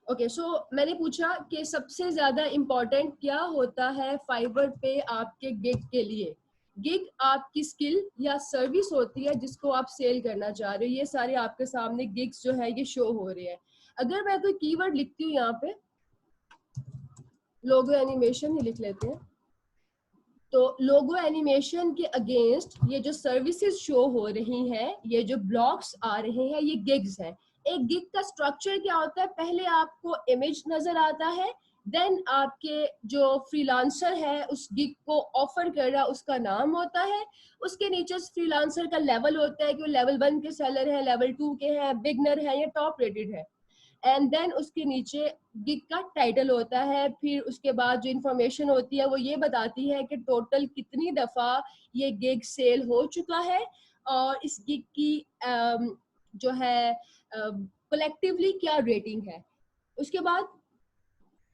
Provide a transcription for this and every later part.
Okay, सो मैंने पूछा कि सबसे ज्यादा इम्पोर्टेंट क्या होता है फाइवर पे आपके गिग के लिए। गिग आपकी स्किल या सर्विस होती है जिसको आप सेल करना चाह रहे हो। ये सारे आपके सामने गिग्स जो है ये शो हो रहे हैं। अगर मैं कोई कीवर्ड लिखती हूँ यहाँ पे, लोगो एनिमेशन ही लिख लेते हैं, तो लोगो एनिमेशन के अगेंस्ट ये जो सर्विसेज शो हो रही हैं, ये जो ब्लॉक्स आ रहे हैं, ये गिग्स हैं। एक गिग का स्ट्रक्चर क्या होता है? पहले आपको इमेज नजर आता है, देन आपके जो फ्रीलांसर है उस गिग को ऑफर कर रहा उसका नाम होता है, उसके नीचे फ्रीलांसर का लेवल होता है कि वो लेवल 1 के सेलर है, लेवल 2 के हैं, बिगनर है या टॉप रेटेड है, एंड देन उसके नीचे गिग का टाइटल होता है। फिर उसके बाद जो इन्फॉर्मेशन होती है वो ये बताती है कि टोटल कितनी दफ़ा ये गिग सेल हो चुका है और इस गिग की जो है कलेक्टिवली क्या रेटिंग है। उसके बाद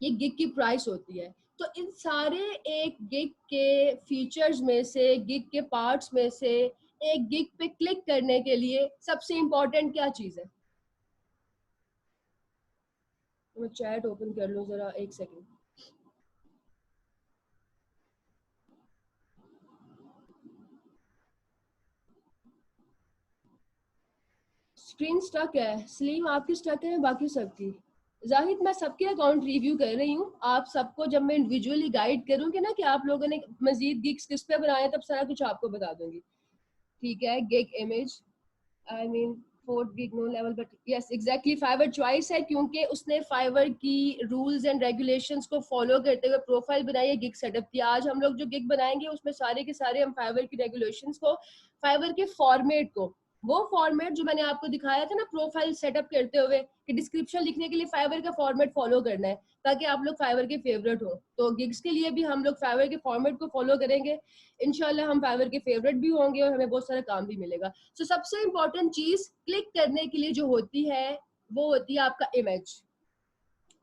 ये गिग की प्राइस होती है। तो इन सारे एक गिग के फीचर्स में से, गिग के पार्ट्स में से एक गिग पे क्लिक करने के लिए सबसे इम्पोर्टेंट क्या चीज़ है? तो मैं चैट ओपन कर लूँ जरा, एक सेकेंड। स्क्रीन स्टक है। सलीम आपकी स्टक है, बाकी सबकी। जाहिद मैं सबके अकाउंट रिव्यू कर रही हूँ। आप सबको जब मैं इंडिविजुअली गाइड करूंगी ना कि आप लोगों ने मजीद गिग्स किस पे बनाए, तब सारा कुछ आपको बता दूंगी। ठीक है, gig image, I mean fourth gig no level, but yes exactly Fiverr choice है क्योंकि उसने फाइवर की रूल्स एंड रेगुलेशंस को फॉलो करते हुए प्रोफाइल बनाई है, गिग सेटअप किया। आज हम लोग जो गिग बनाएंगे उसमें सारे के सारे हम फाइवर की रेगुलेशंस को, फाइवर के फॉर्मेट को, वो फॉर्मेट जो मैंने आपको दिखाया था ना प्रोफाइल सेटअप करते हुए कि डिस्क्रिप्शन लिखने के लिए फाइवर का फॉर्मेट फॉलो करना है ताकि आप लोग फाइवर के फेवरेट हो, तो गिग्स के लिए भी हम लोग फाइवर के फॉर्मेट को फॉलो करेंगे। इंशाल्लाह हम फाइवर के फेवरेट भी होंगे और हमें बहुत सारा काम भी मिलेगा। तो सबसे इम्पोर्टेंट चीज क्लिक करने के लिए जो होती है वो होती है आपका इमेज।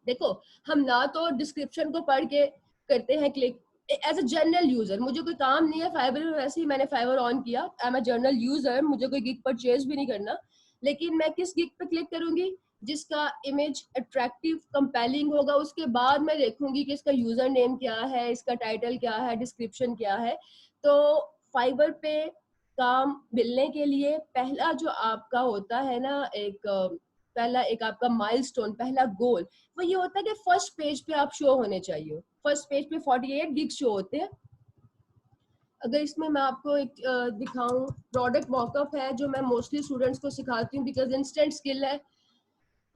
देखो, हम ना तो डिस्क्रिप्शन को पढ़ के करते हैं click. As a general user, मुझे कोई काम नहीं है फाइबर में, वैसे ही मैंने फाइबर ऑन किया, I am a general user, मुझे कोई गिग परचेज भी नहीं करना। लेकिन मैं किस गिग पे क्लिक करूंगी? जिसका इमेज अट्रैक्टिव कंपेलिंग होगा। उसके बाद मैं देखूंगी कि इसका यूजर नेम क्या है, इसका टाइटल क्या है, डिस्क्रिप्शन क्या है। तो फाइबर पे काम मिलने के लिए पहला जो आपका होता है ना, पहला एक आपका माइलस्टोन, पहला गोल, वो ये होता है कि फर्स्ट पेज पे आप शो होने चाहिए। फर्स्ट पेज पे 48 गिग शो होते हैं। अगर इसमें मैं आपको एक दिखाऊं, प्रोडक्ट मॉकअप है जो मैं मोस्टली स्टूडेंट्स को सिखाती हूँ बिकॉज इंस्टेंट स्किल है,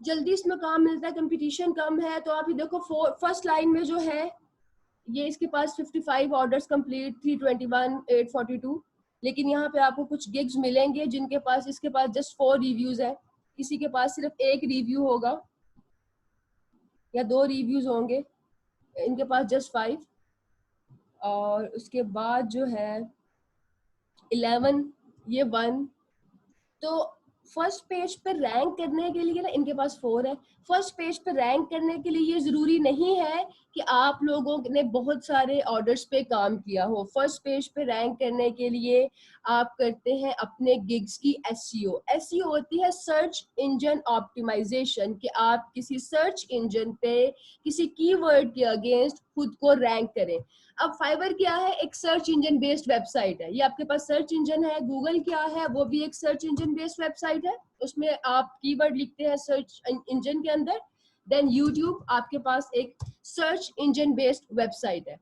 जल्दी इसमें काम मिलता है, कंपटीशन कम है। तो आप ये देखो, फर्स्ट लाइन में जो है ये इसके पास 55 ऑर्डर्स कंप्लीट, 321, 842। लेकिन यहाँ पे आपको कुछ गिग्स मिलेंगे जिनके पास, इसके पास जस्ट 4 रिव्यूज है, किसी के पास सिर्फ 1 रिव्यू होगा या 2 रिव्यूज होंगे, इनके पास जस्ट 5। और उसके बाद जो है 11, ये 1। तो फर्स्ट पेज पर रैंक करने के लिए ना इनके पास 4 है। फर्स्ट पेज पर रैंक करने के लिए ये जरूरी नहीं है कि आप लोगों ने बहुत सारे ऑर्डर्स पे काम किया हो। फर्स्ट पेज पे रैंक करने के लिए आप करते हैं अपने गिग्स की एसईओ। एसईओ होती है सर्च इंजन ऑप्टिमाइजेशन, कि आप किसी सर्च इंजन पे किसी कीवर्ड के अगेंस्ट खुद को रैंक करें। अब फाइवर क्या है? एक सर्च इंजन बेस्ड वेबसाइट है। ये आपके पास सर्च इंजन है। गूगल क्या है? वो भी एक सर्च इंजन बेस्ड वेबसाइट है। उसमें आप कीवर्ड लिखते हैं सर्च इंजन के अंदर। देन यूट्यूब आपके पास एक सर्च इंजन बेस्ड वेबसाइट है।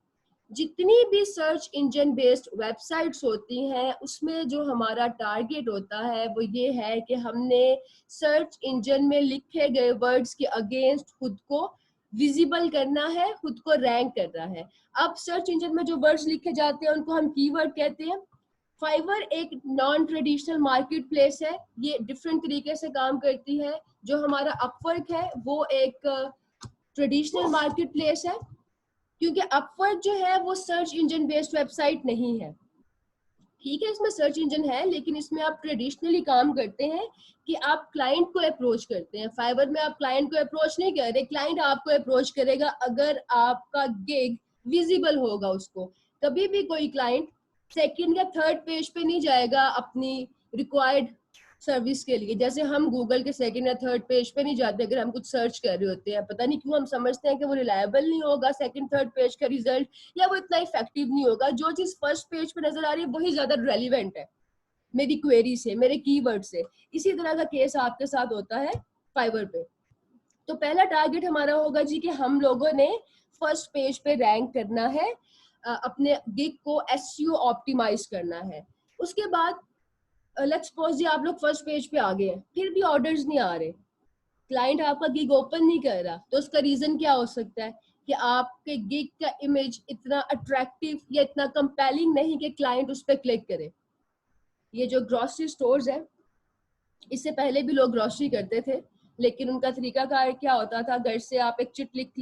जितनी भी सर्च इंजन बेस्ड वेबसाइट्स होती हैं उसमें जो हमारा टारगेट होता है वो ये है कि हमने सर्च इंजन में लिखे गए वर्ड्स के अगेंस्ट खुद को विजिबल करना है, खुद को रैंक करना है। अब सर्च इंजन में जो वर्ड्स लिखे जाते हैं उनको हम कीवर्ड कहते हैं। फाइवर एक नॉन ट्रेडिशनल मार्केट प्लेस है, ये डिफरेंट तरीके से काम करती है। जो हमारा अपवर्क है वो एक ट्रेडिशनल मार्केट प्लेस है, क्योंकि अपवर्क जो है वो सर्च इंजन बेस्ड वेबसाइट नहीं है। ठीक है, इसमें सर्च इंजन है लेकिन इसमें आप ट्रेडिशनली काम करते हैं कि आप क्लाइंट को अप्रोच करते हैं। फाइवर में आप क्लाइंट को अप्रोच नहीं कर रहे, क्लाइंट आपको अप्रोच करेगा अगर आपका गिग विजिबल होगा उसको। कभी भी कोई क्लाइंट सेकंड या थर्ड पेज पे नहीं जाएगा अपनी रिक्वायर्ड सर्विस के लिए। जैसे हम गूगल के सेकंड या थर्ड पेज पे नहीं जाते अगर हम कुछ सर्च कर रहे होते हैं, पता नहीं क्यों हम समझते हैं कि वो रिलायबल नहीं होगा सेकंड थर्ड पेज का रिजल्ट, या वो इतना इफेक्टिव नहीं होगा। जो चीज फर्स्ट पेज पे नजर आ रही है वही ज्यादा रेलिवेंट है मेरी क्वेरी से, मेरे कीवर्ड से। इसी तरह का केस आपके साथ होता है फाइवर पे। तो पहला टारगेट हमारा होगा जी कि हम लोगों ने फर्स्ट पेज पे रैंक करना है, अपने गिग को एसईओ ऑप्टिमाइज करना है। उसके बाद लेट्स सपोज जी आप लोग फर्स्ट पेज पे आ गए हैं, फिर भी ऑर्डर्स नहीं आ रहे, क्लाइंट आपका गिग ओपन नहीं कर रहा, तो उसका रीजन क्या हो सकता है कि आपके गिग का इमेज इतना अट्रैक्टिव या इतना कंपेलिंग नहीं कि क्लाइंट उस पर क्लिक करे। ये जो ग्रोसरी स्टोर्स है, इससे पहले भी लोग ग्रोसरी करते थे, लेकिन उनका तरीका कार क्या होता था, घर से आप एक चिट लिख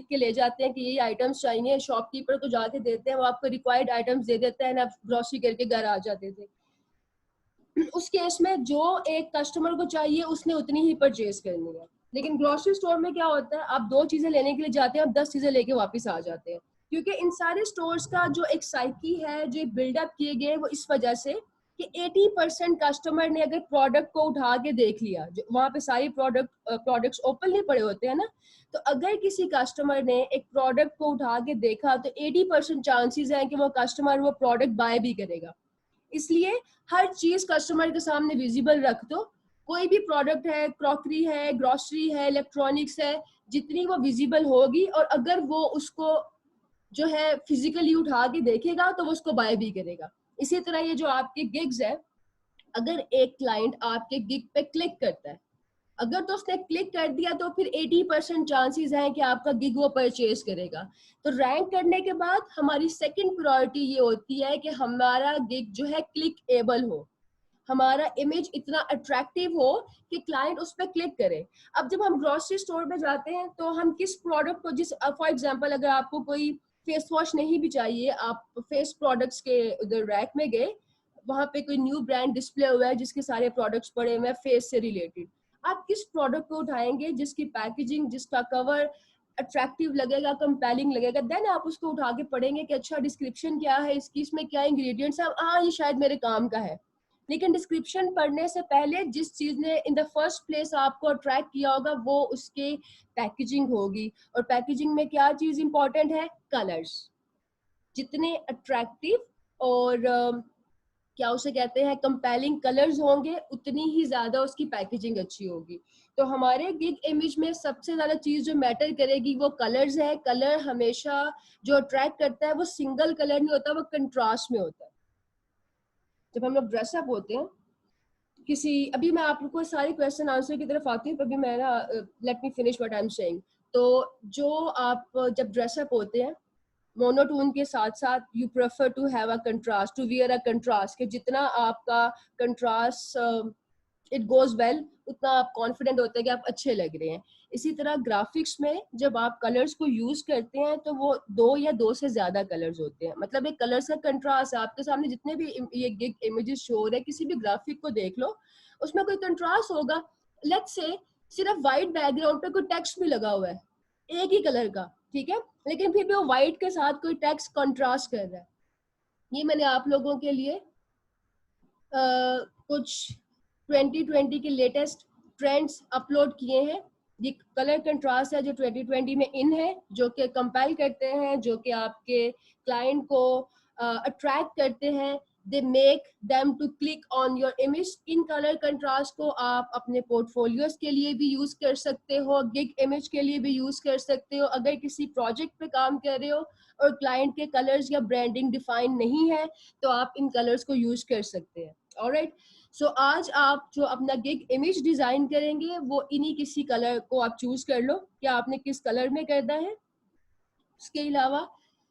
के ले जाते हैं कि यही आइटम्स चाहिए, शॉपकीपर को जाके देते हैं, वो आपको रिक्वायर्ड आइटम्स दे देते हैं, आप ग्रोसरी करके घर आ जाते थे। उस केस में जो एक कस्टमर को चाहिए उसने उतनी ही परचेज करनी है। लेकिन ग्रोसरी स्टोर में क्या होता है, आप 2 चीजें लेने के लिए जाते हैं, आप 10 चीजें लेके वापस आ जाते हैं, क्योंकि इन सारे स्टोर्स का जो एक साइकी है, जो बिल्डअप किए गए, वो इस वजह से कि 80% कस्टमर ने अगर प्रोडक्ट को उठा के देख लिया, जो वहां पे सारी प्रोडक्ट्स ओपन नहीं पड़े होते हैं ना, तो अगर किसी कस्टमर ने एक प्रोडक्ट को उठा के देखा तो 80% चांसेस हैं कि वो कस्टमर वो प्रोडक्ट बाय भी करेगा। इसलिए हर चीज कस्टमर के सामने विजिबल रख दो। कोई भी प्रोडक्ट है, क्रॉकरी है, ग्रोसरी है, इलेक्ट्रॉनिक्स है, जितनी वो विजिबल होगी, और अगर वो उसको जो है फिजिकली उठा के देखेगा तो वो उसको बाय भी करेगा। इसी तरह ये जो आपके गिग्स है, अगर एक क्लाइंट आपके गिग पे क्लिक करता है, अगर तो उसने क्लिक कर दिया तो फिर 80% चांसेस हैं कि आपका गिग वो परचेज करेगा। तो रैंक करने के बाद हमारी सेकंड प्रायोरिटी ये होती है कि हमारा गिग जो है क्लिक एबल हो, हमारा इमेज इतना अट्रैक्टिव हो कि क्लाइंट उस पर क्लिक करे। अब जब हम ग्रोसरी स्टोर में जाते हैं तो हम किस प्रोडक्ट को, जिस फॉर एग्जांपल अगर आपको कोई फेस वॉश नहीं भी चाहिए, आप फेस प्रोडक्ट्स के उधर रैक में गए, वहां पे कोई न्यू ब्रांड डिस्प्ले हुआ है जिसके सारे प्रोडक्ट्स पड़े हुए हैं फेस से रिलेटेड, आप किस प्रोडक्ट को उठाएंगे जिसकी पैकेजिंग, जिसका कवर अट्रैक्टिव लगेगा, कंपेलिंग लगेगा, देन आप उसको उठा के पढ़ेंगे कि अच्छा डिस्क्रिप्शन क्या है इसकी, इसमें क्या इंग्रेडिएंट्स है, हाँ ये शायद मेरे काम का है। लेकिन डिस्क्रिप्शन पढ़ने से पहले जिस चीज ने इन द फर्स्ट प्लेस आपको अट्रैक्ट किया होगा वो उसके पैकेजिंग होगी। और पैकेजिंग में क्या चीज इंपॉर्टेंट है, कलर्स। जितने अट्रैक्टिव और क्या उसे कहते हैं कंपेलिंग कलर्स होंगे, उतनी ही ज्यादा उसकी पैकेजिंग अच्छी होगी। तो हमारे गिग इमेज में सबसे ज्यादा चीज जो मैटर करेगी वो कलर्स है। कलर हमेशा जो अट्रैक्ट करता है वो सिंगल कलर नहीं होता, वो कंट्रास्ट में होता है। जब हम लोग ड्रेसअप होते हैं किसी, अभी मैं आप लोग को सारे क्वेश्चन आंसर की तरफ आती हूँ, अभी मैं ना late me finish what I am saying. तो जो आप जब ड्रेसअप होते हैं मोनोटोन के साथ साथ you prefer to have a contrast, to wear a contrast, कि जितना आपका कंट्रास्ट इट गोज वेल, उतना आप कॉन्फिडेंट होते हैं कि आप अच्छे लग रहे हैं। इसी तरह ग्राफिक्स में जब आप कलर्स को यूज करते हैं तो वो 2 या 2 से ज्यादा कलर्स होते हैं, मतलब एक कलर्स का कंट्रास्ट है। आपके सामने जितने भी ये गिग इमेजेस शो हो रहे हैं, किसी भी ग्राफिक को देख लो, उसमें कोई कंट्रास्ट होगा। लेट्स से सिर्फ व्हाइट बैकग्राउंड पे कोई टेक्स्ट भी लगा हुआ है एक ही कलर का, ठीक है, लेकिन फिर भी वो व्हाइट के साथ कोई टेक्स्ट कंट्रास्ट कर रहा है। ये मैंने आप लोगों के लिए कुछ 2020 के लेटेस्ट ट्रेंड्स अपलोड किए हैं। ये कलर कंट्रास्ट है जो 2020 में इन है, जो कि कंपाइल करते हैं, जो कि आपके क्लाइंट को अट्रैक्ट करते हैं, they make them to click on your image. इन कलर कंट्रास्ट को आप अपने पोर्टफोलियोज के लिए भी यूज कर सकते हो, गिग इमेज के लिए भी यूज कर सकते हो। अगर किसी प्रोजेक्ट पे काम कर रहे हो और क्लाइंट के कलर्स या ब्रांडिंग डिफाइन नहीं है तो आप इन कलर्स को यूज कर सकते हैं। ऑलराइट, सो आज आप जो अपना गिग इमेज डिजाइन करेंगे वो इन्हीं किसी कलर को आप चूज कर लो कि आपने किस कलर में करना है। उसके अलावा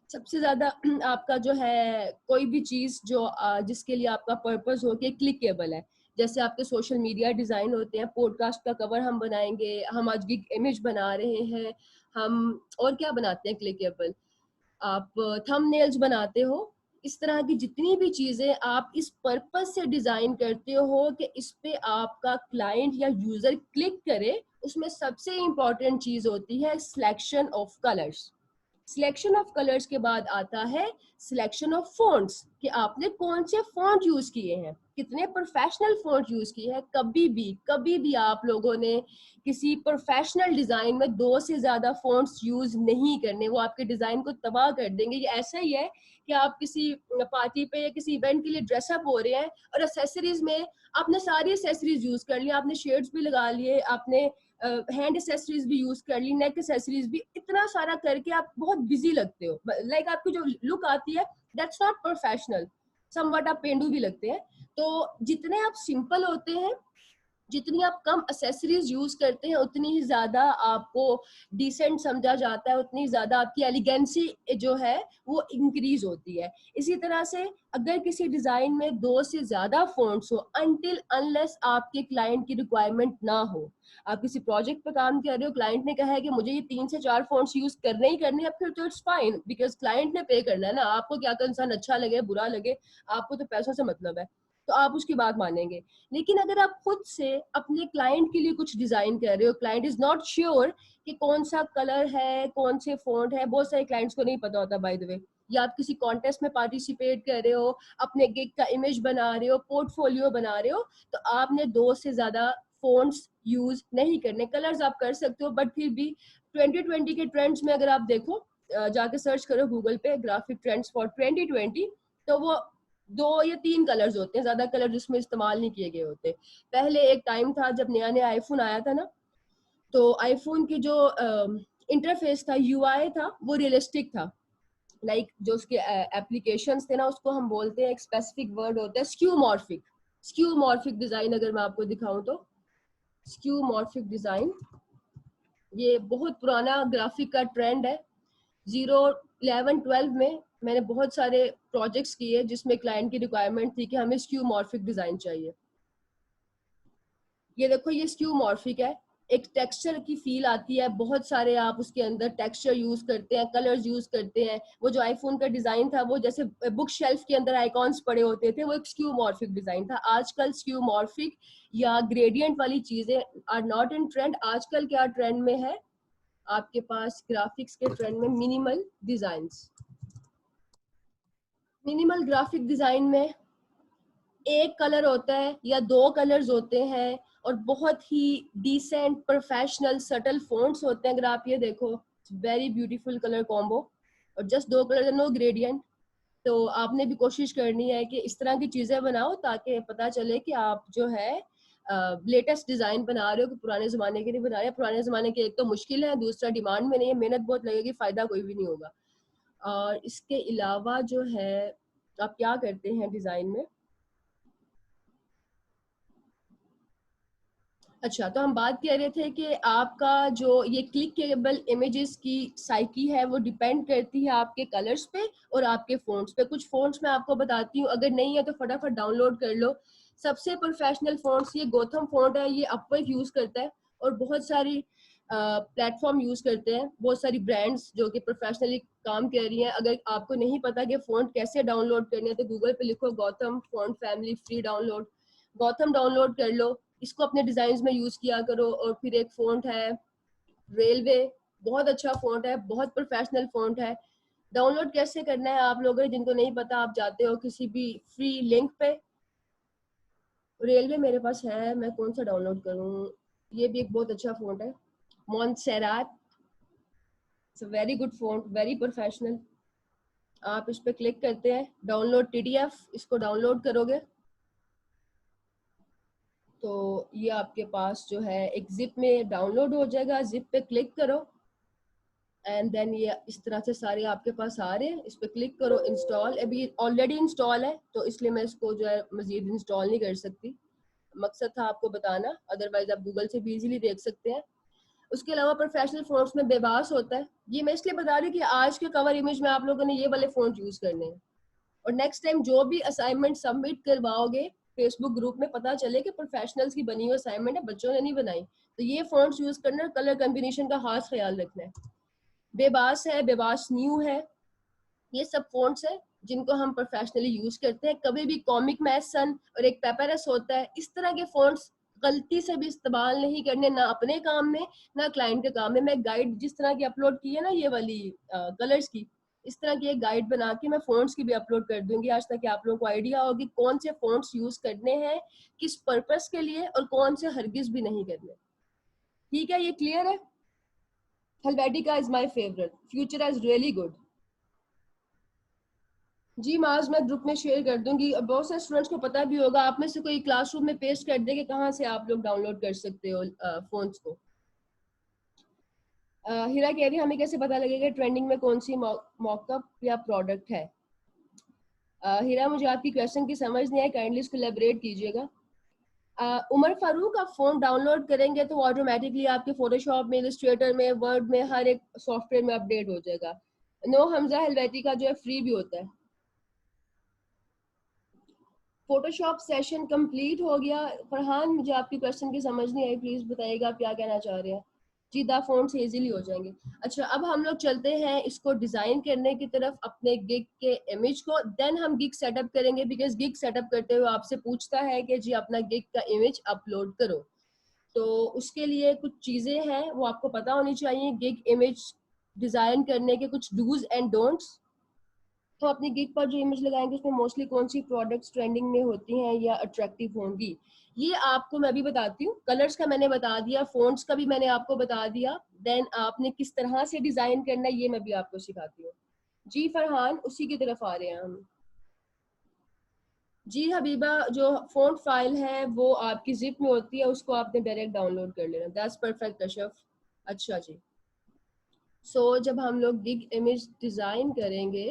सबसे ज्यादा आपका जो है कोई भी चीज जो जिसके लिए आपका पर्पस हो कि क्लिकेबल है, जैसे आपके सोशल मीडिया डिजाइन होते हैं, पॉडकास्ट का कवर हम बनाएंगे, हम आज गिग इमेज बना रहे हैं, हम और क्या बनाते हैं क्लिकेबल, आप थंबनेल्स बनाते हो। इस तरह की जितनी भी चीजें आप इस पर्पस से डिजाइन करते हो कि इस पे आपका क्लाइंट या यूजर क्लिक करे, उसमें सबसे इंपॉर्टेंट चीज होती है selection of colours. Selection of colours के बाद आता है सिलेक्शन ऑफ फॉन्ट्स, कि आपने कौन से फॉन्ट यूज किए हैं। कितने प्रोफेशनल फॉन्ट यूज किए हैं। कभी भी आप लोगों ने किसी प्रोफेशनल डिजाइन में 2 से ज्यादा फॉन्ट्स यूज नहीं करने, वो आपके डिजाइन को तबाह कर देंगे। ये ऐसा ही है कि आप किसी पार्टी पे या किसी इवेंट के लिए ड्रेसअप हो रहे हैं और एसेसरीज में आपने सारी एसेसरीज यूज कर ली, आपने शेड्स भी लगा लिए, आपने हैंड एसेसरीज भी यूज कर ली, नेक एसेसरीज भी, इतना सारा करके आप बहुत बिजी लगते हो। लाइक आपकी जो लुक आती है दैट्स नॉट प्रोफेशनल, समवट आप पेंडू भी लगते हैं। तो जितने आप सिंपल होते हैं, जितनी आप कम एक्सेसरीज यूज करते हैं, उतनी ही ज्यादा आपको डिसेंट समझा जाता है, उतनी ज्यादा आपकी एलिगेंसी जो है वो इंक्रीज होती है। इसी तरह से अगर किसी डिजाइन में 2 से ज्यादा फॉन्ट्स हो, अनटिल अनलेस आपके क्लाइंट की रिक्वायरमेंट ना हो, आप किसी प्रोजेक्ट पर काम कर रहे हो, क्लाइंट ने कहा है कि मुझे ये 3 से 4 फॉन्ट्स यूज करने ही करने हैं, फिर तो इट्स फाइन, बिकॉज क्लाइंट ने पे करना है ना, आपको क्या कंसर्न, अच्छा लगे बुरा लगे, आपको तो पैसों से मतलब है, तो आप उसकी बात मानेंगे। लेकिन अगर आप खुद से अपने क्लाइंट के लिए कुछ डिजाइन कर रहे हो, क्लाइंट इज नॉट श्योर कि कौन सा कलर है, कौन से फॉन्ट है, बहुत सारे क्लाइंट्स को नहीं पता होता बाय द वे, या आप किसी कॉन्टेस्ट में पार्टिसिपेट कर रहे हो, अपने गिग का इमेज बना रहे हो, पोर्टफोलियो बना रहे हो, तो आपने 2 से ज्यादा फॉन्ट्स यूज नहीं करने। कलर्स आप कर सकते हो, बट फिर भी 2020 के ट्रेंड्स में अगर आप देखो, जाके सर्च करो गूगल पे ग्राफिक ट्रेंड्स फॉर 2020, तो वो 2 या 3 कलर्स होते हैं, ज्यादा कलर जिसमें इस्तेमाल नहीं किए गए होते। पहले एक टाइम था जब नया नया आईफोन आया था ना, तो आईफोन की जो इंटरफेस था, यूआई था, वो रियलिस्टिक था। लाइक जो उसके एप्लीकेशंस थे ना, उसको हम बोलते हैं, एक स्पेसिफिक वर्ड होता है स्क्यूमॉर्फिक। स्क्यूमॉर्फिक डिजाइन अगर मैं आपको दिखाऊं तो, स्क्यूमॉर्फिक डिजाइन ये बहुत पुराना ग्राफिक का ट्रेंड है। 11 12 में मैंने बहुत सारे प्रोजेक्ट्स किए जिसमें क्लाइंट की रिक्वायरमेंट थी कि हमें स्क्यूमॉर्फिक डिजाइन चाहिए। ये देखो, ये स्क्यूमॉर्फिक है, एक टेक्सचर की फील आती है, बहुत सारे आप उसके अंदर टेक्सचर यूज करते हैं, कलर्स यूज करते हैं। वो जो आईफोन का डिजाइन था, वो जैसे बुक शेल्फ के अंदर आइकॉन्स पड़े होते थे, वो एक स्क्यूमॉर्फिक डिजाइन था। आजकल स्क्यूमॉर्फिक या ग्रेडियंट वाली चीजें आर नॉट इन ट्रेंड। आजकल क्या ट्रेंड में है आपके पास, ग्राफिक्स के ट्रेंड में minimal designs. Minimal graphic design में एक कलर होता है या 2 कलर्स होते हैं, और बहुत ही डिसेंट प्रोफेशनल सटल फॉन्ट्स होते हैं। अगर आप ये देखो, वेरी ब्यूटीफुल कलर कॉम्बो, और जस्ट 2 कलर, नो ग्रेडियंट। तो आपने भी कोशिश करनी है कि इस तरह की चीजें बनाओ, ताकि पता चले कि आप जो है लेटेस्ट डिजाइन बना रहे हो, कि पुराने जमाने के नहीं बना रहे हैं। पुराने जमाने के एक तो मुश्किल है, दूसरा डिमांड में नहीं है, मेहनत बहुत लगेगी, फायदा कोई भी नहीं होगा। और इसके अलावा जो है आप क्या करते हैं डिजाइन में। अच्छा, तो हम बात कर रहे थे कि आपका जो ये क्लिकेबल इमेजेस की साइकी है, वो डिपेंड करती है आपके कलर्स पे और आपके फोन्ट्स पे। कुछ फोन्ट्स मैं आपको बताती हूँ, अगर नहीं है तो फटाफट डाउनलोड कर लो। सबसे प्रोफेशनल फोन्ट्स ये गोथम फोन्ट है, ये अपवर्क यूज करता है, और बहुत सारी प्लेटफॉर्म यूज करते हैं, बहुत सारी ब्रांड्स जो कि प्रोफेशनली काम कर रही हैं। अगर आपको नहीं पता कि फोन्ट कैसे डाउनलोड करनी है, तो गूगल पे लिखो Gautam font family free download, Gautam download कर लो, इसको अपने डिजाइन में यूज किया करो। और फिर एक फॉन्ट है रेलवे, बहुत अच्छा फॉन्ट है, बहुत प्रोफेशनल फॉन्ट है। डाउनलोड कैसे करना है, आप लोगों जिनको नहीं पता, आप जाते हो किसी भी फ्री लिंक पे, रेलवे मेरे पास है, मैं कौन सा डाउनलोड करूँ, ये भी एक बहुत अच्छा फॉन्ट है, Monserrate, it's a very good font, very professional. आप इस पे क्लिक करते हैं, डाउनलोड टीडीएफ, इसको डाउनलोड करोगे तो ये आपके पास जो है एक जिप में डाउनलोड हो जाएगा। जिप पे क्लिक करो एंड देन ये इस तरह से सारे आपके पास आ रहे हैं। इस पे क्लिक करो, इंस्टॉल, अभी ऑलरेडी इंस्टॉल है तो इसलिए मैं इसको जो है मजीद इंस्टॉल नहीं कर सकती, मकसद था आपको बताना, अदरवाइज आप गूगल से भी इजीली देख सकते हैं। उसके अलावा प्रोफेशनल फोन्ट्स में बेबास होता है, ये मैं इसलिए बता रही हूँ कि आज के कवर इमेज में आप लोगों ने ये वाले फोन्ट यूज करने हैं, और नेक्स्ट टाइम जो भी असाइनमेंट सबमिट करवाओगे फेसबुक ग्रुप में, पता चले कि प्रोफेशनल्स की बनी हुई असाइनमेंट है, बच्चों ने नहीं बनाई, तो ये फॉन्ट्स यूज करना, कलर कॉम्बिनेशन का खास ख्याल रखना है। बेबास है, बेबास न्यू है, ये सब फॉन्ट्स है जिनको हम प्रोफेशनली यूज करते हैं। कभी भी कॉमिक मैसन और एक पेपरस होता है, इस तरह के फॉन्ट्स गलती से भी इस्तेमाल नहीं करने, ना अपने काम में ना क्लाइंट के काम में। मैं गाइड जिस तरह की अपलोड की है ना, ये वाली कलर्स की, इस तरह की एक गाइड बना के मैं फ़ॉन्ट्स की भी अपलोड कर दूंगी आज, तक आप लोगों को आइडिया होगी कौन से फ़ॉन्ट्स यूज़ करने हैं किस पर्पस के लिए और कौन से हरगिज़ भी नहीं करने। ठीक है, ये क्लियर है? Helvetica is my favourite, future is really good. जी माज मैं ग्रुप में शेयर कर दूंगी और बहुत सारे स्टूडेंट्स को पता भी होगा, आप में से कोई क्लासरूम में पेस्ट कर दे कि कहाँ से आप लोग डाउनलोड कर सकते हो फोन्स को। हीरा कह रही है हमें कैसे पता लगेगा ट्रेंडिंग में कौन सी मॉकअप या प्रोडक्ट है। हीरा मुझे आपकी क्वेश्चन की समझ नहीं है, काइंडली इसको एलैबोरेट कीजिएगा। उमर फारूक, आप फोन डाउनलोड करेंगे तो ऑटोमेटिकली आपके फोटोशॉप में, इलस्ट्रेटर में, वर्ड में, हर एक सॉफ्टवेयर में अपडेट हो जाएगा। नो हमजा हेल्वेटी का जो है फ्री भी होता है। फोटोशॉप सेशन कंप्लीट हो गया। फरहान मुझे आपकी क्वेश्चन की समझ नहीं आई, प्लीज बताइएगा आप क्या कहना चाह रहे हैं। जी द फोन से इजीली हो जाएंगे। अच्छा अब हम लोग चलते हैं इसको डिजाइन करने की तरफ, अपने गिग के इमेज को, देन हम गिग सेटअप करेंगे बिकॉज गिग सेटअप करते हुए आपसे पूछता है कि जी अपना गिग का इमेज अपलोड करो। तो उसके लिए कुछ चीजें हैं वो आपको पता होनी चाहिए। गिग इमेज डिजाइन करने के कुछ डूज एंड डोंट्स। तो अपनी गिग पर जो इमेज लगाएंगे उसमें मोस्टली कौन सी प्रोडक्ट्स ट्रेंडिंग में होती हैं या अट्रैक्टिव होंगी, ये आपको मैं भी बताती हूँ। कलर्स का मैंने बता दिया, फोन्ट्स का भी मैंने आपको बता दिया, देन आपने किस तरह से डिजाइन करना है ये मैं भी आपको सिखाती हूँ। जी फरहान उसी की तरफ आ रहे हैं हम। जी हबीबा, जो फोन फाइल है वो आपकी जिप में होती है, उसको आपने डायरेक्ट डाउनलोड कर लेना। That's perfect Kashaf. अच्छा जी, जब हम लोग गिग इमेज डिजाइन करेंगे,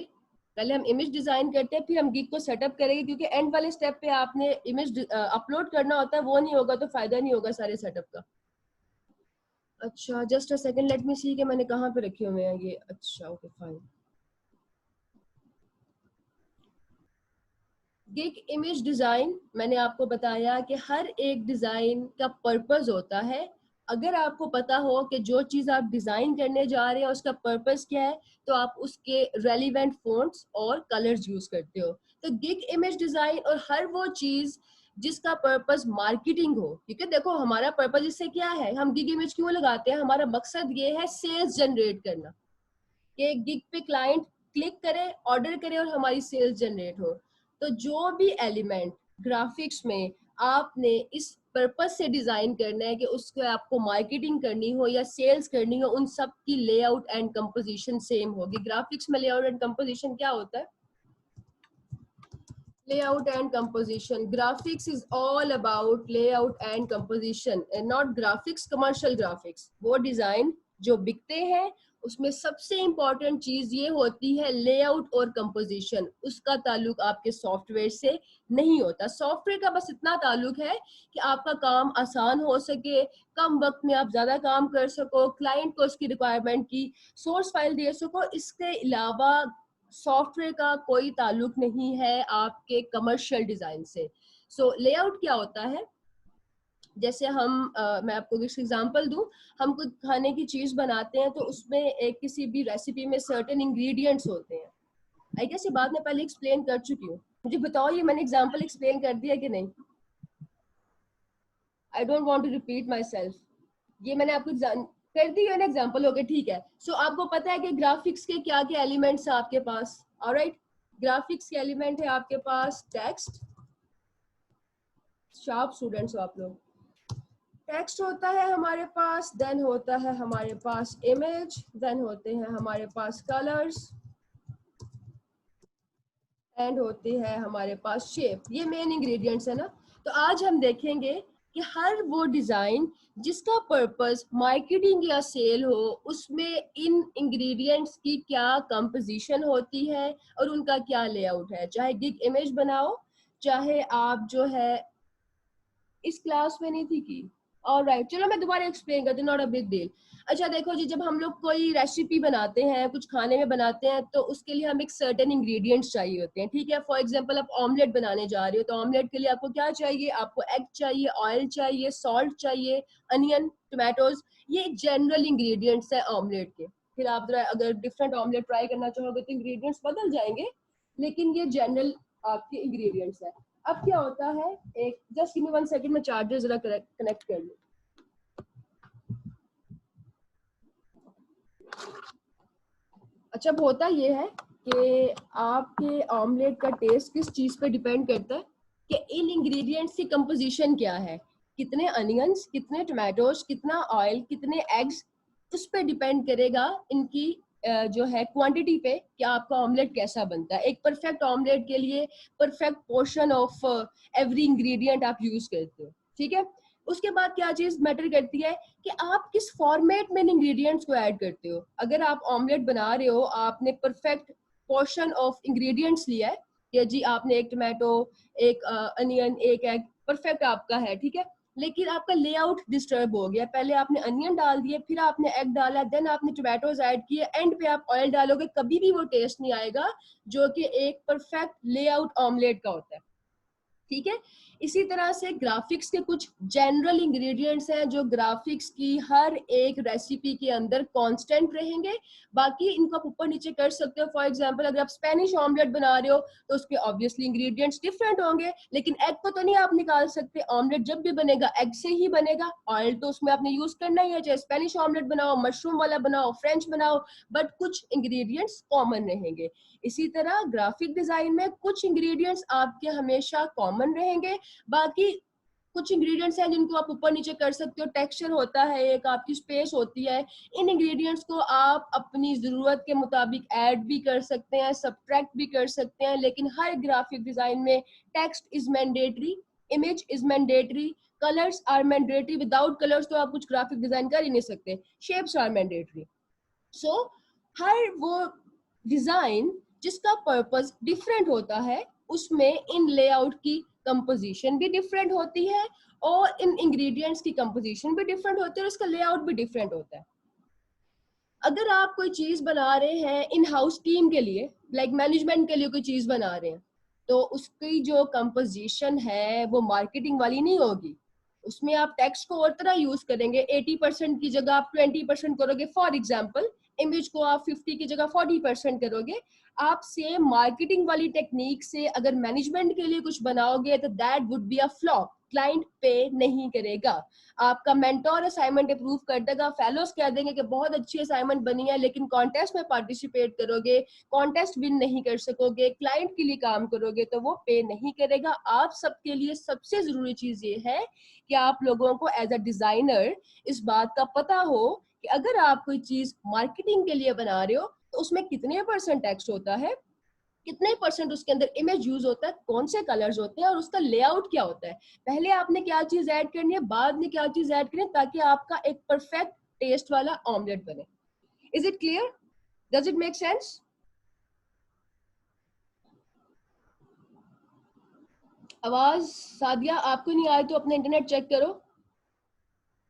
पहले हम इमेज डिजाइन करते हैं फिर हम गिग को सेटअप करेंगे, क्योंकि एंड वाले स्टेप पे आपने इमेज अपलोड करना होता है, वो नहीं होगा तो फायदा नहीं होगा सारे सेटअप का। अच्छा just a second, let me see कि मैंने कहाँ पे रखे हुए हैं ये। अच्छा okay fine. Gig image design मैंने आपको बताया कि हर एक डिजाइन का पर्पस होता है। अगर आपको पता हो कि जो चीज आप डिजाइन करने जा रहे हैं उसका पर्पस क्या है, तो आप उसके रेलिवेंट फॉन्ट्स और कलर्स यूज करते हो। तो गिग इमेज डिजाइन और हर वो चीज जिसका पर्पस मार्केटिंग हो, क्योंकि देखो हमारा पर्पस इससे क्या है, हम गिग इमेज क्यों लगाते हैं, हमारा मकसद ये है सेल्स जनरेट करना, कि गिग पे क्लाइंट क्लिक करे, ऑर्डर करे और हमारी सेल्स जनरेट हो। तो जो भी एलिमेंट ग्राफिक्स में आपने इस पर्पस से डिजाइन करना है कि उसको आपको मार्केटिंग करनी हो या सेल्स करनी हो, उन सब की लेआउट एंड कंपोजिशन सेम होगी। ग्राफिक्स में लेआउट एंड कंपोजिशन क्या होता है? layout and composition. Graphics is all about layout and composition and not graphics, commercial graphics. वो डिजाइन जो बिकते हैं उसमें सबसे इंपॉर्टेंट चीज ये होती है लेआउट और कंपोजिशन। उसका ताल्लुक आपके सॉफ्टवेयर से नहीं होता। सॉफ्टवेयर का बस इतना ताल्लुक है कि आपका काम आसान हो सके, कम वक्त में आप ज्यादा काम कर सको, क्लाइंट को उसकी रिक्वायरमेंट की सोर्स फाइल दे सको। इसके अलावा सॉफ्टवेयर का कोई ताल्लुक नहीं है आपके कमर्शियल डिजाइन से। लेआउट क्या होता है, जैसे मैं आपको एक एग्जांपल दूं, हम कुछ खाने की चीज बनाते हैं तो उसमें एक किसी भी रेसिपी में सर्टेन इंग्रेडिएंट्स होते हैं। आई गेस ये बात मैं पहले एक्सप्लेन कर चुकी हूँ, मुझे बताओ ये मैंने एग्जांपल एक्सप्लेन कर दिया कि नहीं। I don't want to repeat myself. ये मैंने आपको कर दी है ना एग्जांपल, हो गया ठीक है। आपको पता है कि ग्राफिक्स के क्या क्या एलिमेंट्स है आपके पास। ऑलराइट, ग्राफिक्स के एलिमेंट है आपके पास टेक्स्ट, शार्प स्टूडेंट्स हो आप लोग। टेक्स्ट होता है हमारे पास, देन होता है हमारे पास इमेज, देन होते हैं हमारे पास कलर्स, एंड होती है हमारे पास शेप। ये मेन इंग्रेडिएंट्स है ना। तो आज हम देखेंगे कि हर वो डिजाइन जिसका पर्पस मार्केटिंग या सेल हो, उसमें इन इंग्रेडिएंट्स की क्या कंपोजिशन होती है और उनका क्या लेआउट है। चाहे गिग इमेज बनाओ, चाहे आप जो है इस क्लास में नहीं थी की। ऑलराइट, चलो मैं दोबारा एक्सप्लेन करती हूँ, नॉट अ बिग डील। अच्छा देखो जी, जब हम लोग कोई रेसिपी बनाते हैं, कुछ खाने में बनाते हैं, तो उसके लिए हमें एक सर्टेन इंग्रेडिएंट्स चाहिए होते हैं। ठीक है, फॉर एग्जांपल आप ऑमलेट बनाने जा रहे हो, तो ऑमलेट के लिए आपको क्या चाहिए, आपको एग चाहिए, ऑयल चाहिए, सॉल्ट चाहिए, अनियन, टोमेटोज। ये जनरल इंग्रेडिएंट्स है ऑमलेट के। फिर आप अगर डिफरेंट ऑमलेट ट्राई करना चाहोगे तो इंग्रेडिएंट्स बदल जाएंगे, लेकिन ये जनरल आपके इंग्रेडिएंट्स है। अब क्या होता है, एक जस्ट गिव मी 1 सेकंड, मैं चार्जर जरा कनेक्ट कर लूं। अच्छा अब होता ये है कि आपके ऑमलेट का टेस्ट किस चीज पे डिपेंड करता है कि इन इंग्रेडिएंट्स की कंपोजिशन क्या है, कितने अनियंस, कितने टमाटोज, कितना ऑयल, कितने एग्स, उस पर डिपेंड करेगा इनकी जो है क्वांटिटी पे कि आपका ऑमलेट कैसा बनता है। एक परफेक्ट ऑमलेट के लिए perfect portion of every ingredient आप यूज करते हो, ठीक है। उसके बाद क्या चीज मैटर करती है कि आप किस फॉर्मेट में इंग्रेडिएंट्स को ऐड करते हो। अगर आप ऑमलेट बना रहे हो, आपने परफेक्ट पोर्शन ऑफ इंग्रेडिएंट्स लिया है कि जी आपने एक टमाटो, एक अनियन, एक एग, परफेक्ट आपका है, ठीक है। लेकिन आपका लेआउट डिस्टर्ब हो गया, पहले आपने अनियन डाल दिए, फिर आपने एग डाला, देन आपने टमाटोज ऐड किए, एंड पे आप ऑयल डालोगे, कभी भी वो टेस्ट नहीं आएगा जो कि एक परफेक्ट लेआउट ऑमलेट का होता है, ठीक है। इसी तरह से ग्राफिक्स के कुछ जनरल इंग्रेडिएंट्स हैं जो ग्राफिक्स की हर एक रेसिपी के अंदर कांस्टेंट रहेंगे, बाकी इनको आप ऊपर नीचे कर सकते हो। फॉर एग्जांपल अगर आप स्पेनिश ऑमलेट बना रहे हो तो उसके ऑब्वियसली इंग्रेडिएंट्स डिफरेंट होंगे, लेकिन एग को तो नहीं आप निकाल सकते। ऑमलेट जब भी बनेगा एग से ही बनेगा, ऑयल तो उसमें आपने यूज करना ही है, चाहे स्पेनिश ऑमलेट बनाओ, मशरूम वाला बनाओ, फ्रेंच बनाओ, बट कुछ इंग्रेडिएंट्स कॉमन रहेंगे। इसी तरह ग्राफिक डिजाइन में कुछ इंग्रेडिएंट्स आपके हमेशा कॉमन रहेंगे, बाकी कुछ इंग्रेडिएंट्स हैं जिनको आप ऊपर नीचे कर सकते हो। टेक्सचर होता है, एक आपकी स्पेस होती है, इन इंग्रेडिएंट्स को आप अपनी जरूरत के मुताबिक ऐड भी कर सकते हैं, सब्ट्रैक्ट भी कर सकते हैं, लेकिन हर ग्राफिक डिजाइन में text is mandatory, image is mandatory, colours are mandatory. Without colours तो आप कुछ ग्राफिक डिजाइन कर ही नहीं सकते। Shapes are mandatory. सो हर वो डिजाइन जिसका पर्पस डिफरेंट होता है, उसमें इन लेआउट की कंपोजिशन भी डिफरेंट होती है और इन इंग्रेडिएंट्स की कंपोजिशन भी डिफरेंट होती है और इसका लेआउट भी डिफरेंट होता है। अगर आप कोई चीज बना रहे हैं इन हाउस टीम के लिए, लाइक मैनेजमेंट के लिए कोई चीज बना रहे हैं, तो उसकी जो कंपोजिशन है वो मार्केटिंग वाली नहीं होगी। उसमें आप टेक्स्ट को और तरह यूज करेंगे, 80% की जगह आप 20% करोगे। फॉर एग्जाम्पल इमेज को आप 50 की जगह 40% करोगे। आप सेम मार्केटिंग वाली टेक्निक से अगर मैनेजमेंट के लिए कुछ बनाओगे तो that would be a flop, client पे नहीं करेगा। आपका मेंटोर असाइनमेंट अप्रूव कर देगा, फेलोज कह देंगे कि बहुत अच्छी असाइनमेंट बनी है, लेकिन कॉन्टेस्ट में पार्टिसिपेट करोगे, कॉन्टेस्ट विन नहीं कर सकोगे, क्लाइंट के लिए काम करोगे तो वो पे नहीं करेगा। आप सबके लिए सबसे जरूरी चीज ये है कि आप लोगों को एज अ डिजाइनर इस बात का पता हो कि अगर आप कोई चीज मार्केटिंग के लिए बना रहे हो तो उसमें कितने परसेंट टेक्स्ट होता है, कितने परसेंट उसके अंदर इमेज यूज होता है, कौन से कलर्स होते हैं और उसका लेआउट क्या होता है। पहले आपने क्या चीज ऐड करनी है, बाद में क्या चीज ऐड करनी है, ताकि आपका एक परफेक्ट टेस्ट वाला ऑमलेट बने। Is it clear? Does it make sense? आवाज सादिया आपको नहीं आए तो अपने इंटरनेट चेक करो।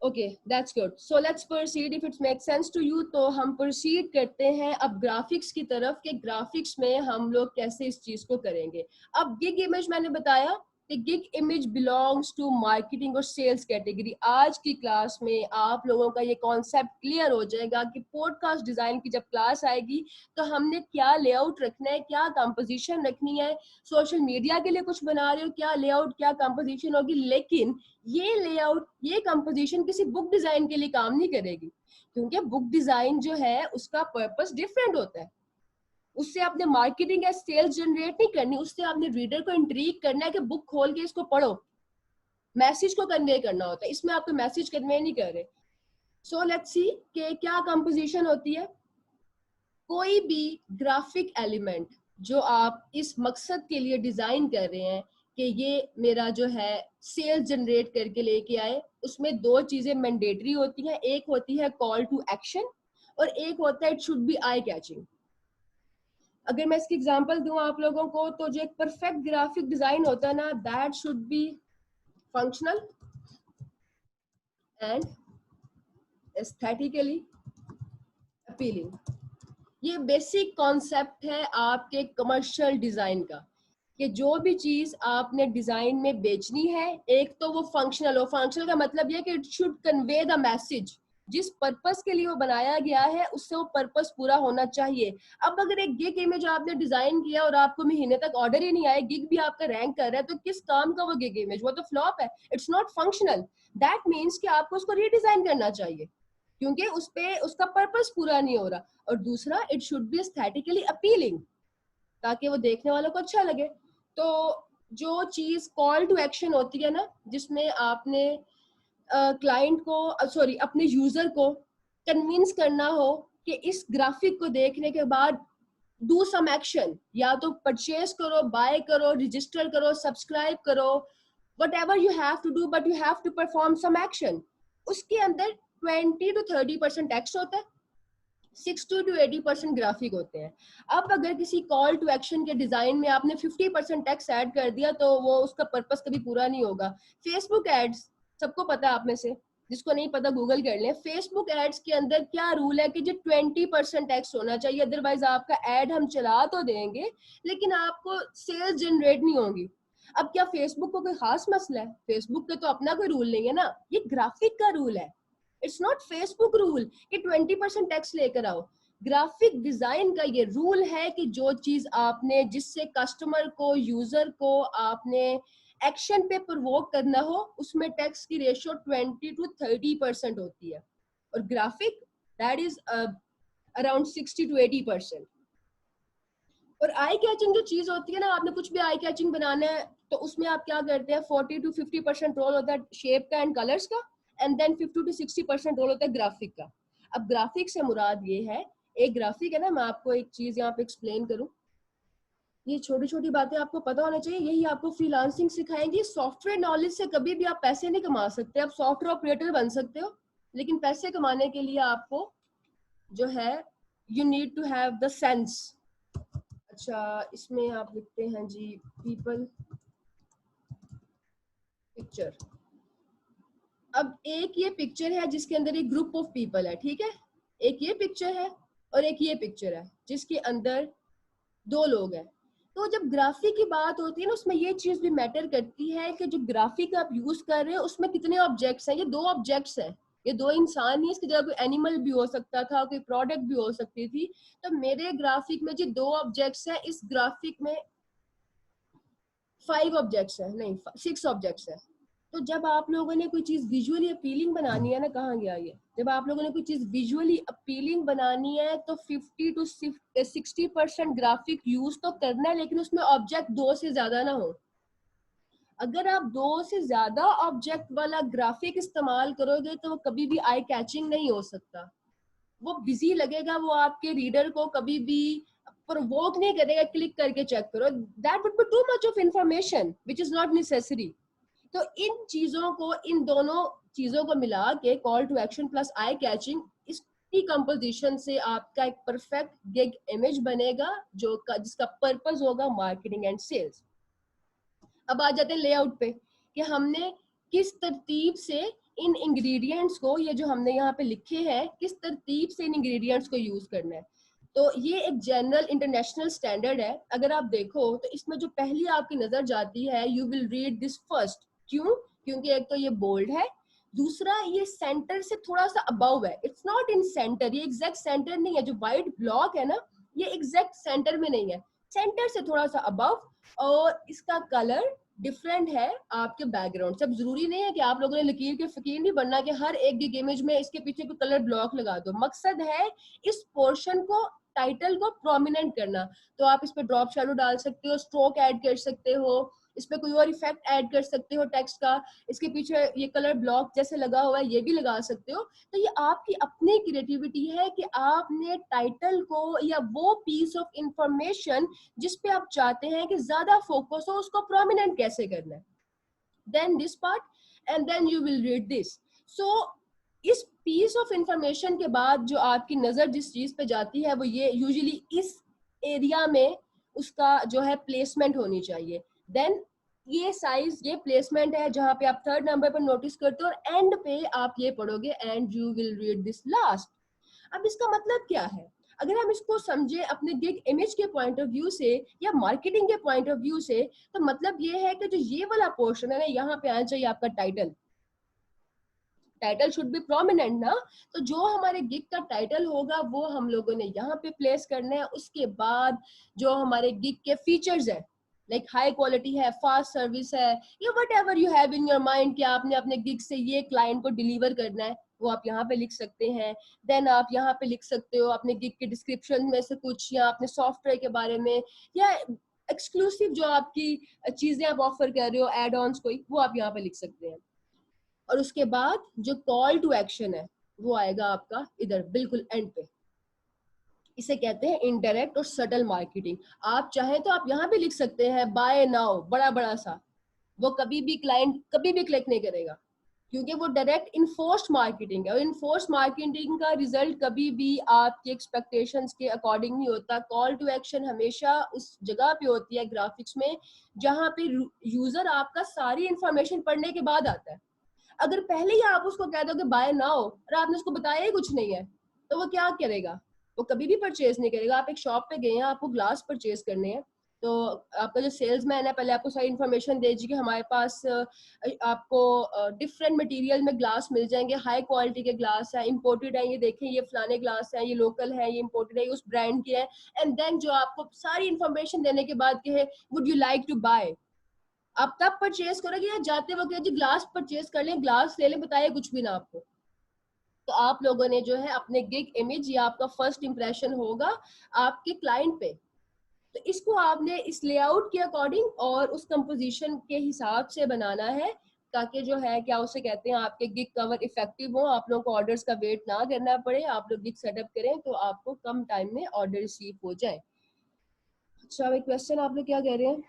Okay, that's good. So let's proceed if it's make sense to you. तो हम प्रोसीड करते हैं अब ग्राफिक्स की तरफ कि ग्राफिक्स में हम लोग कैसे इस चीज को करेंगे। अब गिग इमेज मैंने बताया कि gig image belongs to marketing और सेल्स कैटेगरी। आज की क्लास में आप लोगों का ये कॉन्सेप्ट क्लियर हो जाएगा कि पॉडकास्ट डिजाइन की जब क्लास आएगी तो हमने क्या लेआउट रखना है, क्या कंपोजिशन रखनी है। सोशल मीडिया के लिए कुछ बना रहे हो, क्या लेआउट, क्या कंपोजिशन होगी। लेकिन ये लेआउट, ये कंपोजिशन किसी बुक डिजाइन के लिए काम नहीं करेगी, क्योंकि बुक डिजाइन जो है उसका पर्पस डिफरेंट होता है। उससे आपने मार्केटिंग या सेल्स जनरेट नहीं करनी, उससे आपने रीडर को इंट्रीग करना है कि बुक खोल के इसको पढ़ो, मैसेज को कन्वे करना होता है। इसमें आप तो मैसेज कन्वे नहीं कर रहे। सो लेट्स सी कि क्या कंपोजिशन होती है। कोई भी ग्राफिक एलिमेंट जो आप इस मकसद के लिए डिजाइन कर रहे हैं कि ये मेरा जो है सेल्स जनरेट करके लेके आए, उसमें दो चीजें मैंडेटरी होती हैं। एक होती है कॉल टू एक्शन और एक होता है it should be eye catching. अगर मैं इसकी एग्जांपल दूं आप लोगों को, तो जो एक परफेक्ट ग्राफिक डिजाइन होता है ना, that should be functional and aesthetically appealing. ये बेसिक कॉन्सेप्ट है आपके कमर्शियल डिजाइन का कि जो भी चीज आपने डिजाइन में बेचनी है, एक तो वो फंक्शनल हो। फंक्शनल का मतलब ये कि it should convey the message, जिस पर्पस के लिए वो बनाया गया है उससे वो पर्पस पूरा होना चाहिए। अब अगर एक गिग इमेज आपने डिजाइन किया और आपको महीने तक ऑर्डर ही नहीं आए, गिग भी आपका रैंक कर रहा है, तो किस काम का वो गिग इमेज? वो तो फ्लॉप है, it's not functional. That means कि आपको उसको रीडिजाइन करना चाहिए, क्योंकि उस पे उसका पर्पस पूरा नहीं हो रहा। और दूसरा, it should B aesthetically appealing. ताकि वो देखने वालों को अच्छा लगे। तो जो चीज कॉल टू एक्शन होती है ना, जिसमें आपने क्लाइंट को सॉरी अपने यूजर को कन्विंस करना हो कि इस ग्राफिक को देखने के बाद डू सम एक्शन, या तो परचेज करो, बाय करो, रजिस्टर करो, सब्सक्राइब करो, whatever you have to do, but you have to perform some action। उसके अंदर 20 to 30% टेक्स्ट होता है, 60 to 80% ग्राफिक होते हैं। अब अगर किसी कॉल टू एक्शन के डिजाइन में आपने 50% टेक्स्ट ऐड कर दिया तो वो उसका पर्पस कभी पूरा नहीं होगा। फेसबुक एड्स सबको पता है, आप में से जिसको नहीं पता गूगल कर लें। फेसबुक एड्स के अंदर क्या रूल है कि जो 20% टेक्स्ट होना चाहिए, अदरवाइज आपका एड हम चला तो देंगे लेकिन आपको सेल्स जनरेट नहीं होंगी। अब क्या फेसबुक को कोई खास मसला है? फेसबुक का तो अपना कोई रूल नहीं है ना, ये ग्राफिक का रूल है। इट्स नॉट फेसबुक रूल कि 20% टेक्स्ट लेकर आओ। ग्राफिक डिजाइन का ये रूल है कि जो चीज आपने, जिससे कस्टमर को, यूजर को आपने एक्शन पे प्रवोक करना हो, उसमें टेक्स्ट की रेशियो 20 to 30% होती है, और graphic that is around 60 to 80%। और आई कैचिंग जो चीज होती है ना, आपने कुछ भी आई कैचिंग बनाना है तो उसमें आप क्या करते हैं, 40 to 50% रोल होता है शेप का एंड कलर्स का, एंड देन 50 to 60% रोल होता है ग्राफिक का। अब ग्राफिक से मुराद ये है, एक ग्राफिक है ना, मैं आपको एक चीज यहाँ पे एक्सप्लेन करूँ। ये छोटी छोटी बातें आपको पता होना चाहिए, यही आपको फ्रीलांसिंग सिखाएंगी। सॉफ्टवेयर नॉलेज से कभी भी आप पैसे नहीं कमा सकते। आप सॉफ्टवेयर ऑपरेटर बन सकते हो, लेकिन पैसे कमाने के लिए आपको जो है, you need to have the sense. अच्छा, इसमें आप लिखते हैं जी पीपल पिक्चर। अब एक ये पिक्चर है जिसके अंदर एक ग्रुप ऑफ पीपल है, ठीक है। एक ये पिक्चर है और एक ये पिक्चर है जिसके अंदर दो लोग हैं। तो जब ग्राफिक की बात होती है ना, उसमें ये चीज भी मैटर करती है कि जो ग्राफिक आप यूज कर रहे हो उसमें कितने ऑब्जेक्ट्स हैं। ये दो ऑब्जेक्ट्स हैं, ये दो इंसान ही, इसकी जगह कोई एनिमल भी हो सकता था, कोई प्रोडक्ट भी हो सकती थी। तो मेरे ग्राफिक में जी दो ऑब्जेक्ट्स हैं, इस ग्राफिक में 5 ऑब्जेक्ट्स है, नहीं 6 ऑब्जेक्ट्स है। तो जब आप लोगों ने कोई चीज विजुअली अपीलिंग बनानी है ना, कहाँ गया ये, जब आप लोगों ने कोई चीज विजुअली अपीलिंग बनानी है तो 50 to 60% ग्राफिक यूज तो करना है, लेकिन उसमें ऑब्जेक्ट 2 से ज्यादा ना हो। अगर आप 2 से ज्यादा ऑब्जेक्ट वाला ग्राफिक इस्तेमाल करोगे तो वो कभी भी आई कैचिंग नहीं हो सकता। वो बिजी लगेगा, वो आपके रीडर को कभी भी प्रोवोक नहीं करेगा क्लिक करके चेक करो। That would be too much of information which is not necessary. तो इन चीजों को, इन दोनों चीजों को मिला के call to action plus eye catching, इसकी कंपोजिशन से आपका एक परफेक्ट गिग इमेज बनेगा जो जिसका पर्पस होगा मार्केटिंग एंड सेल्स। अब आ जाते हैं लेआउट पे कि हमने किस तरतीब से इन इंग्रेडिएंट्स को, ये जो हमने यहाँ पे लिखे हैं, किस तरतीब से इन इंग्रेडिएंट्स को यूज करना है। तो ये एक जनरल इंटरनेशनल स्टैंडर्ड है। अगर आप देखो तो इसमें जो पहली आपकी नजर जाती है, you will read this first. क्यों? क्योंकि एक तो ये बोल्ड है, दूसरा ये सेंटर से थोड़ा सा अबव है। इट्स नॉट इन सेंटर, ये एग्जैक्ट सेंटर नहीं है। जो व्हाइट ब्लॉक है ना, ये एग्जैक्ट सेंटर में नहीं है, सेंटर से थोड़ा सा अबव। और इसका कलर डिफरेंट है आपके बैकग्राउंड से। अब जरूरी नहीं है कि आप लोगों ने लकीर के फकीर नहीं बनना कि हर एक गिग इमेज में इसके पीछे कोई कलर ब्लॉक लगा दो। मकसद है इस पोर्शन को, टाइटल को प्रोमिनेंट करना। तो आप इस पे ड्रॉप शैडो डाल सकते हो, स्ट्रोक ऐड कर सकते हो, इस पे कोई और इफेक्ट ऐड कर सकते हो टेक्स्ट का, इसके पीछे ये कलर ब्लॉक जैसे लगा हुआ है ये भी लगा सकते हो। तो ये आपकी अपनी क्रिएटिविटी है कि आपने टाइटल को या वो पीस ऑफ इंफॉर्मेशन जिस पे आप चाहते हैं कि ज्यादा फोकस हो, उसको प्रोमिनेंट कैसे करना है। Then this part and then you will read this. So इस पीस ऑफ इंफॉर्मेशन के बाद जो आपकी नजर जिस चीज पे जाती है वो ये यूजुअली इस एरिया में उसका जो है प्लेसमेंट होनी चाहिए। देन ये साइज, ये प्लेसमेंट है जहां पे आप 3rd नंबर पर नोटिस करते हो, और एंड पे आप ये पढ़ोगे and you will read this last. अब इसका मतलब क्या है? अगर हम इसको समझे अपने गिग इमेज के पॉइंट ऑफ व्यू से या मार्केटिंग के पॉइंट ऑफ व्यू से, तो मतलब ये है कि जो ये वाला पोर्शन है ना, यहाँ पे आना चाहिए आपका title. Title should be prominent ना। तो जो हमारे गिग का टाइटल होगा वो हम लोगों ने यहाँ पे प्लेस करना है। उसके बाद जो हमारे गिग के फीचर्स है, लाइक हाई क्वालिटी है, फास्ट सर्विस है, या what ever you have in your mind कि आपने अपने गिग से ये क्लाइंट को डिलीवर करना है, वो आप यहाँ पे लिख सकते हैं। देन आप यहाँ पे लिख सकते हो अपने गिग के डिस्क्रिप्शन में से कुछ, या अपने सॉफ्टवेयर के बारे में, या एक्सक्लूसिव जो आपकी चीजें आप ऑफर कर रहे हो, एड ऑन्स कोई, वो आप यहाँ पे लिख सकते हैं। और उसके बाद जो कॉल टू एक्शन है वो आएगा आपका इधर बिल्कुल एंड पे। इसे कहते हैं इनडायरेक्ट और सटल मार्केटिंग। आप चाहें तो आप यहाँ भी लिख सकते हैं बाय नाउ, बड़ा बड़ा सा, वो कभी भी क्लाइंट कभी भी क्लिक नहीं करेगा, क्योंकि वो डायरेक्ट इन्फोर्स्ड मार्केटिंग है। और इन्फोर्स्ड मार्केटिंग का रिजल्ट कभी भी आपके एक्सपेक्टेशंस के अकॉर्डिंग नहीं होता। कॉल टू एक्शन हमेशा उस जगह पे होती है ग्राफिक्स में जहाँ पे यूजर आपका सारी इंफॉर्मेशन पढ़ने के बाद आता है। अगर पहले ही आप उसको कह दो कि बाय नाउ और आपने उसको बताया ही कुछ नहीं है, तो वो क्या करेगा? वो कभी भी परचेज नहीं करेगा। आप एक शॉप पे गए हैं, आपको ग्लास परचेज करने हैं, तो आपका जो सेल्समैन है पहले आपको सारी इन्फॉर्मेशन दे दीजिए कि हमारे पास आपको डिफरेंट मटेरियल में ग्लास मिल जाएंगे, हाई क्वालिटी के ग्लास है, इंपोर्टेड है, ये देखें ये फलाने ग्लास है, ये लोकल है, ये इंपोर्टेड है, ये उस ब्रांड के है। एंड देन जो आपको सारी इन्फॉर्मेशन देने के बाद कहे would you like to buy, आप तब परचेज करोगे या जाते वक्त जी ग्लास परचेज कर लें, ग्लास ले लें, बताए कुछ भी ना आपको। तो आप लोगों ने जो है अपने गिग इमेज या आपका फर्स्ट इंप्रेशन होगा आपके क्लाइंट पे, तो इसको आपने इस लेआउट के अकॉर्डिंग और उस कंपोजिशन के हिसाब से बनाना है, ताकि जो है क्या उसे कहते हैं आपके गिग कवर इफेक्टिव हो, आप लोगों को ऑर्डर्स का वेट ना करना पड़े, आप लोग गिग सेटअप करें तो आपको कम टाइम में ऑर्डर रिसीव हो जाए। अच्छा, एक क्वेश्चन आप लोग क्या कह रहे हैं?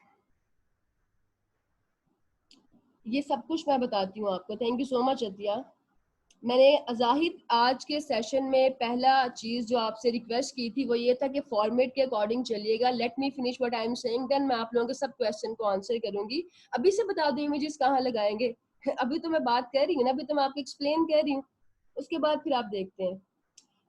ये सब कुछ मैं बताती हूँ आपको। Thank you so much Atiya. मैंने जाहिद आज के सेशन में पहला चीज जो आपसे रिक्वेस्ट की थी वो ये था कि फॉर्मेट के अकॉर्डिंग चलिएगा। Let me finish what I am saying, then मैं आप लोगों के सब क्वेश्चन को आंसर करूंगी। अभी से बता दो इमेजेस कहाँ लगाएंगे। अभी तो मैं बात कर रही हूँ ना, अभी तो मैं आपको एक्सप्लेन कर रही हूँ, उसके बाद फिर आप देखते हैं।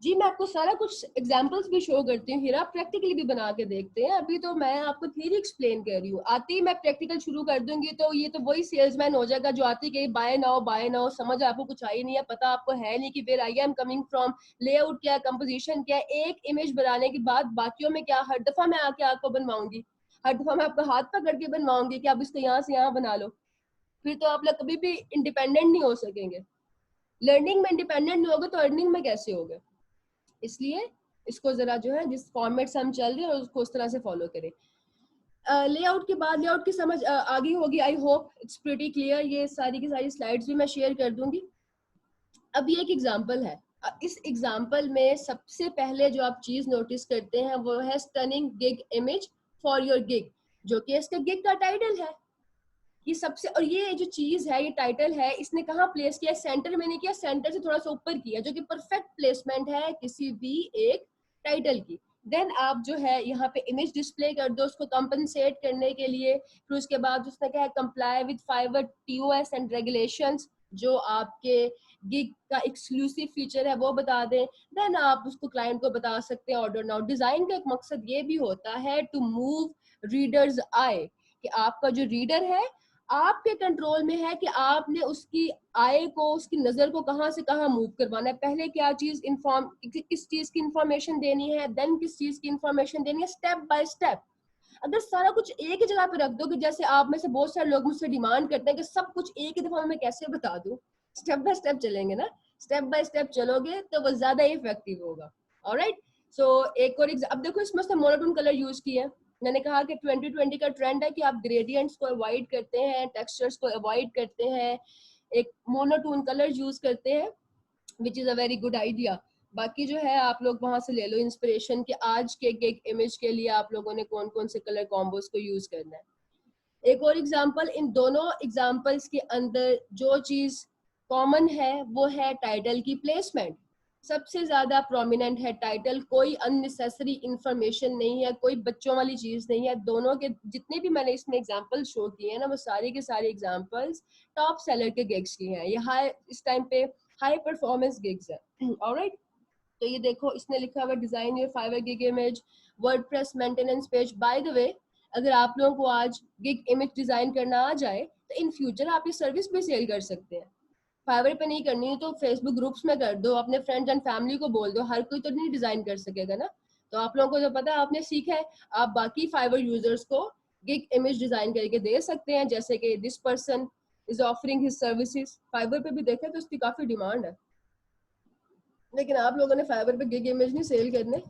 जी मैं आपको सारा कुछ एग्जांपल्स भी शो करती हूँ, फिर आप प्रैक्टिकली भी बना के देखते हैं। अभी तो मैं आपको थ्योरी एक्सप्लेन कर रही हूँ, आते ही मैं प्रैक्टिकल शुरू कर दूंगी तो ये तो वही सेल्समैन हो जाएगा जो आती है बाय नाउ, समझ आपको कुछ आई नहीं है, पता आपको है नहीं कि where I am coming from, layout क्या, कंपोजिशन क्या। एक इमेज बनाने के बाद बाकियों में क्या हर दफा मैं आके आपको बनवाऊंगी, हर दफा मैं आपका हाथ पकड़ के बनवाऊंगी कि आप इसको यहाँ से यहाँ बना लो, फिर तो आप लोग कभी भी इंडिपेंडेंट नहीं हो सकेंगे। लर्निंग में इंडिपेंडेंट नहीं होगे तो अर्निंग में कैसे होगे? इसलिए इसको जरा जो है जिस फॉर्मेट से हम चल रहे हैं उसको उस तरह से फॉलो करें। लेआउट के बाद लेआउट की समझ आगे होगी, I hope it's pretty clear. ये सारी की सारी स्लाइड्स भी मैं शेयर कर दूंगी। अब ये एक एग्जांपल है। इस एग्जांपल में सबसे पहले जो आप चीज नोटिस करते हैं वो है stunning gig image for your gig, जो कि इसका गिग का टाइटल है। ये सबसे, और ये जो चीज है, ये टाइटल है, इसने कहाँ प्लेस किया? सेंटर में नहीं किया, सेंटर से थोड़ा सा ऊपर किया, जो कि परफेक्ट प्लेसमेंट है किसी भी एक टाइटल की। देन आप जो है यहाँ पे इमेज डिस्प्ले कर दो उसको कंपनसेट करने के लिए। फिर उसके बाद उसने कहा comply with Fiverr TOS and regulations, जो आपके गिग का एक्सक्लूसिव फीचर है वो बता दें। देन आप उसको क्लाइंट को बता सकते हैं ऑर्डर नाउ। डिजाइन का एक मकसद ये भी होता है टू मूव रीडर्स आई, कि आपका जो रीडर है आपके कंट्रोल में है कि आपने उसकी आय को, उसकी नजर को कहाँ से कहाँ मूव करवाना है। पहले क्या चीज इन्फॉर्म, किस चीज की इंफॉर्मेशन देनी है, देन किस चीज की इंफॉर्मेशन देनी है, स्टेप बाय स्टेप। अगर सारा कुछ एक ही जगह पे रख दो, कि जैसे आप में से बहुत सारे लोग मुझसे डिमांड करते हैं कि सब कुछ एक ही दफा में कैसे बता दूं, स्टेप बाय स्टेप चलेंगे ना, स्टेप बाय स्टेप चलोगे तो वो ज्यादा इफेक्टिव होगा। ऑलराइट, सो एक और अब देखो इसमें से मोनोटोन कलर यूज किया है। मैंने कहा कि 2020 का ट्रेंड है कि आप ग्रेडियंट्स को अवॉइड करते हैं, टेक्सचर्स को अवॉइड करते हैं, एक मोनोटोन कलर यूज करते हैं, which is a very good idea. बाकी जो है आप लोग वहां से ले लो इंस्पिरेशन कि आज के एक इमेज के लिए आप लोगों ने कौन कौन से कलर कॉम्बोज को यूज करना है। एक और एग्जांपल, इन दोनों एग्जांपल्स के अंदर जो चीज कॉमन है वो है टाइटल की प्लेसमेंट। सबसे ज्यादा प्रोमिनेंट है टाइटल, कोई अननेसेसरी इंफॉर्मेशन नहीं है, कोई बच्चों वाली चीज नहीं है। दोनों के जितने भी मैंने इसमें एग्जांपल शो किए हैं ना, वो सारे के सारे एग्जांपल्स टॉप सेलर के गिग्स की हैं। ये हाई, इस टाइम पे हाई परफॉर्मेंस गिग्स है। ऑलराइट, तो ये देखो इसने लिखा हुआ design your Fiverr gig image WordPress maintenance page. By the way, अगर आप लोगों को आज गिग इमेज डिजाइन करना आ जाए तो इन फ्यूचर आप ये सर्विस भी सेल कर सकते हैं। फाइवर पे नहीं करनी है तो फेसबुक ग्रुप्स में कर दो, अपने फ्रेंड्स एंड फैमिली को बोल दो, हर कोई तो नहीं डिजाइन कर सकेगा ना। तो आप लोगों को जो पता है आपने सीखा है, आप बाकी फाइवर यूजर्स को गिग इमेज डिजाइन करके दे सकते हैं, जैसे कि this person is offering his services. Fiverr पे भी देखें तो उसकी काफी डिमांड है, लेकिन आप लोगों ने फाइवर पे गिग इमेज नहीं सेल करने,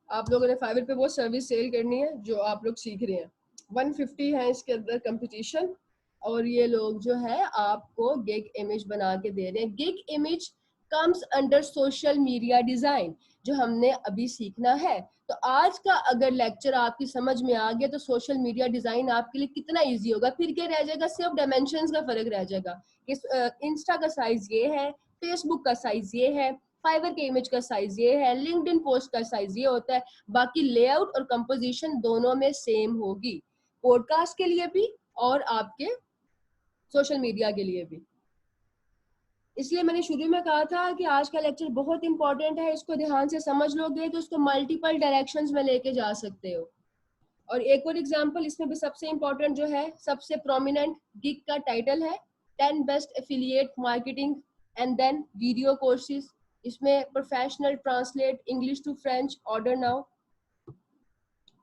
आप लोगों ने फाइवर पे वो सर्विस सेल करनी है जो आप लोग सीख रहे हैं। 150 है इसके अंदर कंपटीशन, और ये लोग जो है आपको गिग इमेज बना के दे रहे हैं। Gig image comes under social media design, जो हमने अभी सीखना है। तो आज का अगर लेक्चर आपकी समझ में आ गया तो सोशल मीडिया डिजाइन आपके लिए कितना इजी होगा। फिर क्या रह जाएगा, सिर्फ डायमेंशंस का फर्क रह जाएगा कि इंस्टा का साइज ये है, फेसबुक का साइज ये है, फाइवर के इमेज का साइज ये है, लिंक्डइन पोस्ट का साइज ये होता है। बाकी लेआउट और कंपोजिशन दोनों में सेम होगी, पॉडकास्ट के लिए भी और आपके सोशल मीडिया के लिए भी। इसलिए मैंने शुरू में कहा था कि आज का लेक्चर बहुत इंपॉर्टेंट है, इसको ध्यान से समझ लोगे तो उसको मल्टीपल डायरेक्शंस में लेके जा सकते हो। और एक और एग्जांपल इसमें भी सबसे इंपॉर्टेंट जो है, सबसे प्रोमिनेंट गिग का टाइटल है 10 best affiliate marketing and then video courses. इसमें professional translate English to French, order now.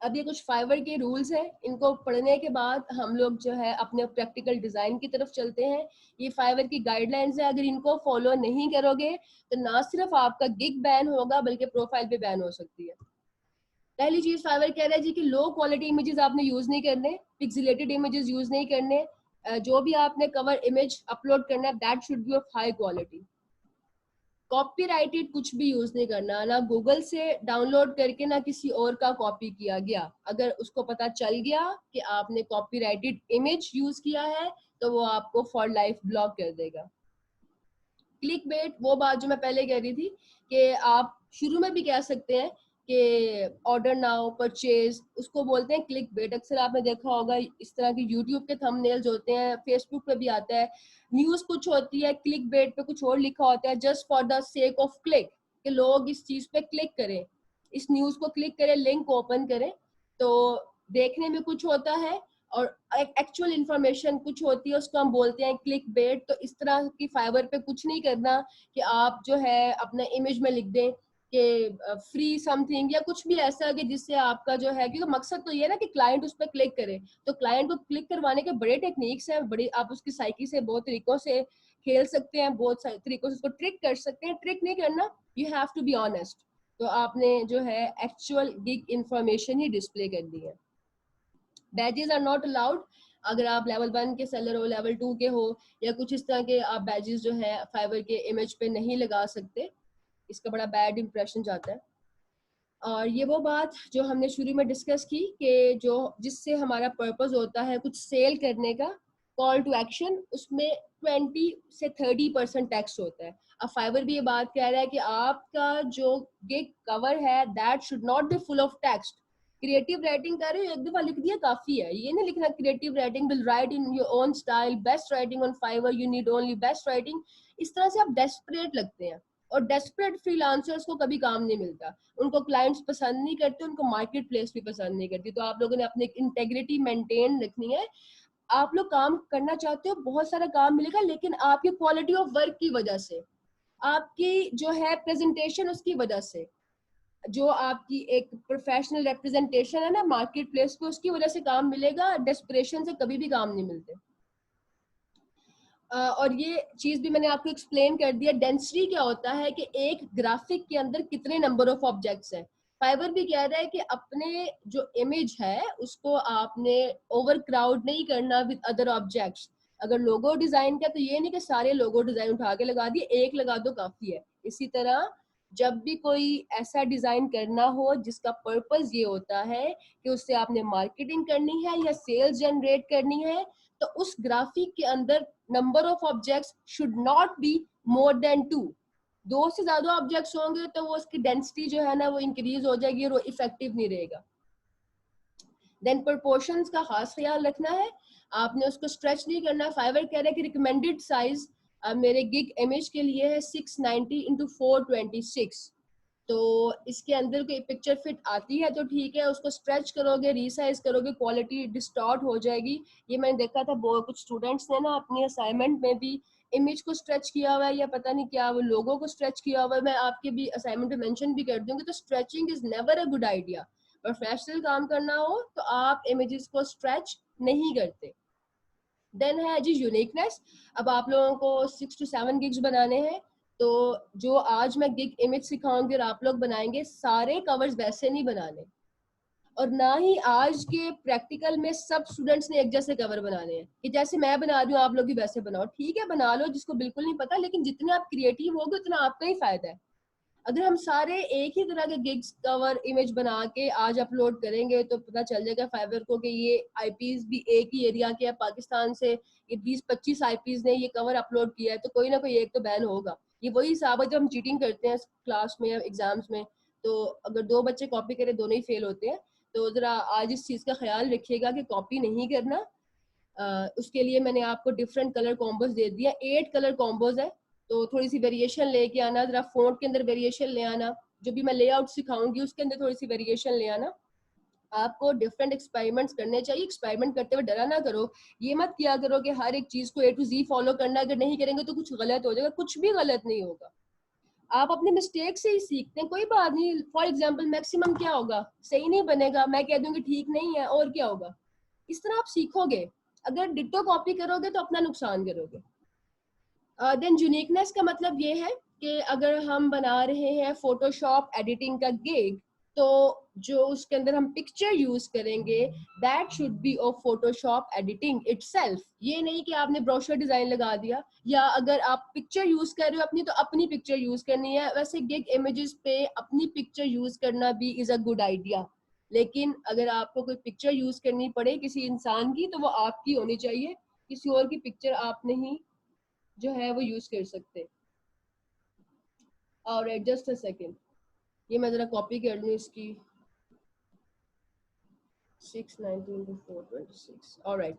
अब ये कुछ फाइवर के रूल्स हैं, इनको पढ़ने के बाद हम लोग जो है अपने प्रैक्टिकल डिजाइन की तरफ चलते हैं। ये फाइवर की गाइडलाइंस है, अगर इनको फॉलो नहीं करोगे तो ना सिर्फ आपका गिग बैन होगा बल्कि प्रोफाइल भी बैन हो सकती है। पहली चीज फाइवर कह रहा है जी कि लो क्वालिटी इमेजेस आपने यूज नहीं करने, पिक्सेलेटेड इमेजेस यूज नहीं करने, जो भी आपने कवर इमेज अपलोड करना है that should be of high quality. Copyrighted कुछ भी यूज नहीं करना, ना गूगल से डाउनलोड करके ना किसी और का कॉपी किया गया। अगर उसको पता चल गया कि आपने कॉपीराइटेड इमेज यूज किया है तो वो आपको फॉर लाइफ ब्लॉक कर देगा। क्लिक बेट, वो बात जो मैं पहले कह रही थी कि आप शुरू में भी कह सकते हैं कि ऑर्डर नाउ, परचेज, उसको बोलते हैं क्लिक बेट। अक्सर आपने देखा होगा इस तरह के यूट्यूब के थंबनेल्स होते हैं, फेसबुक पे भी आता है। न्यूज कुछ होती है, क्लिक बेट पे कुछ और लिखा होता है, just for the sake of click, कि लोग इस चीज पे क्लिक करें, इस न्यूज को क्लिक करें, लिंक ओपन करें। तो देखने में कुछ होता है और एक्चुअल इंफॉर्मेशन कुछ होती है, उसको हम बोलते हैं क्लिक बेट। तो इस तरह की फाइवर पे कुछ नहीं करना कि आप जो है अपना इमेज में लिख दें कि फ्री समथिंग या कुछ भी ऐसा कि जिससे आपका जो है, क्योंकि मकसद तो ये है ना कि क्लाइंट उस पर क्लिक करे। तो क्लाइंट को क्लिक करवाने के बड़े टेक्निक्स हैं, बड़े आप उसकी साइकी से बहुत तरीकों से खेल सकते हैं, बहुत सारे तरीकों से उसको ट्रिक कर सकते हैं। ट्रिक नहीं करना, you have to be honest. तो आपने जो है एक्चुअल गिग इंफॉर्मेशन ही डिस्प्ले करनी है। Badges are not allowed. अगर आप लेवल 1 के सेलर हो, लेवल 2 के हो या कुछ इस तरह के, आप बैजेस जो है फाइवर के इमेज पे नहीं लगा सकते, इसका बड़ा बैड इंप्रेशन जाता है। और ये वो बात जो हमने शुरू में डिस्कस की कि जो जिससे हमारा पर्पस होता है कुछ सेल करने का, कॉल टू एक्शन, उसमें 20 से 30% टेक्स्ट होता है। अब फाइवर भी ये बात कह रहा है कि आपका जो गिग कवर है that should not be full of text. Creative writing कर रहे हो, एक दफा लिख दिया काफी है, ये नहीं लिखना creative writing will write in your own style, best writing on Fiverr, you need only best writing. इस तरह से आप डेस्परेट लगते हैं, और डेस्परेट फ्रीलांसर्स को कभी काम नहीं मिलता, उनको क्लाइंट्स पसंद नहीं करते, उनको मार्केट प्लेस भी पसंद नहीं करती। तो आप लोगों ने अपनी इंटेग्रिटी मेंटेन रखनी है। आप लोग काम करना चाहते हो, बहुत सारा काम मिलेगा, लेकिन आपकी क्वालिटी ऑफ वर्क की वजह से, आपकी जो है प्रेजेंटेशन उसकी वजह से, जो आपकी एक प्रोफेशनल रिप्रेजेंटेशन है ना मार्केट प्लेस पे, उसकी वजह से काम मिलेगा। डेस्परेशन से कभी भी काम नहीं मिलते। और ये चीज भी मैंने आपको एक्सप्लेन कर दिया। डेंसिटी क्या होता है कि एक ग्राफिक के अंदर कितने नंबर ऑफ ऑब्जेक्ट्स हैं। फाइवर भी कह रहा है कि अपने जो इमेज है उसको आपने ओवर क्राउड नहीं करना विद अदर ऑब्जेक्ट्स। अगर लोगो डिजाइन का, तो ये नहीं कि सारे लोगो डिजाइन उठा के लगा दिए, एक लगा दो काफी है। इसी तरह जब भी कोई ऐसा डिजाइन करना हो जिसका पर्पस ये होता है कि उससे आपने मार्केटिंग करनी है या सेल्स जनरेट करनी है, तो उस ग्राफिक के अंदर number of objects should not be more than 2। दो से ज्यादा ऑब्जेक्ट्स होंगे तो वो उसकी डेंसिटी जो है ना वो इंक्रीज हो जाएगी और वो इफेक्टिव नहीं रहेगा। देन प्रोपोर्शंस का खास ख्याल रखना है, आपने उसको स्ट्रेच नहीं करना। फाइवर कह रहा है कि रिकमेंडेड साइज मेरे गिग इमेज के लिए है 690 इंटू 426। तो इसके अंदर कोई पिक्चर फिट आती है तो ठीक है, उसको स्ट्रेच करोगे, रीसाइज करोगे, क्वालिटी डिस्टॉर्ट हो जाएगी। ये मैंने देखा था कुछ स्टूडेंट्स ने ना अपनी असाइनमेंट में भी इमेज को स्ट्रेच किया हुआ है या पता नहीं क्या, वो लोगों को स्ट्रेच किया हुआ है। मैं आपके भी असाइनमेंट में मेंशन भी कर दूंगी। तो stretching is never a good idea. Professional काम करना हो तो आप इमेजेस को स्ट्रेच नहीं करते। देन है जी यूनिकनेस। अब आप लोगों को 6 to 7 गिग्स बनाने हैं, तो जो आज मैं गिग इमेज सिखाऊंगी और आप लोग बनाएंगे, सारे कवर्स वैसे नहीं बनाने, और ना ही आज के प्रैक्टिकल में सब स्टूडेंट्स ने एक जैसे कवर बनाने हैं कि जैसे मैं बना रही हूँ आप लोग भी वैसे बनाओ। ठीक है बना लो जिसको बिल्कुल नहीं पता, लेकिन जितने आप क्रिएटिव होगे उतना आपका ही फायदा है। अगर हम सारे एक ही तरह के गिग्स कवर इमेज बना के आज अपलोड करेंगे तो पता चल जाएगा फाइवर को कि ये आईपीज भी एक ही एरिया के है पाकिस्तान से, ये 20-25 आईपीज ने ये कवर अपलोड किया है, तो कोई ना कोई एक तो बैन होगा। ये वही हिसाब है जब हम चीटिंग करते हैं क्लास में या एग्जाम्स में, तो अगर 2 बच्चे कॉपी करें दोनों ही फेल होते हैं। तो जरा आज इस चीज का ख्याल रखिएगा कि कॉपी नहीं करना। उसके लिए मैंने आपको डिफरेंट कलर कॉम्बोज दे दिया, 8 कलर कॉम्बोज है, तो थोड़ी सी वेरिएशन लेके आना, जरा फोंट के अंदर वेरिएशन ले आना, जो भी मैं लेआउट सिखाऊंगी उसके अंदर थोड़ी सी वेरिएशन ले आना। आपको डिफरेंट एक्सपेरिमेंट्स करने चाहिए, एक्सपेरिमेंट करते हुए डरा ना करो। ये मत किया करो कि हर एक चीज को A to Z फॉलो करना, अगर नहीं करेंगे तो कुछ गलत हो जाएगा, कुछ भी गलत नहीं होगा। आप अपने मिस्टेक से ही सीखते हैं, कोई बात नहीं। फॉर एग्जाम्पल मैक्सिमम क्या होगा, सही नहीं बनेगा, मैं कह दूंगी ठीक नहीं है, और क्या होगा, इस तरह आप सीखोगे। अगर डिट्टो कॉपी करोगे तो अपना नुकसान करोगे। देन यूनिकनेस का मतलब ये है कि अगर हम बना रहे हैं फोटोशॉप एडिटिंग का गिग, तो जो उसके अंदर हम पिक्चर यूज करेंगे that should be of Photoshop editing itself. ये नहीं कि आपने ब्रोशर डिजाइन लगा दिया, या अगर आप पिक्चर यूज कर रहे हो अपनी तो अपनी पिक्चर यूज करनी है। वैसे गिग इमेजेस पे अपनी पिक्चर यूज करना भी इज अ गुड आइडिया, लेकिन अगर आपको कोई पिक्चर यूज करनी पड़े किसी इंसान की तो वो आपकी होनी चाहिए, किसी और की पिक्चर आप नहीं जो है वो यूज कर सकते। और जस्ट अ सेकेंड, ये मैं जरा कॉपी कर लूँ इसकी। 6/19 to 4/26 ऑलराइट।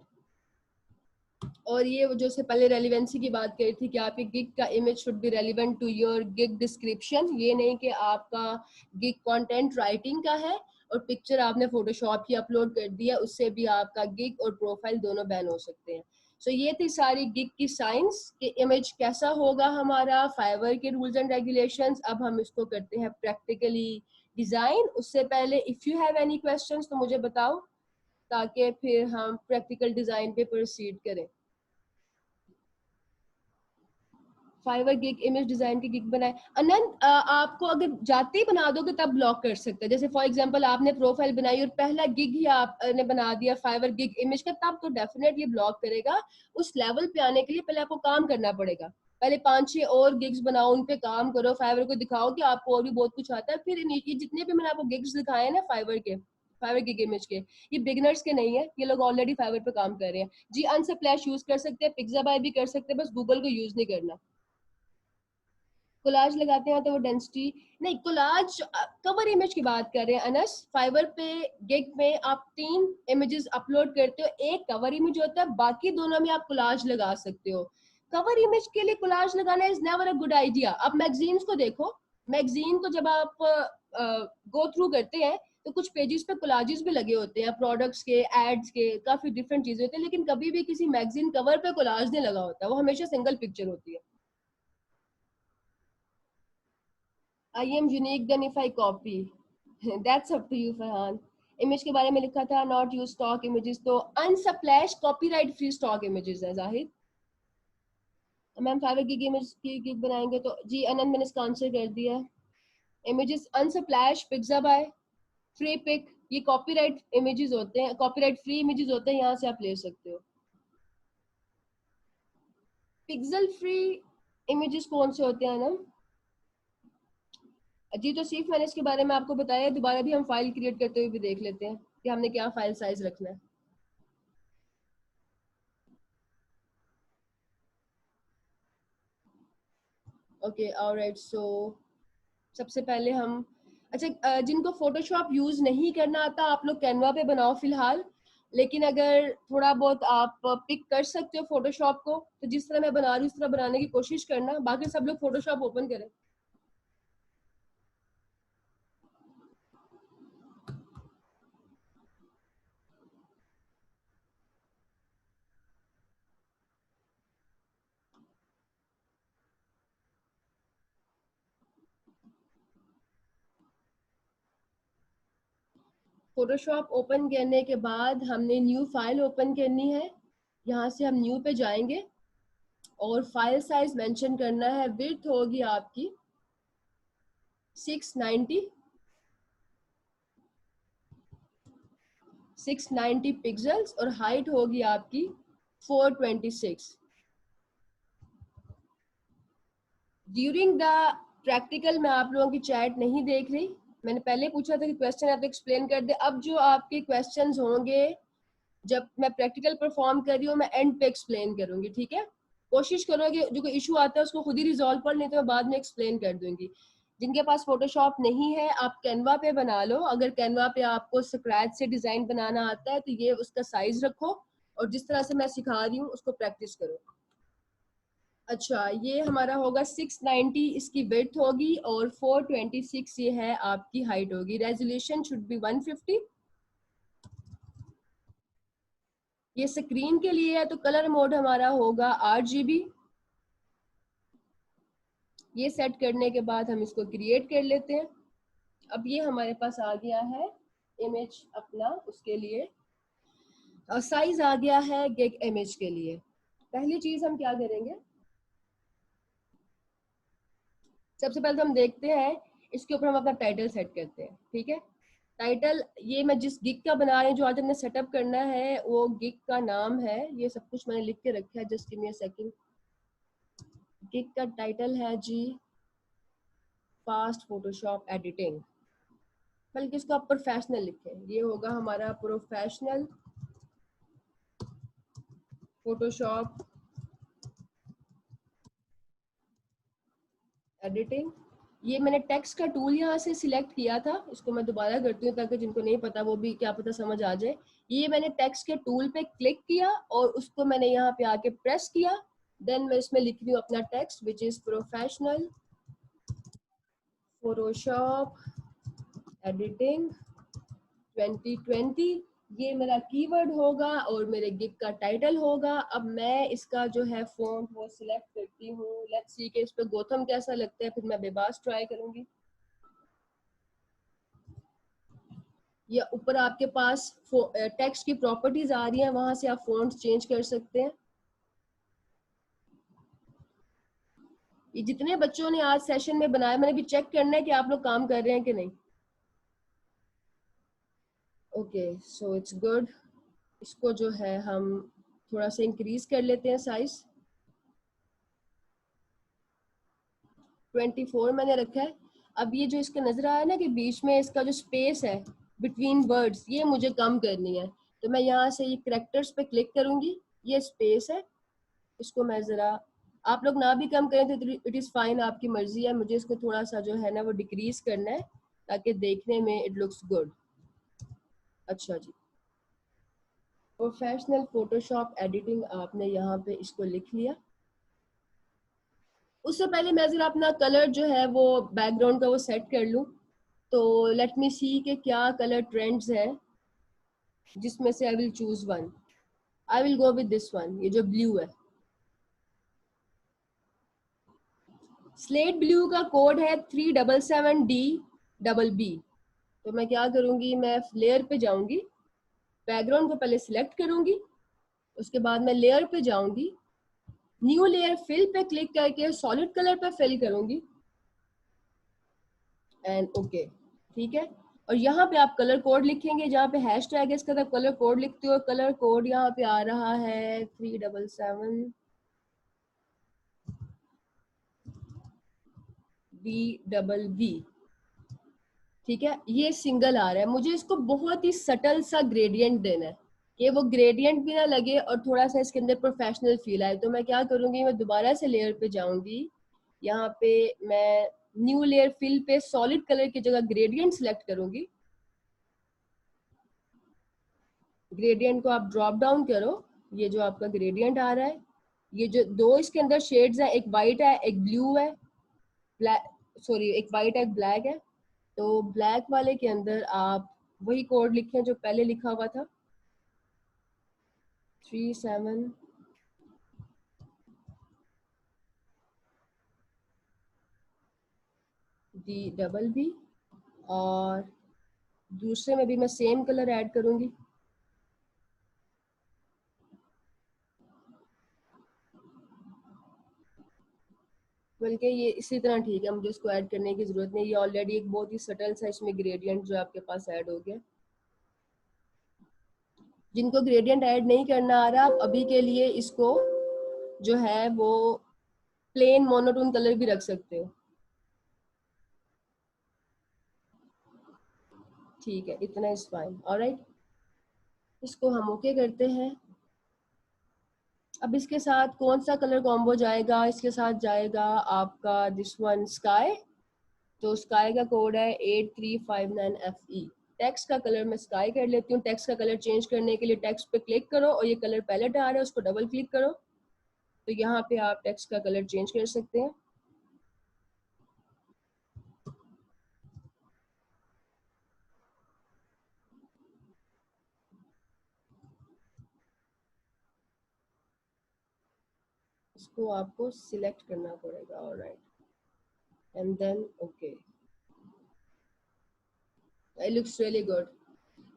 और ये वो जो से पहले रेलिवेंसी की बात करी थी कि आपके गिग का image should be relevant to your gig description. ये नहीं कि आपका गिग कंटेंट राइटिंग का है और पिक्चर आपने फोटोशॉप की अपलोड कर दिया, उससे भी आपका गिग और प्रोफाइल दोनों बैन हो सकते हैं। सो ये थी सारी गिग की साइंस कि इमेज कैसा होगा हमारा, फाइवर के रूल्स एंड रेगुलेशंस। अब हम इसको करते हैं प्रैक्टिकली डिजाइन। उससे पहले if you have any questions तो मुझे बताओ, ताकि फिर हम प्रैक्टिकल डिजाइन पे प्रोसीड करें। फाइवर गिग इमेज डिजाइन की गिग बनाए अनंत, आपको अगर जाते ही बना दोगे तब ब्लॉक कर सकते हैं। जैसे फॉर एग्जांपल आपने प्रोफाइल बनाई और पहला गिग ही आपने बना दिया फाइवर गिग इमेज का, तब तो डेफिनेटली ब्लॉक करेगा। उस लेवल पे आने के लिए पहले आपको काम करना पड़ेगा, पहले 5-6 और गिग्स बनाओ, उन पे काम करो, फाइवर को दिखाओ कि आपको और भी बहुत कुछ आता है। फिर ये जितने भी मैंने आपको गिग्स दिखाए हैं ना फाइवर के, फाइवर गिग इमेज के, ये बिगिनर्स के नहीं है, ये लोग ऑलरेडी फाइवर पे काम कर रहे हैं जी। अनसप्लैश यूज कर सकते हैं, पिक्साबाई भी कर सकते हैं, बस गूगल को यूज नहीं करना। कोलाज लगाते हैं तो वो डेंसिटी नहीं, कोलाज कवर इमेज की बात कर रहे हैं अनस। फाइवर पे गिग में आप 3 इमेजेस अपलोड करते हो, एक कवर इमेज होता है, बाकी दोनों में आप कोलाज लगा सकते हो। कवर इमेज के लिए कोलाज लगाना is never a good idea. आप मैगजीन्स को देखो, मैगजीन को जब आप गो थ्रू करते हैं तो कुछ पेजेस पे कोलाजेस भी लगे होते हैं, प्रोडक्ट्स के, एड्स के, काफी डिफरेंट चीजें होती है, लेकिन कभी भी किसी मैगजीन कवर पे कोलाज नहीं लगा होता, वो हमेशा सिंगल पिक्चर होती है। I am unique then if I copy. That's up to you, Farhan. Image के बारे में लिखा था नॉट यूज स्टॉक इमेजेस, तो Unsplash copyright free stock images है Zahid. Ma'am Fiverr gig image की गिग बनाएंगे तो जी अनंत मैंने इसका आंसर कर दिया है। इमेजेस अनसप्लैश, पिक्साबाय, फ्री पिक, ये कॉपीराइट इमेजेस होते हैं, कॉपीराइट फ्री इमेजेस होते हैं, यहाँ से आप ले सकते हो। पिक्सल फ्री इमेजेस कौन से होते हैं ना जी, तो सिर्फ मैंने इसके बारे में आपको बताया, दोबारा भी हम फाइल क्रिएट करते हुए भी देख लेते हैं कि हमने क्या फाइल साइज रखना है। Okay alright. सो सबसे पहले हम, अच्छा जिनको फोटोशॉप यूज नहीं करना आता आप लोग कैनवा पे बनाओ फिलहाल, लेकिन अगर थोड़ा बहुत आप पिक कर सकते हो फोटोशॉप को तो जिस तरह मैं बना रही हूँ उस तरह बनाने की कोशिश करना, बाकी सब लोग फोटोशॉप ओपन करें। फोटोशॉप ओपन करने के बाद हमने न्यू फाइल ओपन करनी है। यहाँ से हम न्यू पे जाएंगे और फाइल साइज मेंशन करना है। विड्थ होगी आपकी 690 पिक्सल्स और हाइट होगी आपकी 426। ड्यूरिंग द प्रैक्टिकल मैं आप लोगों की चैट नहीं देख रही। मैंने पहले पूछा था कि क्वेश्चन आप एक्सप्लेन कर दे। अब जो आपके क्वेश्चंस होंगे जब मैं प्रैक्टिकल परफॉर्म कर रही हूँ मैं एंड पे एक्सप्लेन करूंगी, ठीक है। कोशिश करो कि जो कोई इशू आता है उसको खुद ही रिजॉल्व कर, नहीं तो मैं बाद में एक्सप्लेन कर दूंगी। जिनके पास फोटोशॉप नहीं है आप कैनवा पे बना लो। अगर कैनवा पे आपको स्क्रैच से डिजाइन बनाना आता है तो ये उसका साइज रखो और जिस तरह से मैं सिखा रही हूँ उसको प्रैक्टिस करो। अच्छा, ये हमारा होगा 690 इसकी विड्थ होगी और 426 ये है आपकी हाइट होगी। Resolution should be 150। ये स्क्रीन के लिए है तो कलर मोड हमारा होगा 8 GB। ये सेट करने के बाद हम इसको क्रिएट कर लेते हैं। अब ये हमारे पास आ गया है इमेज अपना, उसके लिए साइज आ गया है गिग इमेज के लिए। पहली चीज हम क्या करेंगे, सबसे पहले तो हम देखते हैं इसके ऊपर हम अपना टाइटल सेट करते हैं, ठीक है। टाइटल ये मैं जिस गिग का बना रही हूँ, जो आज हमने सेटअप करना है वो गिग का नाम है, ये सब कुछ मैंने लिख के रखा है, just give me a second. Gig का टाइटल है जी फास्ट फोटोशॉप एडिटिंग, बल्कि इसको आप प्रोफेशनल लिखें। ये होगा हमारा प्रोफेशनल फोटोशॉप एडिटिंग। ये मैंने टेक्स्ट का टूल यहाँ से सिलेक्ट किया था, इसको मैं दोबारा करती हूँ ताकि जिनको नहीं पता वो भी क्या पता समझ आ जाए। ये मैंने टेक्स्ट के टूल पे क्लिक किया और उसको मैंने यहाँ पे आके प्रेस किया। देन मैं इसमें लिख रही हूँ अपना text which is professional Photoshop editing 2020। ये मेरा कीवर्ड होगा और मेरे गिग का टाइटल होगा। अब मैं इसका जो है फॉन्ट वो सिलेक्ट करती हूँ। लेट्स सी कि इस पे गौतम कैसा लगता है, फिर मैं बेबास ट्राई करूंगी। या ऊपर आपके पास टेक्स्ट की प्रॉपर्टीज आ रही हैं, वहां से आप फॉन्ट चेंज कर सकते हैं। ये जितने बच्चों ने आज सेशन में बनाया, मैंने भी चेक करना है कि आप लोग काम कर रहे हैं कि नहीं। Okay so it's good. इसको जो है हम थोड़ा सा इंक्रीज कर लेते हैं साइज। 24 मैंने रखा है। अब ये जो इसका नजर आया ना कि बीच में इसका जो स्पेस है बिटवीन वर्ड्स, ये मुझे कम करनी है। तो मैं यहाँ से ये करेक्टर्स पे क्लिक करूंगी, ये स्पेस है, इसको मैं जरा, आप लोग ना भी कम करें तो इट इज फाइन, आपकी मर्जी है। मुझे इसको थोड़ा सा जो है ना वो डिक्रीज करना है ताकि देखने में इट लुक्स गुड। अच्छा जी, प्रोफेशनल फोटोशॉप एडिटिंग आपने यहाँ पे इसको लिख लिया। उससे पहले मैं जरा अपना कलर जो है वो बैकग्राउंड का वो सेट कर लूँ। तो लेट मी सी के क्या कलर ट्रेंड्स है, जिसमें से I will choose one. I will go with this one, ये जो ब्लू है, स्लेट ब्लू का कोड है 377D BB। तो मैं क्या करूंगी, मैं लेयर पे जाऊंगी, बैकग्राउंड को पहले सिलेक्ट करूंगी, उसके बाद मैं लेयर पे जाऊंगी, न्यू लेयर फिल पे क्लिक करके सॉलिड कलर पे फिल करूंगी एंड ओके, ठीक है। और यहाँ पे आप कलर कोड लिखेंगे, जहाँ पे हैश टैग है इसका तो कलर कोड लिखते हो। कलर कोड यहाँ पे आ रहा है 377DBB, ठीक है। ये सिंगल आ रहा है, मुझे इसको बहुत ही सटल सा ग्रेडियंट देना है कि वो ग्रेडियंट भी ना लगे और थोड़ा सा इसके अंदर प्रोफेशनल फील आए। तो मैं क्या करूंगी, मैं दोबारा से लेयर पे जाऊंगी, यहाँ पे मैं न्यू लेयर फिल पे सॉलिड कलर की जगह ग्रेडियंट सिलेक्ट करूंगी। ग्रेडियंट को आप ड्रॉप डाउन करो, ये जो आपका ग्रेडियंट आ रहा है, ये जो दो इसके अंदर शेड्स हैं, एक वाइट है एक ब्लू है, ब्लैक, सॉरी एक वाइट है एक ब्लैक है। तो ब्लैक वाले के अंदर आप वही कोड लिखें जो पहले लिखा हुआ था, 37DBB। और दूसरे में भी मैं सेम कलर ऐड करूंगी। बल्कि ये इसी तरह ठीक है, मुझे इसको ऐड करने की जरूरत नहीं, ये ऑलरेडी एक बहुत ही सटल सा इसमें ग्रेडियंट जो आपके पास ऐड हो गया। जिनको ग्रेडियंट ऐड नहीं करना आ रहा, आप अभी के लिए इसको जो है वो प्लेन मोनोटोन कलर भी रख सकते हो। ठीक है, इतना इज फाइन। ऑलराइट, इसको हम ओके करते हैं। अब इसके साथ कौन सा कलर कॉम्बो जाएगा? इसके साथ जाएगा आपका दिस वन स्काई। तो स्काई का कोड है 8359FE। टेक्स्ट का कलर मैं स्काई कर लेती हूँ। टेक्स्ट का कलर चेंज करने के लिए टेक्स्ट पे क्लिक करो और ये कलर पैलेट आ रहा है उसको डबल क्लिक करो, तो यहाँ पे आप टेक्स्ट का कलर चेंज कर सकते हैं। इसको आपको सिलेक्ट करना पड़ेगा। Alright, and then okay, it looks really good.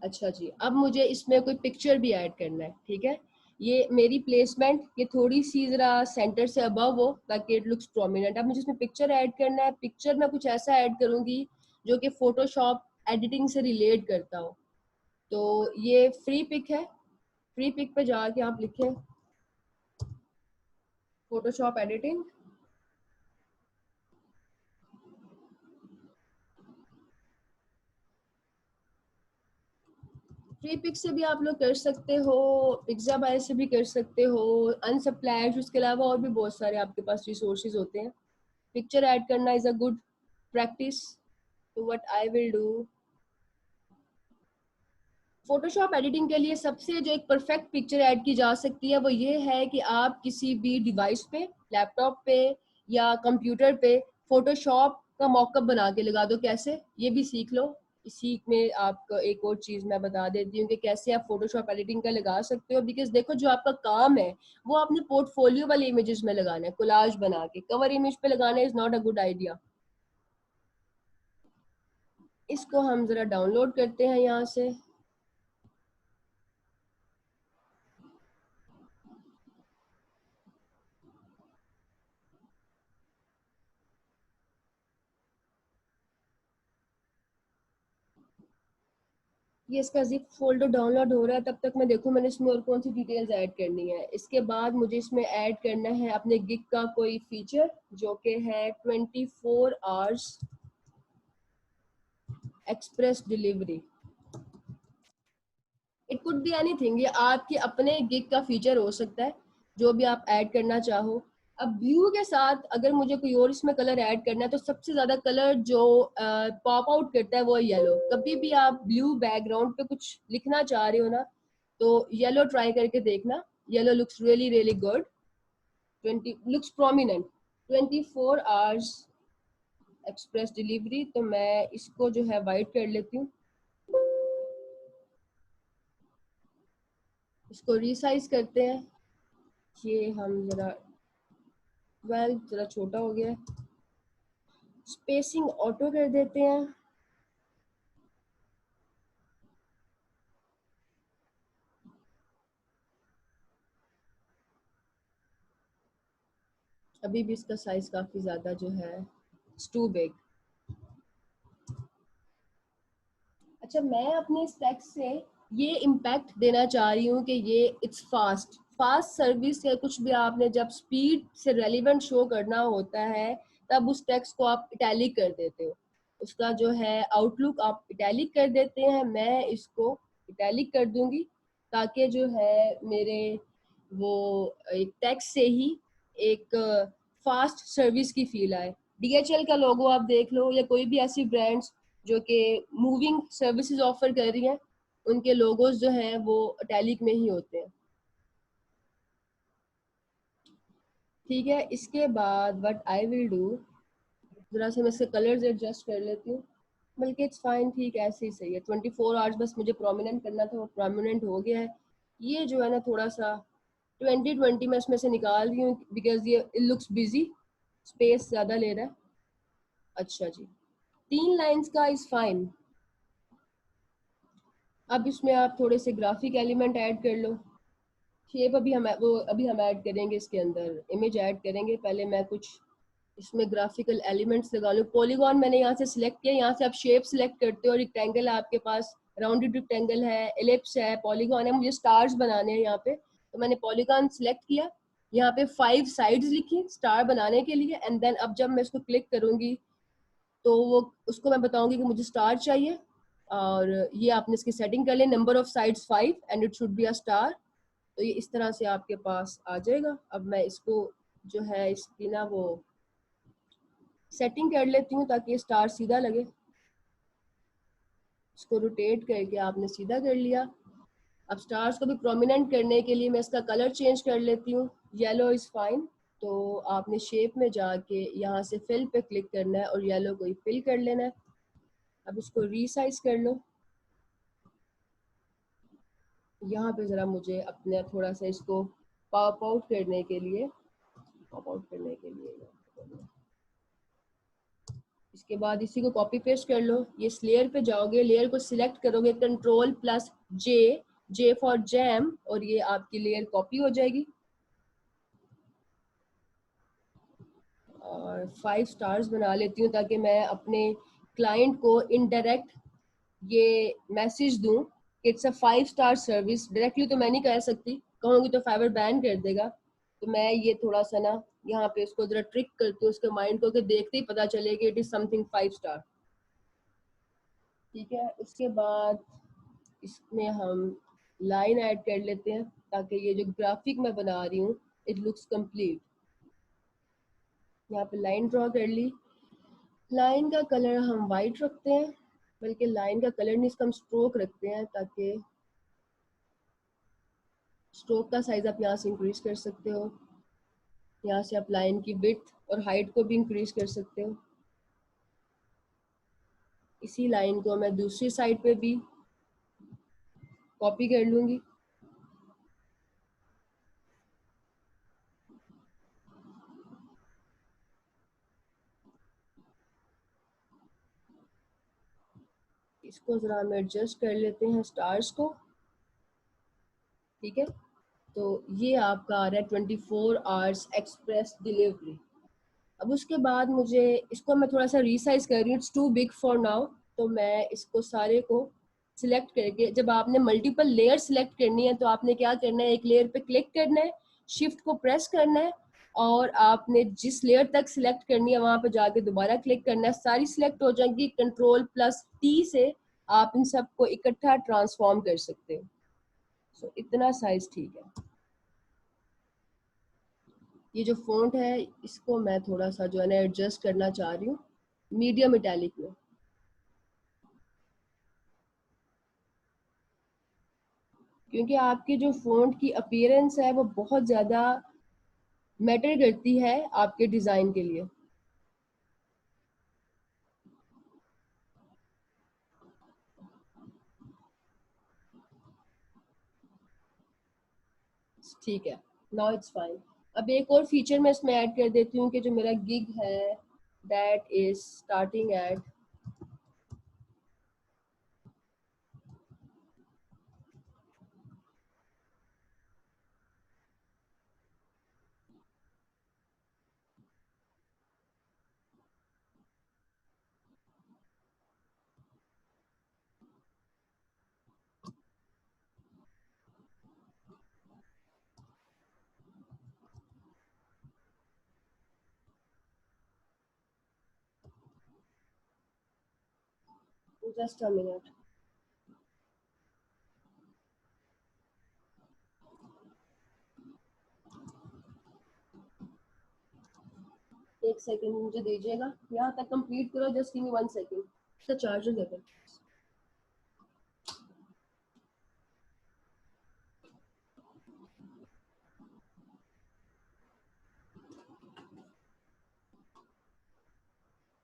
अच्छा जी, अब मुझे इसमें कोई पिक्चर भी ऐड करना है। ठीक है, ये मेरी प्लेसमेंट ये थोड़ी सी जरा सेंटर से अबव हो ताकि इट लुक्स प्रोमिनेंट। अब मुझे इसमें पिक्चर ऐड करना है। पिक्चर में कुछ ऐसा ऐड करूंगी जो कि फोटोशॉप एडिटिंग से रिलेट करता हो। तो ये फ्री पिक है। फ्री पिक पे जाके आप लिखें फोटोशॉप एडिटिंग। फ्री पिक से भी आप लोग कर सकते हो, पिक्साबाय से भी कर सकते हो, अनसप्लैश, उसके अलावा और भी बहुत सारे आपके पास रिसोर्सेज होते हैं। पिक्चर ऐड करना इज अ गुड प्रैक्टिस। तो what I will do, Photoshop editing के लिए सबसे जो एक परफेक्ट पिक्चर ऐड की जा सकती है वो ये है कि आप किसी भी डिवाइस पे, लैपटॉप पे या कंप्यूटर पे फोटोशॉप का मॉकअप बना के लगा दो। कैसे, ये भी सीख लो। इसी में आपको एक और चीज मैं बता देती हूँ कि कैसे आप फोटोशॉप एडिटिंग का लगा सकते हो। बिकॉज देखो, जो आपका काम है वो आपने पोर्टफोलियो वाले इमेजेस में लगाना है, कोलाज बना के। कवर इमेज पे लगाना is not a good idea. इसको हम जरा डाउनलोड करते हैं यहाँ से। ये इसका जिप फोल्डर डाउनलोड हो रहा है, तब तक मैं देखूं मैंने इसमें और कौन सी डिटेल्स ऐड करनी है। इसके बाद मुझे इसमें ऐड करना है अपने गिग का कोई फीचर जो कि है 24 hours express delivery. It could be anything, ये आपके अपने गिग का फीचर हो सकता है जो भी आप ऐड करना चाहो। अब ब्लू के साथ अगर मुझे कोई और इसमें कलर ऐड करना है तो सबसे ज्यादा कलर जो पॉप आउट करता है वो है येलो। कभी भी आप ब्लू बैकग्राउंड पे कुछ लिखना चाह रहे हो ना, तो येलो ट्राई करके देखना। Yellow looks really really good. 20 looks prominent. 24 hours express delivery, तो मैं इसको जो है वाइट कर लेती हूँ। इसको रीसाइज करते हैं। ये हम जरा जरा छोटा हो गया है। स्पेसिंग ऑटो कर देते हैं। अभी भी इसका साइज काफी ज्यादा जो है टू बिग। अच्छा, मैं अपने इस टेक्स्ट से ये इम्पैक्ट देना चाह रही हूँ कि ये इट्स फास्ट। फास्ट सर्विस या कुछ भी आपने जब स्पीड से रेलिवेंट शो करना होता है तब उस टेक्स्ट को आप इटैलिक कर देते हो। उसका जो है आउटलुक आप इटैलिक कर देते हैं। मैं इसको इटैलिक कर दूंगी ताकि जो है मेरे वो एक टेक्स्ट से ही एक फास्ट सर्विस की फील आए। DHL का लोगो आप देख लो या कोई भी ऐसी ब्रांड्स जो कि मूविंग सर्विसेज ऑफर कर रही हैं, उनके लोगोज जो हैं वो इटैलिक में ही होते हैं। ठीक है, इसके बाद व्हाट आई विल डू, जरा से मैं इसके कलर्स एडजस्ट कर लेती हूँ। बल्कि इट्स फाइन, ठीक है, ऐसे ही सही है। 24 आवर्स बस मुझे प्रोमिनेंट करना था, वो प्रोमिनेंट हो गया है। ये जो है ना थोड़ा सा 2020 में इसमें से निकाल रही हूँ बिकॉज ये इट लुक्स बिजी, स्पेस ज़्यादा ले रहा है। अच्छा जी, 3 लाइन्स का इज फाइन। अब इसमें आप थोड़े से ग्राफिक एलिमेंट ऐड कर लो। शेप अभी हम ऐड करेंगे, इसके अंदर इमेज ऐड करेंगे। पहले मैं कुछ इसमें ग्राफिकल एलिमेंट्स लगा लूँ। पॉलीगॉन मैंने यहाँ से सिलेक्ट किया। यहाँ से आप शेप सिलेक्ट करते हो। रेक्टेंगल है आपके पास, राउंडेड रेक्टेंगल है, एलिप्स है, पॉलीगॉन है। मुझे स्टार्स बनाने हैं यहाँ पे, तो मैंने पॉलीगॉन सिलेक्ट किया। यहाँ पे 5 साइड्स लिखी स्टार बनाने के लिए। एंड देन अब जब मैं इसको क्लिक करूंगी तो वो उसको मैं बताऊंगी कि मुझे स्टार चाहिए। और ये आपने इसकी सेटिंग कर ली, number of sides 5 and it should be a star. तो ये इस तरह से आपके पास आ जाएगा। अब मैं इसको जो है इसकी ना वो सेटिंग कर लेती हूँ ताकि स्टार सीधा लगे। इसको रोटेट करके आपने सीधा कर लिया। अब स्टार्स को भी प्रोमिनेंट करने के लिए मैं इसका कलर चेंज कर लेती हूँ। Yellow is fine. तो आपने शेप में जाके यहाँ से फिल पे क्लिक करना है और येलो को ही फिल कर लेना है। अब इसको रीसाइज कर लो। यहाँ पे ज़रा मुझे अपने थोड़ा सा इसको पॉप आउट करने के लिए इसके बाद इसी को कॉपी पेस्ट कर लो। ये इस लेयर पे जाओगे, लेयर को सिलेक्ट करोगे, control plus J, J for jam, और ये आपकी लेयर कॉपी हो जाएगी। और 5 स्टार्स बना लेती हूँ ताकि मैं अपने क्लाइंट को इनडायरेक्ट ये मैसेज दूं कि it's a 5 star service. Directly तो मैं नहीं कह सकती, कहूँगी तो फाइवर बैन कर देगा। तो मैं ये थोड़ा सा ना यहाँ पे इसको जरा ट्रिक करती हूँ उसके माइंड को, कि देखते ही पता चले कि इट इज समथिंग 5 स्टार। ठीक है, उसके बाद इसमें हम लाइन ऐड कर लेते हैं ताकि ये जो ग्राफिक मैं बना रही हूँ इट लुक्स कंप्लीट। यहाँ पे लाइन ड्रॉ कर ली। लाइन का कलर हम वाइट रखते हैं, बल्कि लाइन का कलर नहीं, इसका हम स्ट्रोक रखते हैं ताकि स्ट्रोक का साइज आप यहाँ से इंक्रीज कर सकते हो। यहाँ से आप लाइन की विड्थ और हाइट को भी इंक्रीज कर सकते हो। इसी लाइन को मैं दूसरी साइड पे भी कॉपी कर लूंगी। इसको जरा हम एडजस्ट कर लेते हैं स्टार्स को। ठीक है, तो ये आपका आ रहा है 24 आवर्स एक्सप्रेस डिलीवरी। अब उसके बाद मुझे इसको मैं थोड़ा सा रीसाइज कर रही हूँ, it's too big for now. तो मैं इसको सारे को सिलेक्ट करके, जब आपने मल्टीपल लेयर सिलेक्ट करनी है तो आपने क्या करना है, एक लेयर पे क्लिक करना है, शिफ्ट को प्रेस करना है, और आपने जिस लेयर तक सिलेक्ट करनी है वहां पे जाके दोबारा क्लिक करना है। सारी सिलेक्ट हो जाएंगी। कंट्रोल प्लस टी से आप इन सबको इकट्ठा ट्रांसफॉर्म कर सकते हो। सो इतना साइज ठीक है। ये जो फॉन्ट है इसको मैं थोड़ा सा जो है ना एडजस्ट करना चाह रही हूँ मीडियम इटैलिक में, क्योंकि आपकी जो फॉन्ट की अपीयरेंस है वो बहुत ज़्यादा मैटर करती है आपके डिज़ाइन के लिए। ठीक है, नाउ इट्स फाइन। अब एक और फीचर मैं इसमें ऐड कर देती हूँ कि जो मेरा गिग है that is starting at just a minute. एक सेकंड मुझे दीजिएगा, यहाँ तक कंप्लीट करो, जस्ट गिव मी 1 सेकंड। इसका चार्जर देकर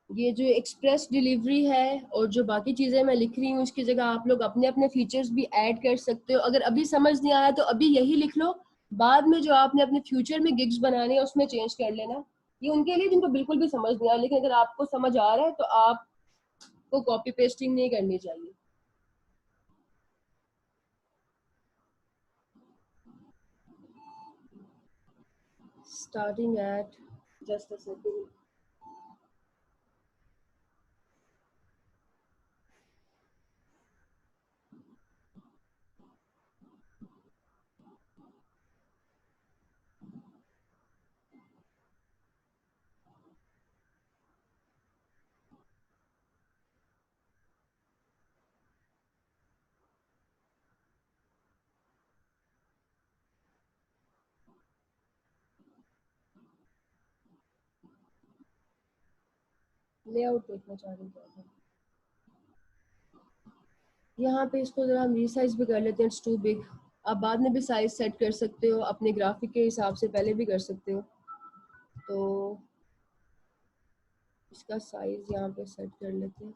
ये जो एक्सप्रेस डिलीवरी है और जो बाकी चीज़ें मैं लिख रही हूँ इसकी जगह आप लोग अपने अपने फीचर्स भी ऐड कर सकते हो। अगर अभी समझ नहीं आया तो अभी यही लिख लो, बाद में जो आपने अपने फ्यूचर में गिग्स बनाने हैं उसमें चेंज कर लेना। ये उनके लिए जिनको बिल्कुल भी समझ नहीं आया, लेकिन अगर आपको समझ आ रहा है तो आपको कॉपी पेस्टिंग नहीं करनी चाहिए। starting at, just a second. Layout देखना चाह रही हूँ। यहाँ पे इसको जरा हम रीसाइज भी कर लेते हैं, इट्स टू बिग। आप बाद में भी साइज सेट कर सकते हो अपने ग्राफिक के हिसाब से, पहले भी कर सकते हो। तो इसका साइज यहाँ पे सेट कर लेते हैं।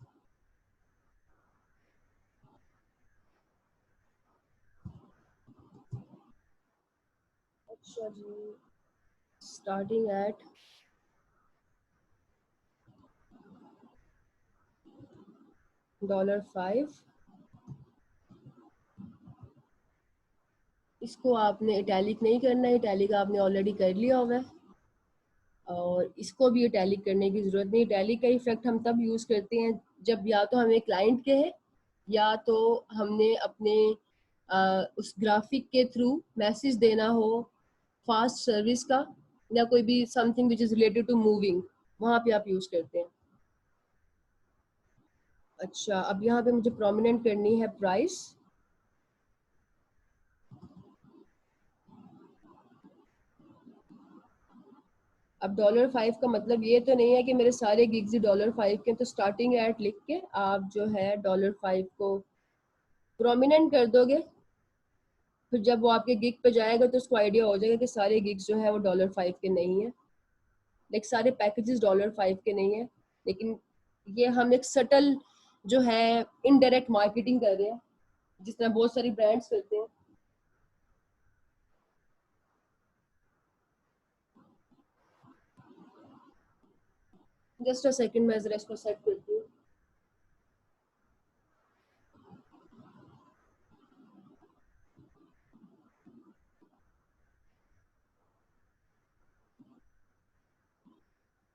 अच्छा जी, स्टार्टिंग एट $5। इसको आपने इटैलिक नहीं करना है, इटैलिक आपने ऑलरेडी कर लिया हुआ है, और इसको भी इटैलिक करने की ज़रूरत नहीं। इटैलिक का इफेक्ट हम तब यूज़ करते हैं जब या तो हमें क्लाइंट के है, या तो हमने अपने उस ग्राफिक के थ्रू मैसेज देना हो फास्ट सर्विस का, या कोई भी something which is related to moving, वहाँ पे आप यूज़ करते हैं। अच्छा, अब यहाँ पे मुझे प्रोमिनेंट करनी है प्राइस। अब $5 का मतलब ये तो नहीं है कि मेरे सारे गिग्स ही $5 के, तो स्टार्टिंग एट लिख के आप जो है $5 को प्रोमिनेंट कर दोगे। फिर जब वो आपके गिग पे जाएगा तो उसको आइडिया हो जाएगा कि सारे गिग्स जो है वो $5 के नहीं है, लाइक सारे पैकेजेस $5 के नहीं है। लेकिन ये हम एक सटल जो है इनडायरेक्ट मार्केटिंग कर रहे हैं, जिस तरह बहुत सारी ब्रांड्स करते हैं। जस्ट अ सेकंड, मैं जरा इसको सेट करती हूँ।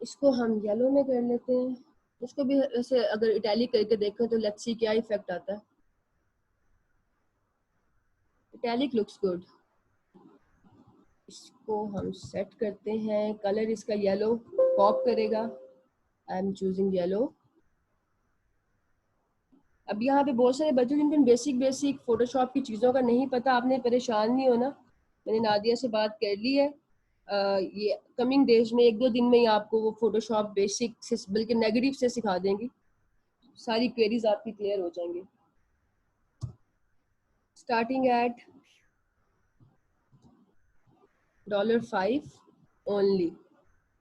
इसको हम येलो में कर लेते हैं। इसको भी ऐसे अगर इटैलिक करके देखें तो लेट्स सी क्या इफेक्ट आता है। Italic looks good. इसको हम सेट करते हैं, कलर इसका येलो पॉप करेगा। I am choosing yellow. अब यहाँ पे बहुत सारे बच्चे जिनको बेसिक बेसिक फोटोशॉप की चीज़ों का नहीं पता, आपने परेशान नहीं होना। मैंने नादिया से बात कर ली है, ये कमिंग डेज में 1-2 दिन में ही आपको वो फोटोशॉप बेसिक से बल्कि नेगेटिव से सिखा देंगी। सारी क्वेरीज आपकी क्लियर हो जाएंगी। Starting at $5 only.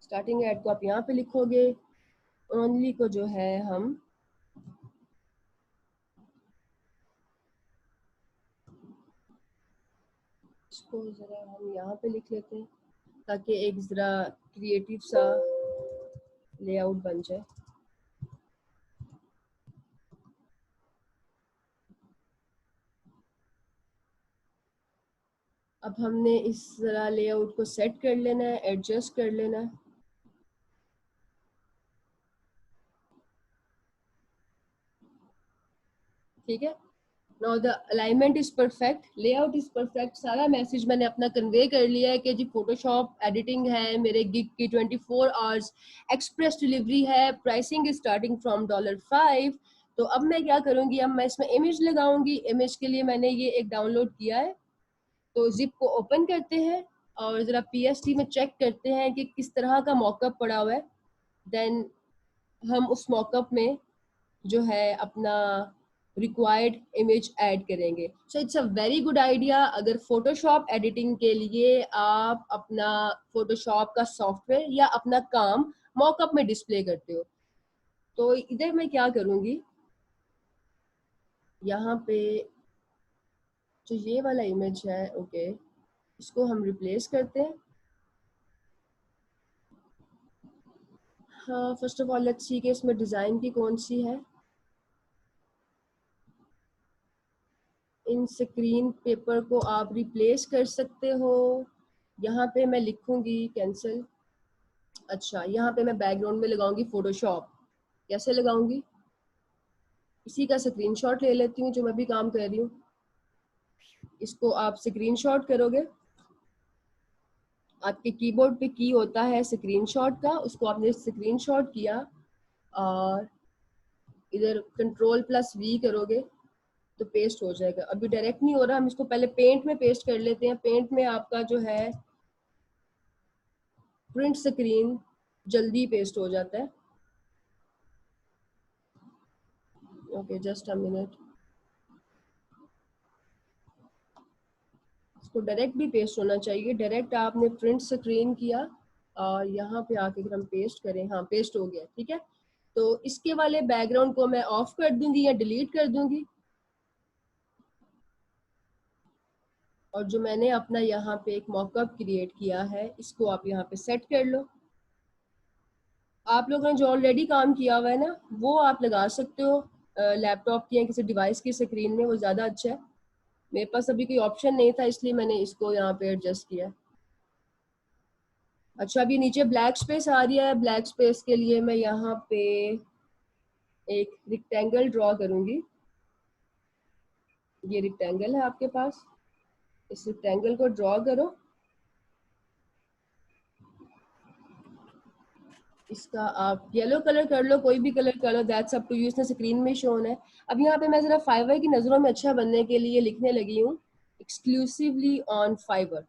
Starting at को आप यहाँ पे लिखोगे, ओनली को जो है हम इसको जरा हम यहाँ पे लिख लेते हैं ताकि एक जरा क्रिएटिव सा लेआउट बन जाए। अब हमने इस जरा लेआउट को सेट कर लेना है, एडजस्ट कर लेना है। ठीक है, now the alignment is perfect, layout is perfect, सारा मैसेज मैंने अपना कन्वे कर लिया है कि जी फोटोशॉप एडिटिंग है मेरे गिग की 24 आवर्स, एक्सप्रेस डिलीवरी है, प्राइसिंग इज स्टार्टिंग फ्रॉम $5। तो अब मैं क्या करूँगी, अब मैं इसमें इमेज लगाऊंगी। इमेज के लिए मैंने ये एक डाउनलोड किया है, तो जिप को ओपन करते हैं और ज़रा पीएसटी में चेक करते हैं कि किस तरह का मॉकअप पड़ा हुआ है। देन हम उस मॉकअप में जो है अपना रिक्वायर्ड इमेज ऐड करेंगे। So it's a very good idea अगर फोटोशॉप एडिटिंग के लिए आप अपना फोटोशॉप का सॉफ्टवेयर या अपना काम मॉकअप में डिस्प्ले करते हो। तो इधर मैं क्या करूँगी, यहाँ पे जो ये वाला इमेज है, ओके, इसको हम रिप्लेस करते हैं। हाँ, first of all let's see कि इसमें डिज़ाइन की कौन सी है। इन स्क्रीन पेपर को आप रिप्लेस कर सकते हो यहाँ पे मैं लिखूंगी कैंसिल। अच्छा, यहाँ पे मैं बैकग्राउंड में लगाऊंगी फोटोशॉप। कैसे लगाऊंगी? इसी का स्क्रीनशॉट ले लेती हूँ जो मैं भी काम कर रही हूँ। इसको आप स्क्रीनशॉट करोगे, आपके कीबोर्ड पे की होता है स्क्रीनशॉट का, उसको आपने स्क्रीनशॉट किया और इधर कंट्रोल+V करोगे तो पेस्ट हो जाएगा। अभी डायरेक्ट नहीं हो रहा, हम इसको पहले पेंट में पेस्ट कर लेते हैं। पेंट में आपका जो है प्रिंट स्क्रीन जल्दी पेस्ट हो जाता है। Okay, just a minute. इसको डायरेक्ट भी पेस्ट होना चाहिए। डायरेक्ट आपने प्रिंट स्क्रीन किया और यहाँ पे आके अगर हम पेस्ट करें, हाँ पेस्ट हो गया, ठीक है। तो इसके वाले बैकग्राउंड को मैं ऑफ कर दूंगी या डिलीट कर दूंगी। और जो मैंने अपना यहाँ पे एक मॉकअप क्रिएट किया है, इसको आप यहाँ पे सेट कर लो। आप लोगों ने जो ऑलरेडी काम किया हुआ है ना, वो आप लगा सकते हो लैपटॉप की या किसी डिवाइस की स्क्रीन में, वो ज़्यादा अच्छा है। मेरे पास अभी कोई ऑप्शन नहीं था, इसलिए मैंने इसको यहाँ पे एडजस्ट किया। अच्छा, अभी नीचे ब्लैक स्पेस आ रही है। ब्लैक स्पेस के लिए मैं यहाँ पे एक रेक्टेंगल ड्रॉ करूंगी। ये रेक्टेंगल है आपके पास, इस रेक्टेंगल को ड्रॉ करो। इसका आप येलो कलर कर लो, कोई भी कलर कर लो, दैट्स अप टू यू। इसने स्क्रीन में शो होना है। अब यहाँ पे मैं जरा फाइवर की नजरों में अच्छा बनने के लिए लिखने लगी हूँ, एक्सक्लूसिवली ऑन फाइवर।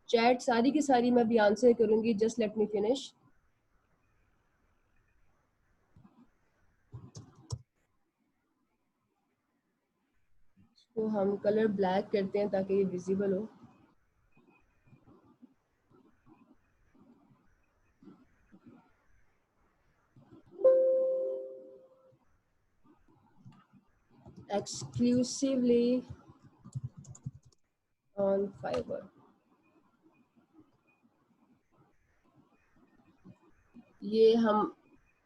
चैट सारी की सारी मैं भी आंसर करूंगी, जस्ट लेट मी फिनिश। तो हम कलर ब्लैक करते हैं ताकि ये विजिबल हो। Exclusively on Fiverr. ये हम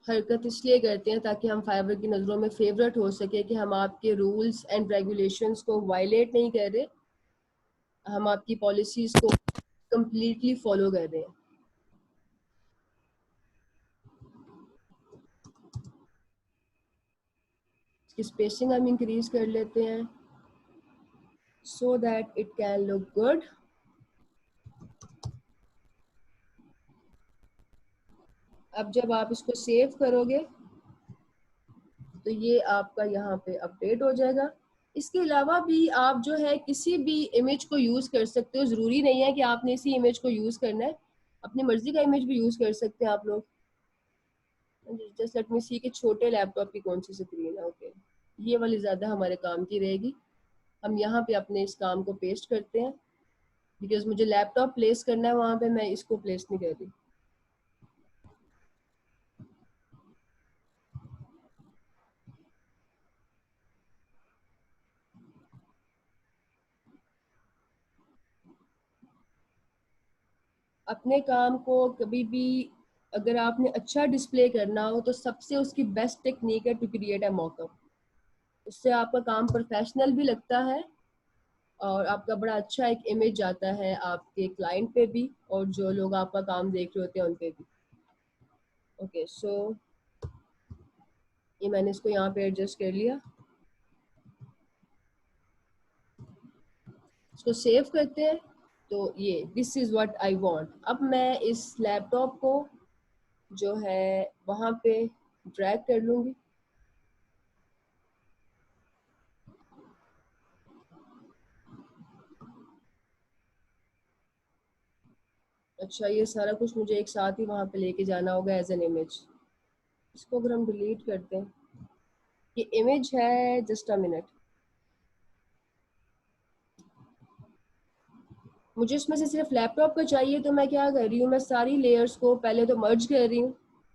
हरकत इसलिए करते हैं ताकि हम फाइवर की नज़रों में फेवरेट हो सके, कि हम आपके रूल्स एंड रेगुलेशंस को वायलेट नहीं कर रहे, हम आपकी पॉलिसीज को कंप्लीटली फॉलो कर रहे हैं। इसकी स्पेसिंग हम इंक्रीज कर लेते हैं so that it can look good. अब जब आप इसको सेव करोगे तो ये आपका यहाँ पे अपडेट हो जाएगा। इसके अलावा भी आप जो है किसी भी इमेज को यूज़ कर सकते हो। ज़रूरी नहीं है कि आपने इसी इमेज को यूज़ करना है, अपनी मर्जी का इमेज भी यूज़ कर सकते हैं आप लोग। जस्ट लेट मी सी कि छोटे लैपटॉप की कौन सी स्क्रीन है। ओके, ये वाली ज़्यादा हमारे काम की रहेगी। हम यहाँ पे अपने इस काम को पेस्ट करते हैं, बिकॉज मुझे लैपटॉप प्लेस करना है वहाँ पे, मैं इसको प्लेस नहीं कर रही। अपने काम को कभी भी अगर आपने अच्छा डिस्प्ले करना हो तो सबसे उसकी बेस्ट टेक्निक है टू क्रिएट अ मॉकअप। उससे आपका काम प्रोफेशनल भी लगता है और आपका बड़ा अच्छा एक इमेज आता है आपके क्लाइंट पे भी और जो लोग आपका काम देख रहे होते हैं उन पे भी। ओके, सो ये मैंने इसको यहाँ पे एडजस्ट कर लिया। इसको सेव करते हैं। तो ये this is what I want. अब मैं इस लैपटॉप को जो है वहाँ पे ड्रैग कर लूँगी। अच्छा, ये सारा कुछ मुझे एक साथ ही वहाँ पे लेके जाना होगा एज एन इमेज। इसको अगर हम डिलीट करते हैं, ये इमेज है, जस्ट अ मिनट। मुझे इसमें से सिर्फ लैपटॉप का चाहिए, तो मैं क्या कर रही हूँ, मैं सारी लेयर्स को पहले तो मर्ज कर रही हूँ।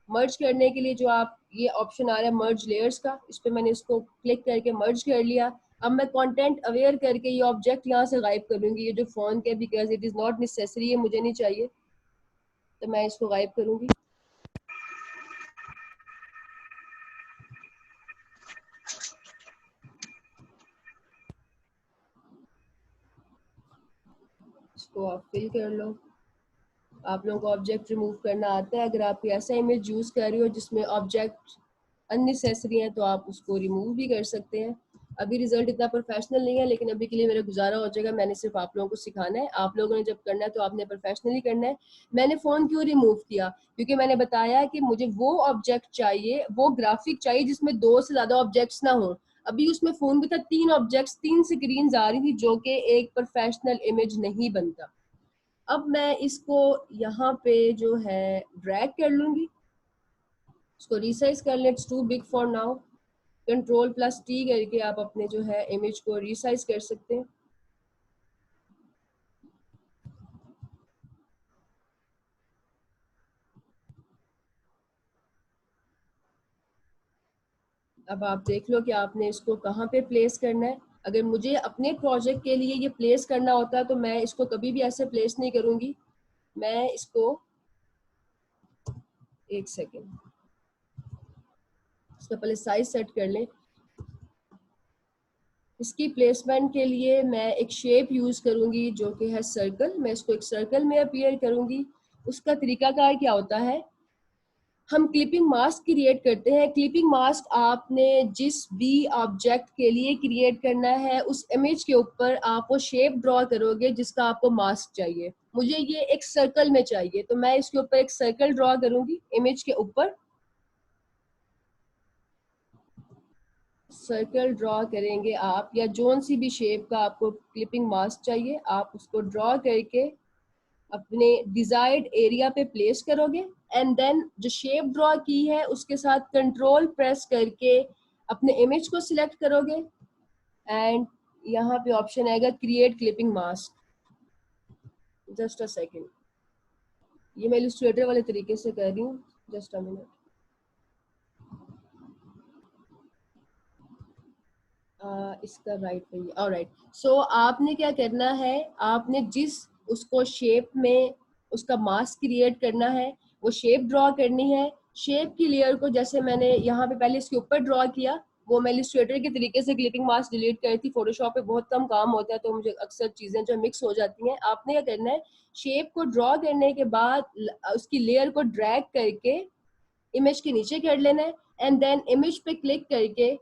मर्ज करने के लिए जो आप ये ऑप्शन आ रहा है मर्ज लेयर्स का, इस पर मैंने इसको क्लिक करके मर्ज कर लिया। अब मैं कंटेंट अवेयर करके ये ऑब्जेक्ट यहाँ से गायब करूँगी, ये जो फ़ोन के, because it is not necessary है, मुझे नहीं चाहिए, तो मैं इसको गायब करूँगी। इसको आप फिल कर लो। आप लोगों को ऑब्जेक्ट रिमूव करना आता है, अगर आप ऐसा इमेज यूज़ कर रहे हो जिसमें ऑब्जेक्ट अननेसेसरी हैं तो आप उसको रिमूव भी कर सकते हैं। अभी रिजल्ट इतना प्रोफेशनल नहीं है, लेकिन अभी के लिए मेरा गुजारा हो जाएगा। मैंने सिर्फ आप लोगों को सिखाना है, आप लोगों ने जब करना है तो आपने प्रोफेशनली करना है। मैंने फ़ोन क्यों रिमूव किया, क्योंकि मैंने बताया कि मुझे वो ऑब्जेक्ट चाहिए, वो ग्राफिक चाहिए जिसमें 2 से ज़्यादा ऑब्जेक्ट्स ना हो। अभी उसमें फ़ोन भी था, 3 ऑब्जेक्ट्स, 3 स्क्रीन आ रही थी, जो कि एक प्रोफेशनल इमेज नहीं बनता। अब मैं इसको यहाँ पे जो है ड्रैग कर लूंगी, इसको रिसाइज कर लें। It's too big for now. Ctrl+T करके आप अपने जो है इमेज को रिसाइज कर सकते हैं। अब आप देख लो कि आपने इसको कहाँ पे प्लेस करना है। अगर मुझे अपने प्रोजेक्ट के लिए ये प्लेस करना होता है तो मैं इसको कभी भी ऐसे प्लेस नहीं करूंगी। मैं इसको, एक सेकेंड, इसका पहले साइज सेट कर लें। इसकी प्लेसमेंट के लिए मैं एक शेप यूज करूंगी जो कि है सर्कल। मैं इसको एक सर्कल में अपीयर करूंगी। उसका तरीकाकार क्या होता है, हम क्लिपिंग मास्क क्रिएट करते हैं। क्लिपिंग मास्क आपने जिस भी ऑब्जेक्ट के लिए क्रिएट करना है, उस इमेज के ऊपर आप वो शेप ड्रॉ करोगे जिसका आपको मास्क चाहिए। मुझे ये एक सर्कल में चाहिए, तो मैं इसके ऊपर एक सर्कल ड्रॉ करूंगी इमेज के ऊपर। सर्कल ड्रॉ करेंगे आप, या जोन सी भी शेप का आपको क्लिपिंग मास्क चाहिए, आप उसको ड्रॉ करके अपने डिजायर्ड एरिया पे प्लेस करोगे। एंड देन जो शेप ड्रॉ की है उसके साथ कंट्रोल प्रेस करके अपने इमेज को सिलेक्ट करोगे। एंड यहाँ पे ऑप्शन आएगा create clipping mask. Just a second, ये मैं इलस्ट्रेटर वाले तरीके से कर रही हूँ, जस्ट अ मिनट। इसका राइट पे, ऑलराइट। सो आपने क्या करना है, आपने जिस उसको शेप में उसका मास्क क्रिएट करना है, वो शेप ड्रॉ करनी है। शेप की लेयर को जैसे मैंने यहाँ पे पहले इसके ऊपर ड्रॉ किया, वो मैं इलस्ट्रेटर के तरीके से क्लिपिंग मास्क डिलीट करी थी। फोटोशॉप पे बहुत कम काम होता है तो मुझे अक्सर चीज़ें जो मिक्स हो जाती हैं। आपने क्या करना है, शेप को ड्रॉ करने के बाद उसकी लेयर को ड्रैग करके इमेज के नीचे कर लेना है। एंड देन इमेज पे क्लिक करके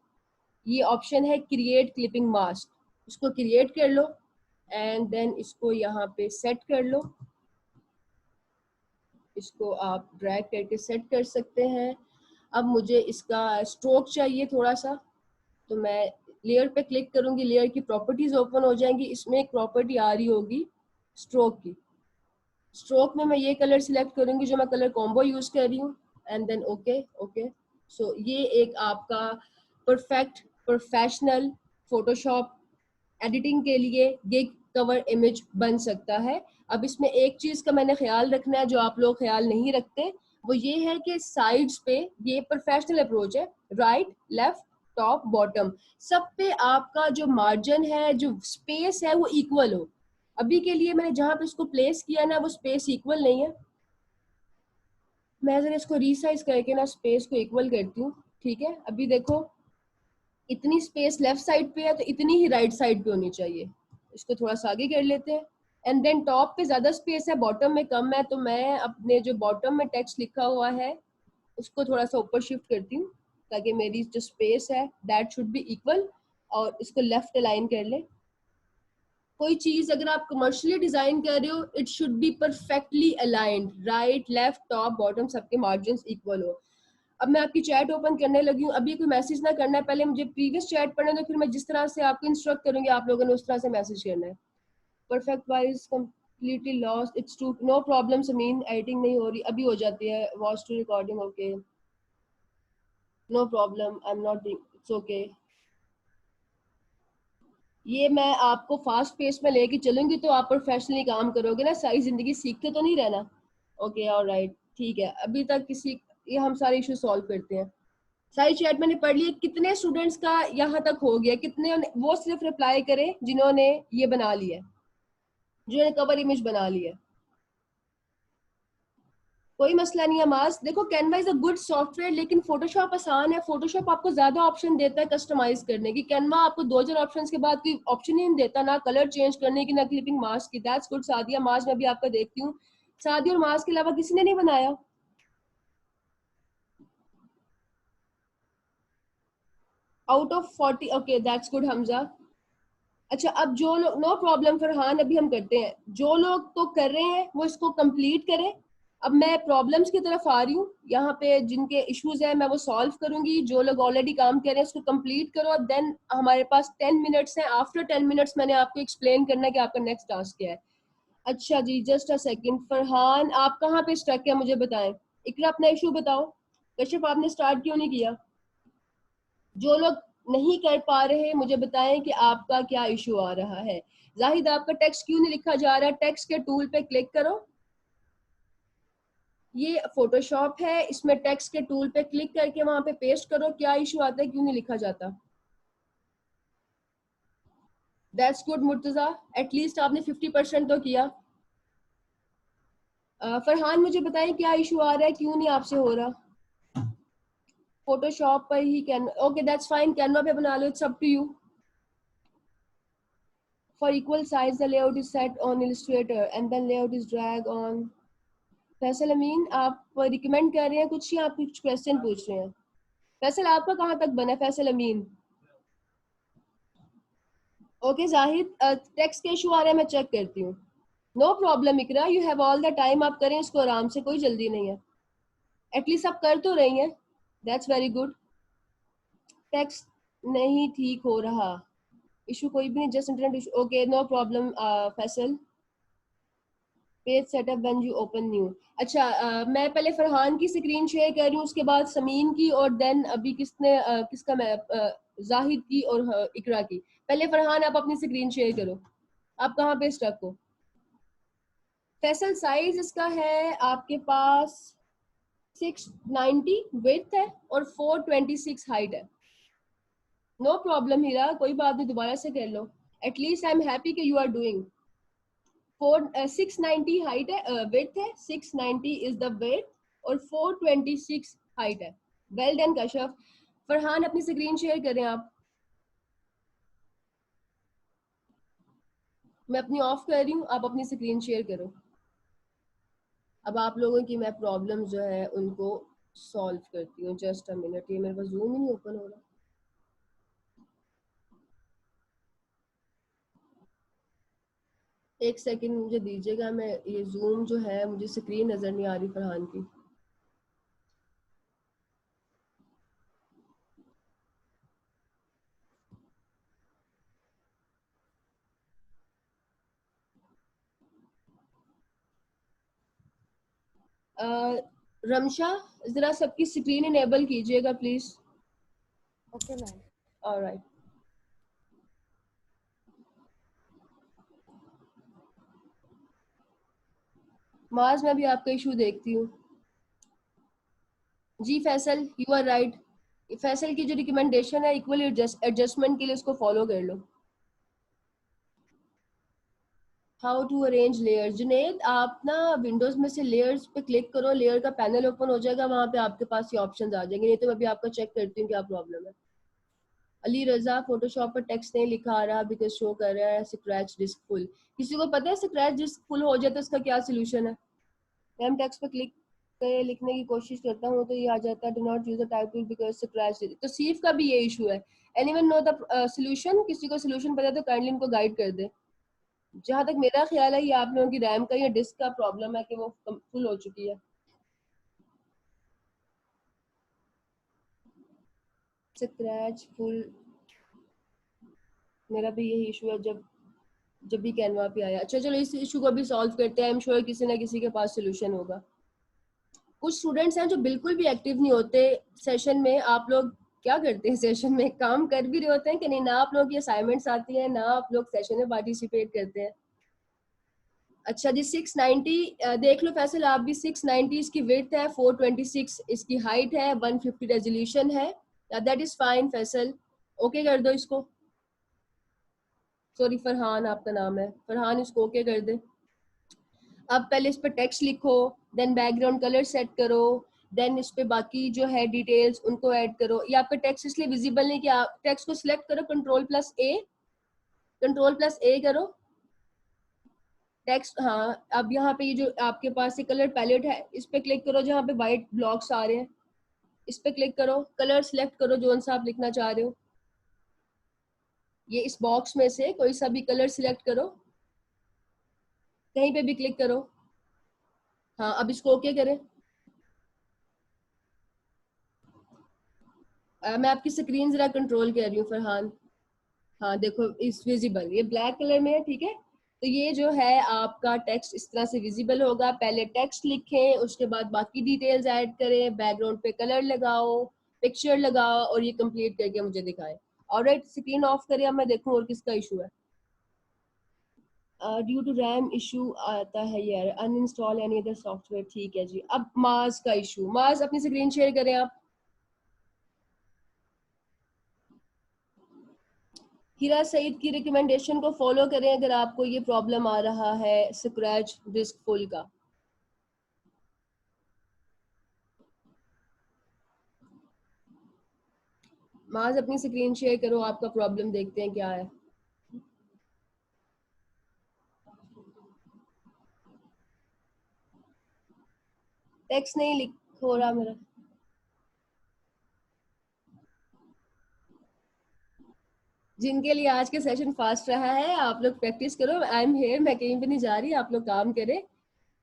ये ऑप्शन है क्रिएट क्लिपिंग मास्क, इसको क्रिएट कर लो। एंड देन इसको यहाँ पे सेट कर लो। इसको आप ड्रैग करके सेट कर सकते हैं। अब मुझे इसका स्ट्रोक चाहिए थोड़ा सा, तो मैं लेयर पे क्लिक करूंगी, लेयर की प्रॉपर्टीज ओपन हो जाएंगी। इसमें एक प्रॉपर्टी आ रही होगी स्ट्रोक की। स्ट्रोक में मैं ये कलर सिलेक्ट करूंगी जो मैं कलर कॉम्बो यूज कर रही हूँ। And then okay okay. So ये एक आपका परफेक्ट प्रोफेशनल फोटोशॉप एडिटिंग के लिए ये कवर इमेज बन सकता है। अब इसमें एक चीज का मैंने ख्याल रखना है जो आप लोग ख्याल नहीं रखते, वो ये है कि साइड्स पे ये प्रोफेशनल अप्रोच है, राइट लेफ्ट टॉप बॉटम सब पे आपका जो मार्जिन है, जो स्पेस है, वो इक्वल हो। अभी के लिए मैंने जहां पे इसको प्लेस किया ना, वो स्पेस इक्वल नहीं है। मैं जरा इसको रीसाइज करके ना स्पेस को इक्वल करती हूँ। ठीक है, अभी देखो इतनी स्पेस लेफ्ट साइड पे है तो इतनी ही राइट साइड पे होनी चाहिए। इसको थोड़ा सा आगे कर लेते हैं। एंड देन टॉप पे ज्यादा स्पेस है, बॉटम में कम है, तो मैं अपने जो बॉटम में टेक्स्ट लिखा हुआ है उसको थोड़ा सा ऊपर शिफ्ट करती हूँ, ताकि मेरी जो स्पेस है दैट शुड बी इक्वल। और इसको लेफ्ट अलाइन कर ले। कोई चीज अगर आप कमर्शियली डिजाइन कर रहे हो, it should be perfectly aligned, right left top bottom सबके मार्जिन इक्वल हो। अब मैं आपकी चैट ओपन करने लगी हूँ। अभी कोई मैसेज ना करना है, पहले मुझे प्रीवियस चैट पढ़ना है, तो फिर मैं जिस तरह से आपको इंस्ट्रक्ट करूंगी आप लोगों ने उस तरह से मैसेज करना है। Perfect wise completely lost, it's too no problem Sameen, editing नहीं हो रही, अभी हो जाती है, watch to recording, okay no problem, I am not, it's okay. ये मैं आपको फास्ट पेस में लेके चलूंगी तो आप प्रोफेशनली काम करोगे ना, सारी जिंदगी सीखते तो नहीं रहना। ओके ऑलराइट ठीक है, अभी तक किसी, ये हम सारे इशू सॉल्व करते हैं। सारी चैट मैंने पढ़ ली। कितने स्टूडेंट्स का यहाँ तक हो गया, कितने वो सिर्फ रिप्लाई करें जिन्होंने ये बना लिया, जिन्होंने कवर इमेज बना लिया। कोई मसला नहीं है मास। देखो Canva is a good software, लेकिन फोटोशॉप आसान है। फोटोशॉप आपको ज्यादा ऑप्शन देता है कस्टमाइज करने की। कैनवा आपको 2-4 ऑप्शंस के बाद कोई ऑप्शन ही नहीं देता, ना कलर चेंज करने की, ना क्लिपिंग मास्क की। That's good Sadia. मास मैं भी आपका देखती हूँ। सादिया और मास के अलावा किसी ने नहीं बनाया? Out of 40? Okay that's good Hamza. अच्छा अब जो लोग, नो प्रॉब्लम फरहान, अभी हम करते हैं। जो लोग तो कर रहे हैं वो इसको कंप्लीट करें। अब मैं प्रॉब्लम्स की तरफ आ रही हूँ। यहाँ पे जिनके इश्यूज है मैं वो सॉल्व करूंगी। जो लोग ऑलरेडी काम कर रहे हैं उसको कंप्लीट करो। देन हमारे पास 10 मिनट्स हैं। आफ्टर 10 मिनट्स मैंने आपको एक्सप्लेन करना है कि आपका नेक्स्ट टास्क क्या है। अच्छा जी, जस्ट अ सेकंड। फरहान आप कहाँ पे स्टक है मुझे बताएं। इकरा अपना इशू बताओ। कश्यप आपने स्टार्ट क्यों नहीं किया? जो लोग नहीं कर पा रहे मुझे बताएं कि आपका क्या इशू आ रहा है। जाहिद आपका टेक्स्ट क्यों नहीं लिखा जा रहा? टेक्स्ट के टूल पे क्लिक करो। ये फोटोशॉप है, इसमें टेक्स्ट के टूल पे क्लिक करके वहां पे पेस्ट करो। क्या इशू आता है, क्यों नहीं लिखा जाता? दैट्स गुड मुर्तजा, एटलीस्ट आपने 50% तो किया। फरहान मुझे बताएं क्या इशू आ रहा है, क्यों नहीं आपसे हो रहा? फोटोशॉप पर ही can, okay that's fine, Canva पे बना लो, it's up to you. For equal size, the layout is set on Illustrator and then layout is drag on। Faisal Amin आप रिकमेंड कर रहे हैं कुछ या आप कुछ क्वेश्चन पूछ रहे हैं? फैसल आपका कहाँ तक बना है फैसल अमीन? ओके जाहिद टेक्स्ट के इशू आ रहे हैं, मैं चेक करती हूँ। No problem Iqra, you have all the time, आप करें इसको आराम से, कोई जल्दी नहीं है। एटलीस्ट आप कर तो रही हैं, दैट्स वेरी गुड। टेक्स्ट नहीं ठीक हो रहा, इशू कोई भी नहीं, just internet issue. Okay no problem Faisal. Page setup when you open new. अच्छा मैं पहले फरहान की स्क्रीन शेयर कर रही हूँ, उसके बाद समीन की, और देन अभी किसने किसका मैं जाहिद की और इकरा की। पहले फरहान आप अपनी स्क्रीन शेयर करो। आप कहाँ पे स्टक हो? फैसल साइज इसका है आपके पास 690 विड्थ है और 426 हाइट है। नो प्रॉब्लम हीरा, कोई बात नहीं, दोबारा से कर लो। एटलीस्ट आई एम हैप्पी कि यू आर डूइंग। 690 हाइट है, विड्थ है, 690 इज द विड्थ और 426 हाइट है। Well done Kashyap. फरहान अपनी स्क्रीन शेयर करें आप। मैं अपनी ऑफ कर रही हूँ, आप अपनी स्क्रीन शेयर करो। अब आप लोगों की मैं प्रॉब्लम जो है उनको सॉल्व करती हूँ। जस्ट अ मिनट, ये मेरे पास जूम ही नहीं ओपन हो रहा। एक सेकंड मुझे दीजिएगा, मैं ये जूम जो है, मुझे स्क्रीन नजर नहीं आ रही फरहान की। रमशा जरा सबकी स्क्रीन इनेबल कीजिएगा please. Okay ma'am. Alright. Maaz मैं भी आपका इशू देखती हूँ। जी Faisal you are right. Faisal की जो रिकमेंडेशन है इक्वल एडजस्टमेंट के लिए, उसको फॉलो कर लो। How to arrange layers, Junaid आप ना विंडोज में से लेयर्स पे क्लिक करो, लेयर का पैनल ओपन हो जाएगा, वहां पे आपके पास ये ऑप्शंस आ जाएंगे। नहीं तो मैं भी आपका चेक करती हूँ क्या प्रॉब्लम है। अली रजा फोटोशॉप पर टेक्स्ट नहीं लिखा आ रहा बिकॉज शो कर रहा है स्क्रैच डिस्क फुल। किसी को पता है स्क्रैच डिस्क फुल हो जाए तो उसका क्या सोल्यूशन है? मैम टेक्स्ट पर क्लिक करे लिखने की कोशिश करता हूँ तो ये आ जाता है do not use the type tool because scratch. तो सीफ का भी ये इशू है। Anyone know the solution? किसी को सोल्यूशन पता है तो काइंडली इनको गाइड कर दे। जहां तक मेरा ख्याल है ये आप लोगों की रैम का या डिस्क का प्रॉब्लम है कि वो फुल हो चुकी है। स्क्रैच फुल मेरा भी यही इशू है जब जब भी कैनवा पे आया। अच्छा चलो इस इशू को भी सॉल्व करते हैं, आई एम श्योर किसी ना किसी के पास सोल्यूशन होगा। कुछ स्टूडेंट्स हैं जो बिल्कुल भी एक्टिव नहीं होते सेशन में। आप लोग क्या करते हैं सेशन में? काम कर भी रहे होते हैं कि नहीं? ना आप लोगों की असाइनमेंट्स आती हैं, ना आप लोग सेशन में पार्टिसिपेट करते हैं। अच्छा जी 690 देख लो फैसल आप भी। 690 इसकी विड्थ है, 426 इसकी हाइट है, 150 रेजोल्यूशन है। That is fine Faisal, okay कर दो इसको। सॉरी फरहान आपका नाम है, फरहान इसको ओके कर दे। अब पहले इस पे टेक्स्ट लिखो, देन बैकग्राउंड कलर सेट करो, देन इस पे बाकी जो है डिटेल्स उनको ऐड करो। ये आपका टेक्स्ट इसलिए विजिबल नहीं कि आप टेक्स्ट को सिलेक्ट करो, कंट्रोल प्लस ए करो टेक्स्ट। हाँ, अब यहाँ पे ये जो आपके पास ये कलर पैलेट है, इस पे क्लिक करो, जहाँ पे व्हाइट ब्लॉक्स आ रहे हैं इस पे क्लिक करो, कलर सिलेक्ट करो जो सा आप लिखना चाह रहे हो। ये इस बॉक्स में से कोई सा भी कलर सिलेक्ट करो, कहीं पे भी क्लिक करो। हाँ, अब इसको ओके करें। मैं आपकी स्क्रीन जरा कंट्रोल कर रही हूँ फरहान। हाँ देखो, इस विजिबल ये ब्लैक कलर में है, ठीक है। तो ये जो है आपका टेक्स्ट इस तरह से विजिबल होगा। पहले टेक्स्ट लिखें, उसके बाद बाकी डिटेल्स ऐड करें, बैकग्राउंड पे कलर लगाओ, पिक्चर लगाओ और ये कंप्लीट करके मुझे दिखाएं। ऑलराइट, स्क्रीन ऑफ करें, अब मैं देखूं और किसका इशू है। ड्यू टू रैम इशू आता है यार, अनइंस्टॉल एनी अदर सॉफ्टवेयर। ठीक है जी। अब माज का इशू, माज अपनी स्क्रीन शेयर करें आप। हीरा सईद की रिकमेंडेशन को फॉलो करें अगर आपको ये प्रॉब्लम आ रहा है स्क्रैच डिस्क फुल का। माज अपनी स्क्रीन शेयर करो, आपका प्रॉब्लम देखते हैं क्या है। टेक्स्ट नहीं लिख हो रहा मेरा। जिनके लिए आज के सेशन फास्ट रहा है, आप लोग प्रैक्टिस करो। आई एम हेयर, मैं कहीं पे नहीं जा रही, आप लोग काम करें।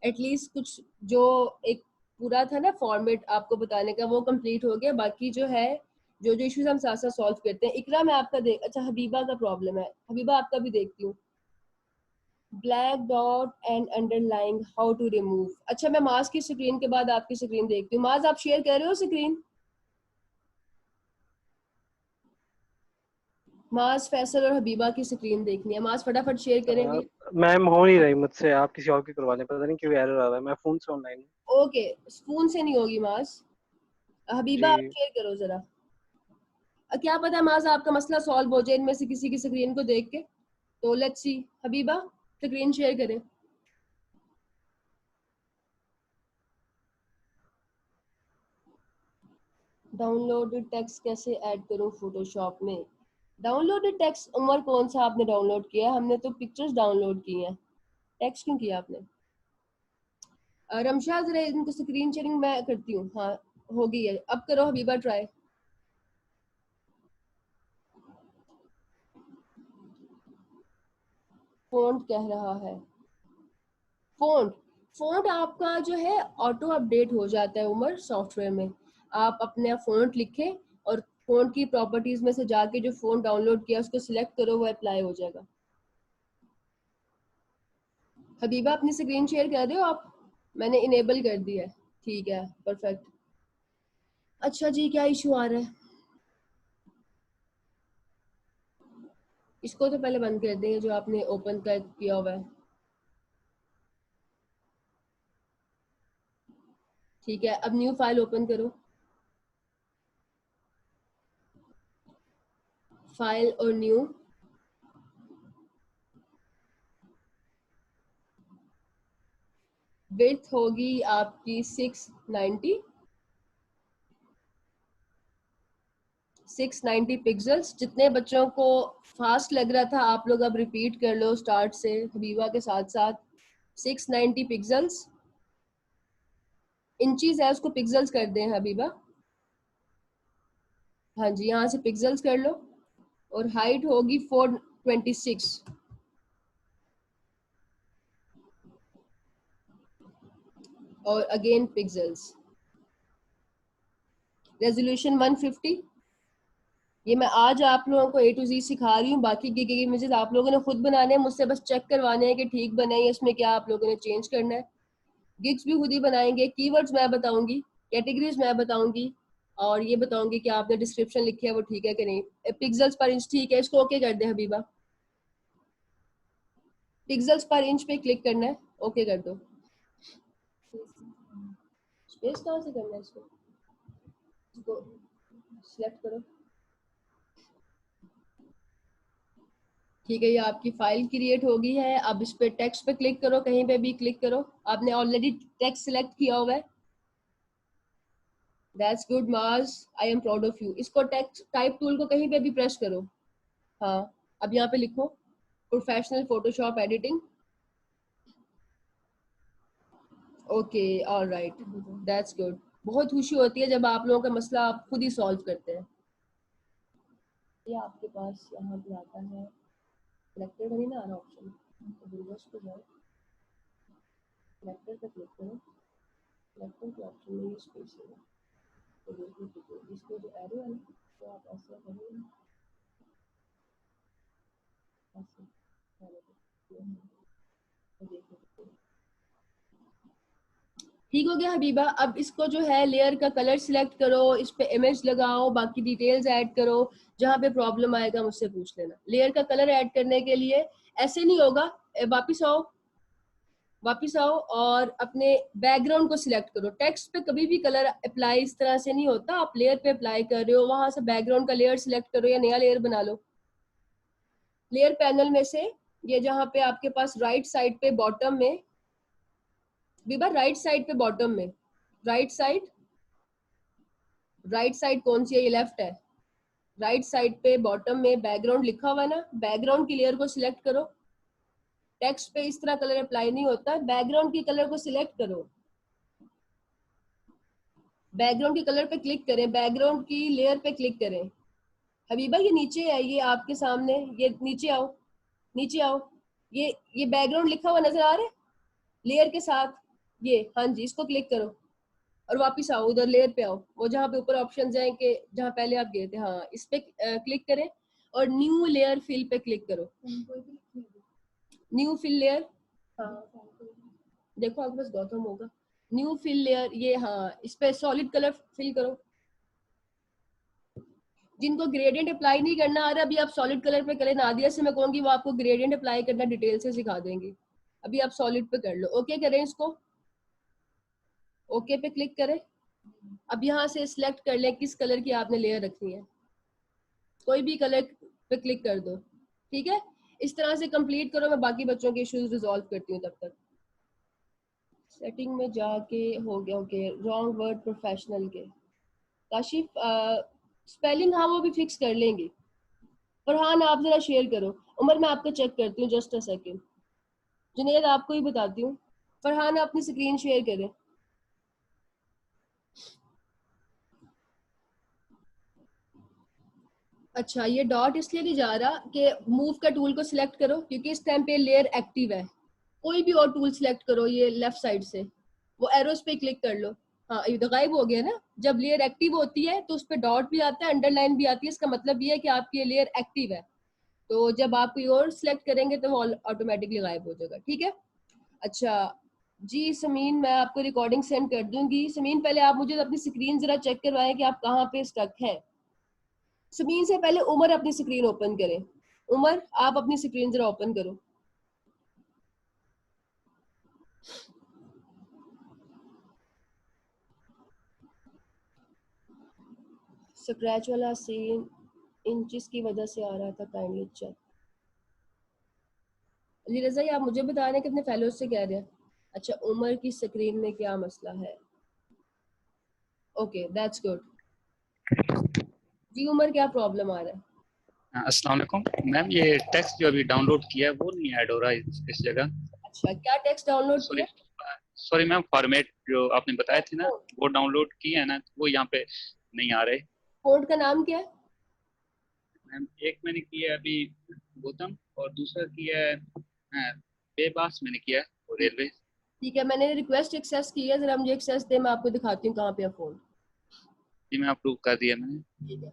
एटलीस्ट कुछ जो एक पूरा था ना फॉर्मेट आपको बताने का, वो कंप्लीट हो गया। बाकी जो है जो जो इश्यूज हम साथ साथ सॉल्व करते हैं। इकरा मैं आपका देख, अच्छा हबीबा का प्रॉब्लम है, हबीबा आपका भी देखती हूँ। Black dot and underline how to remove. अच्छा, मैं मास की स्क्रीन के बाद आपकी स्क्रीन देखती हूँ। मास आप शेयर कर रहे हो स्क्रीन? मास, फैसल और हबीबा की स्क्रीन देखनी है। मास फटाफट शेयर करेंगे। मैम हो नहीं रही मुझसे, आप किसी और की करवा लें, पता नहीं क्यों एरर आ रहा है। मैं फोन से ऑनलाइन हूँ। ओके, स्पून से नहीं होगी मास। हबीबा आप जी शेयर करो जरा। क्या पता माज आपका मसला सॉल्व हो जाए इनमें से किसी की स्क्रीन को देख के। तो let's see. Habiba screen share करें। डाउनलोडेड टेक्स्ट कैसे ऐड करूं फोटोशॉप में? डाउनलोडेड टेक्स्ट उमर कौन सा आपने डाउनलोड किया है? हमने तो पिक्चर्स डाउनलोड की हैं, टेक्स्ट क्यों किया आपने? रमशा जरा इनको स्क्रीन शेयरिंग मैं करती हूँ। हाँ हो गई है, अब करो हबीबा ट्राई। फोंट कह रहा है। फोंट, फोंट आपका जो है ऑटो अपडेट हो जाता है उमर सॉफ्टवेयर में। आप अपने फोंट लिखें और फोंट की प्रॉपर्टीज में से जाके जो फोन डाउनलोड किया उसको सिलेक्ट करो, वो अप्लाई हो जाएगा। हबीबा अपनी स्क्रीन शेयर कर रहे हो आप? मैंने इनेबल कर दिया है। ठीक है, परफेक्ट। अच्छा जी, क्या इशू आ रहा है? इसको तो पहले बंद कर देंगे जो आपने ओपन कर किया हुआ है। ठीक है, अब न्यू फाइल ओपन करो। फाइल और न्यू। विड्थ होगी आपकी 690 पिक्सल्स। जितने बच्चों को फास्ट लग रहा था आप लोग अब रिपीट कर लो स्टार्ट से हबीबा के साथ साथ। 690 पिक्सल्स। इंचीज है उसको पिक्सल्स कर दें हबीबा। हाँ जी, यहाँ से पिक्सल्स कर लो। और हाइट होगी 426। और अगेन पिक्सल्स। रेजोल्यूशन 150। ये मैं आज आप लोगों को A to Z सिखा रही हूँ, बाकी के इमेजेस आप लोगों ने खुद बनाने हैं, मुझसे बस चेक करवाने हैं कि ठीक बने हैं, इसमें क्या आप लोगों ने चेंज करना है। गिग्स भी खुद ही बनाएंगे, कीवर्ड्स मैं बताऊंगी, कैटेगरीज मैं बताऊंगी, और ये बताऊंगी कि आपने डिस्क्रिप्शन लिखी है वो ठीक है कि नहीं। पिक्सल्स पर इंच ठीक है, इसको ओके कर दे हबीबा। पिक्सल्स पर इंच पे क्लिक करना है, ओके कर दो। स्पेस कहाँ से करना है इसको सिलेक्ट करो। ठीक है, ये आपकी फाइल क्रिएट हो गई है। अब इस पे टेक्स्ट पे क्लिक करो, कहीं पे भी क्लिक करो। आपने ऑलरेडी टेक्स्ट सिलेक्ट किया हुआ है। दैट्स गुड माज, I am proud of you. इसको टेक्स्ट टाइप टूल को कहीं पे भी प्रेस करो। हाँ, अब यहाँ पे लिखो professional Photoshop editing. Okay, alright, that's good. बहुत खुशी होती है जब आप लोगों का मसला आप खुद ही सॉल्व करते हैं। ये आपके पास यहाँ पे आता है, सिलेक्टेड नहीं ना आ रहा ऑप्शन, तो विंडोज पे जाओ, सिलेक्टेड पे क्लिक करो। सिलेक्टेड के ऑप्शन में ये स्पेस है, तो देखो इसमें जो एरो है ना, तो आप ऐसे करोगे, ऐसे तो देखो ठीक हो गया हबीबा। अब इसको जो है लेयर का कलर सिलेक्ट करो, इस पे इमेज लगाओ, बाकी डिटेल्स ऐड करो। जहाँ पे प्रॉब्लम आएगा मुझसे पूछ लेना। लेयर का कलर ऐड करने के लिए ऐसे नहीं होगा, वापिस आओ और अपने बैकग्राउंड को सिलेक्ट करो। टेक्स्ट पे कभी भी कलर अप्लाई इस तरह से नहीं होता। आप लेयर पे अप्लाई कर रहे हो, वहां से बैकग्राउंड का लेयर सिलेक्ट करो या नया लेयर बना लो। लेयर पैनल में से ये जहाँ पे आपके पास राइट साइड पे बॉटम में, राइट साइड पे बॉटम में, राइट साइड कौन सी है? ये लेफ्ट है। राइट साइड पे बॉटम में बैकग्राउंड लिखा हुआ है ना, बैकग्राउंड की लेयर को सिलेक्ट करो। टेक्स्ट पे इस तरह कलर अप्लाई नहीं होता, बैकग्राउंड की कलर को सिलेक्ट करो। बैकग्राउंड के कलर पे क्लिक करें, बैकग्राउंड की लेयर पे क्लिक करें। हबीबा ये नीचे है, ये आपके सामने, ये नीचे आओ, नीचे आओ। ये बैकग्राउंड लिखा हुआ नजर आ रहा है लेयर के साथ, ये हाँ जी, इसको क्लिक करो और वापस आओ, उधर लेयर पे आओ, वो जहाँ पे ऊपर ऑप्शंस हैं कि जहाँ पहले आप गए थे, हाँ इस पे क्लिक करें और न्यू लेयर फिल पे क्लिक करो। न्यू फिल लेयर, हाँ देखो आपके पास गौतम होगा। न्यू फिल लेयर, ये हाँ, इस पे सॉलिड कलर फिल करो। जिनको ग्रेडियंट अप्लाई नहीं करना आ रहा, अभी आप सॉलिड कलर पे करें। नादिया से मैं कहूंगी वो आपको ग्रेडियंट अप्लाई करना डिटेल से सिखा देंगी। अभी आप सॉलिड पे कर लो। ओके करें इसको, ओके पे क्लिक करें। अब यहाँ से सिलेक्ट कर लें किस कलर की आपने लेयर रखनी है, कोई भी कलर पे क्लिक कर दो। ठीक है, इस तरह से कंप्लीट करो। मैं बाकी बच्चों के इश्यूज रिजॉल्व करती हूँ तब तक। सेटिंग में जाके हो गया, ओके रॉन्ग वर्ड प्रोफेशनल के, काशिफ स्पेलिंग हाँ वो भी फिक्स कर लेंगे। फरहान आप जरा शेयर करो। उमर मैं आपका चेक करती हूँ, जस्ट अ सेकेंड। जुनेद आपको ही बताती हूँ। फरहान अपनी स्क्रीन शेयर करें। अच्छा, ये डॉट इसलिए नहीं जा रहा कि मूव का टूल को सिलेक्ट करो, क्योंकि इस टाइम पे लेयर एक्टिव है। कोई भी और टूल सिलेक्ट करो, ये लेफ्ट साइड से वो एरोस पे क्लिक कर लो। हाँ ये तो गायब हो गया ना। जब लेयर एक्टिव होती है तो उस पर डॉट भी आता है, अंडरलाइन भी आती है। इसका मतलब ये है कि आपकी लेयर एक्टिव है। तो जब आप कोई और सिलेक्ट करेंगे तो वो ऑटोमेटिकली गायब हो जाएगा। ठीक है, अच्छा जी समीन, मैं आपको रिकॉर्डिंग सेंड कर दूंगी। समीन पहले आप मुझे अपनी स्क्रीन जरा चेक करवाएं कि आप कहाँ पे स्टक हैं। समीन से पहले उमर अपनी स्क्रीन ओपन करें। उमर आप अपनी स्क्रीन जरा ओपन करो। स्क्रैच वाला सीन इंचेस की वजह से आ रहा था, काइंडली चेक। अली रजा ये आप मुझे बता रहे हैं कि अपने फेलोज से कह रहे हैं। अच्छा, उमर की स्क्रीन में क्या मसला है? Okay that's good. जी उमर क्या प्रॉब्लम आ रहा है? अस्सलाम वालेकुम मैम, ये टेक्स्ट जो अभी डाउनलोड किया है वो नहीं ऐड हो रहा है इस जगह। अच्छा, क्या टेक्स्ट डाउनलोड किया? सॉरी मैम, फॉर्मेट जो आपने बताए थे ना वो डाउनलोड किया है ना, वो यहाँ पे नहीं आ रहे। कोड का नाम क्या है? मैम एक मैंने किया है अभी गौतम, और दूसरा किया है बेबास मैंने किया है, वो रेलवे। ठीक है, मैंने रिक्वेस्ट एक्सेस की है, जरा मुझे एक्सेस दे, मैं आपको दिखाती हूँ कहाँ पे है फोन। जी मैं अप्रूव कर दिया मैंने। ठीक है,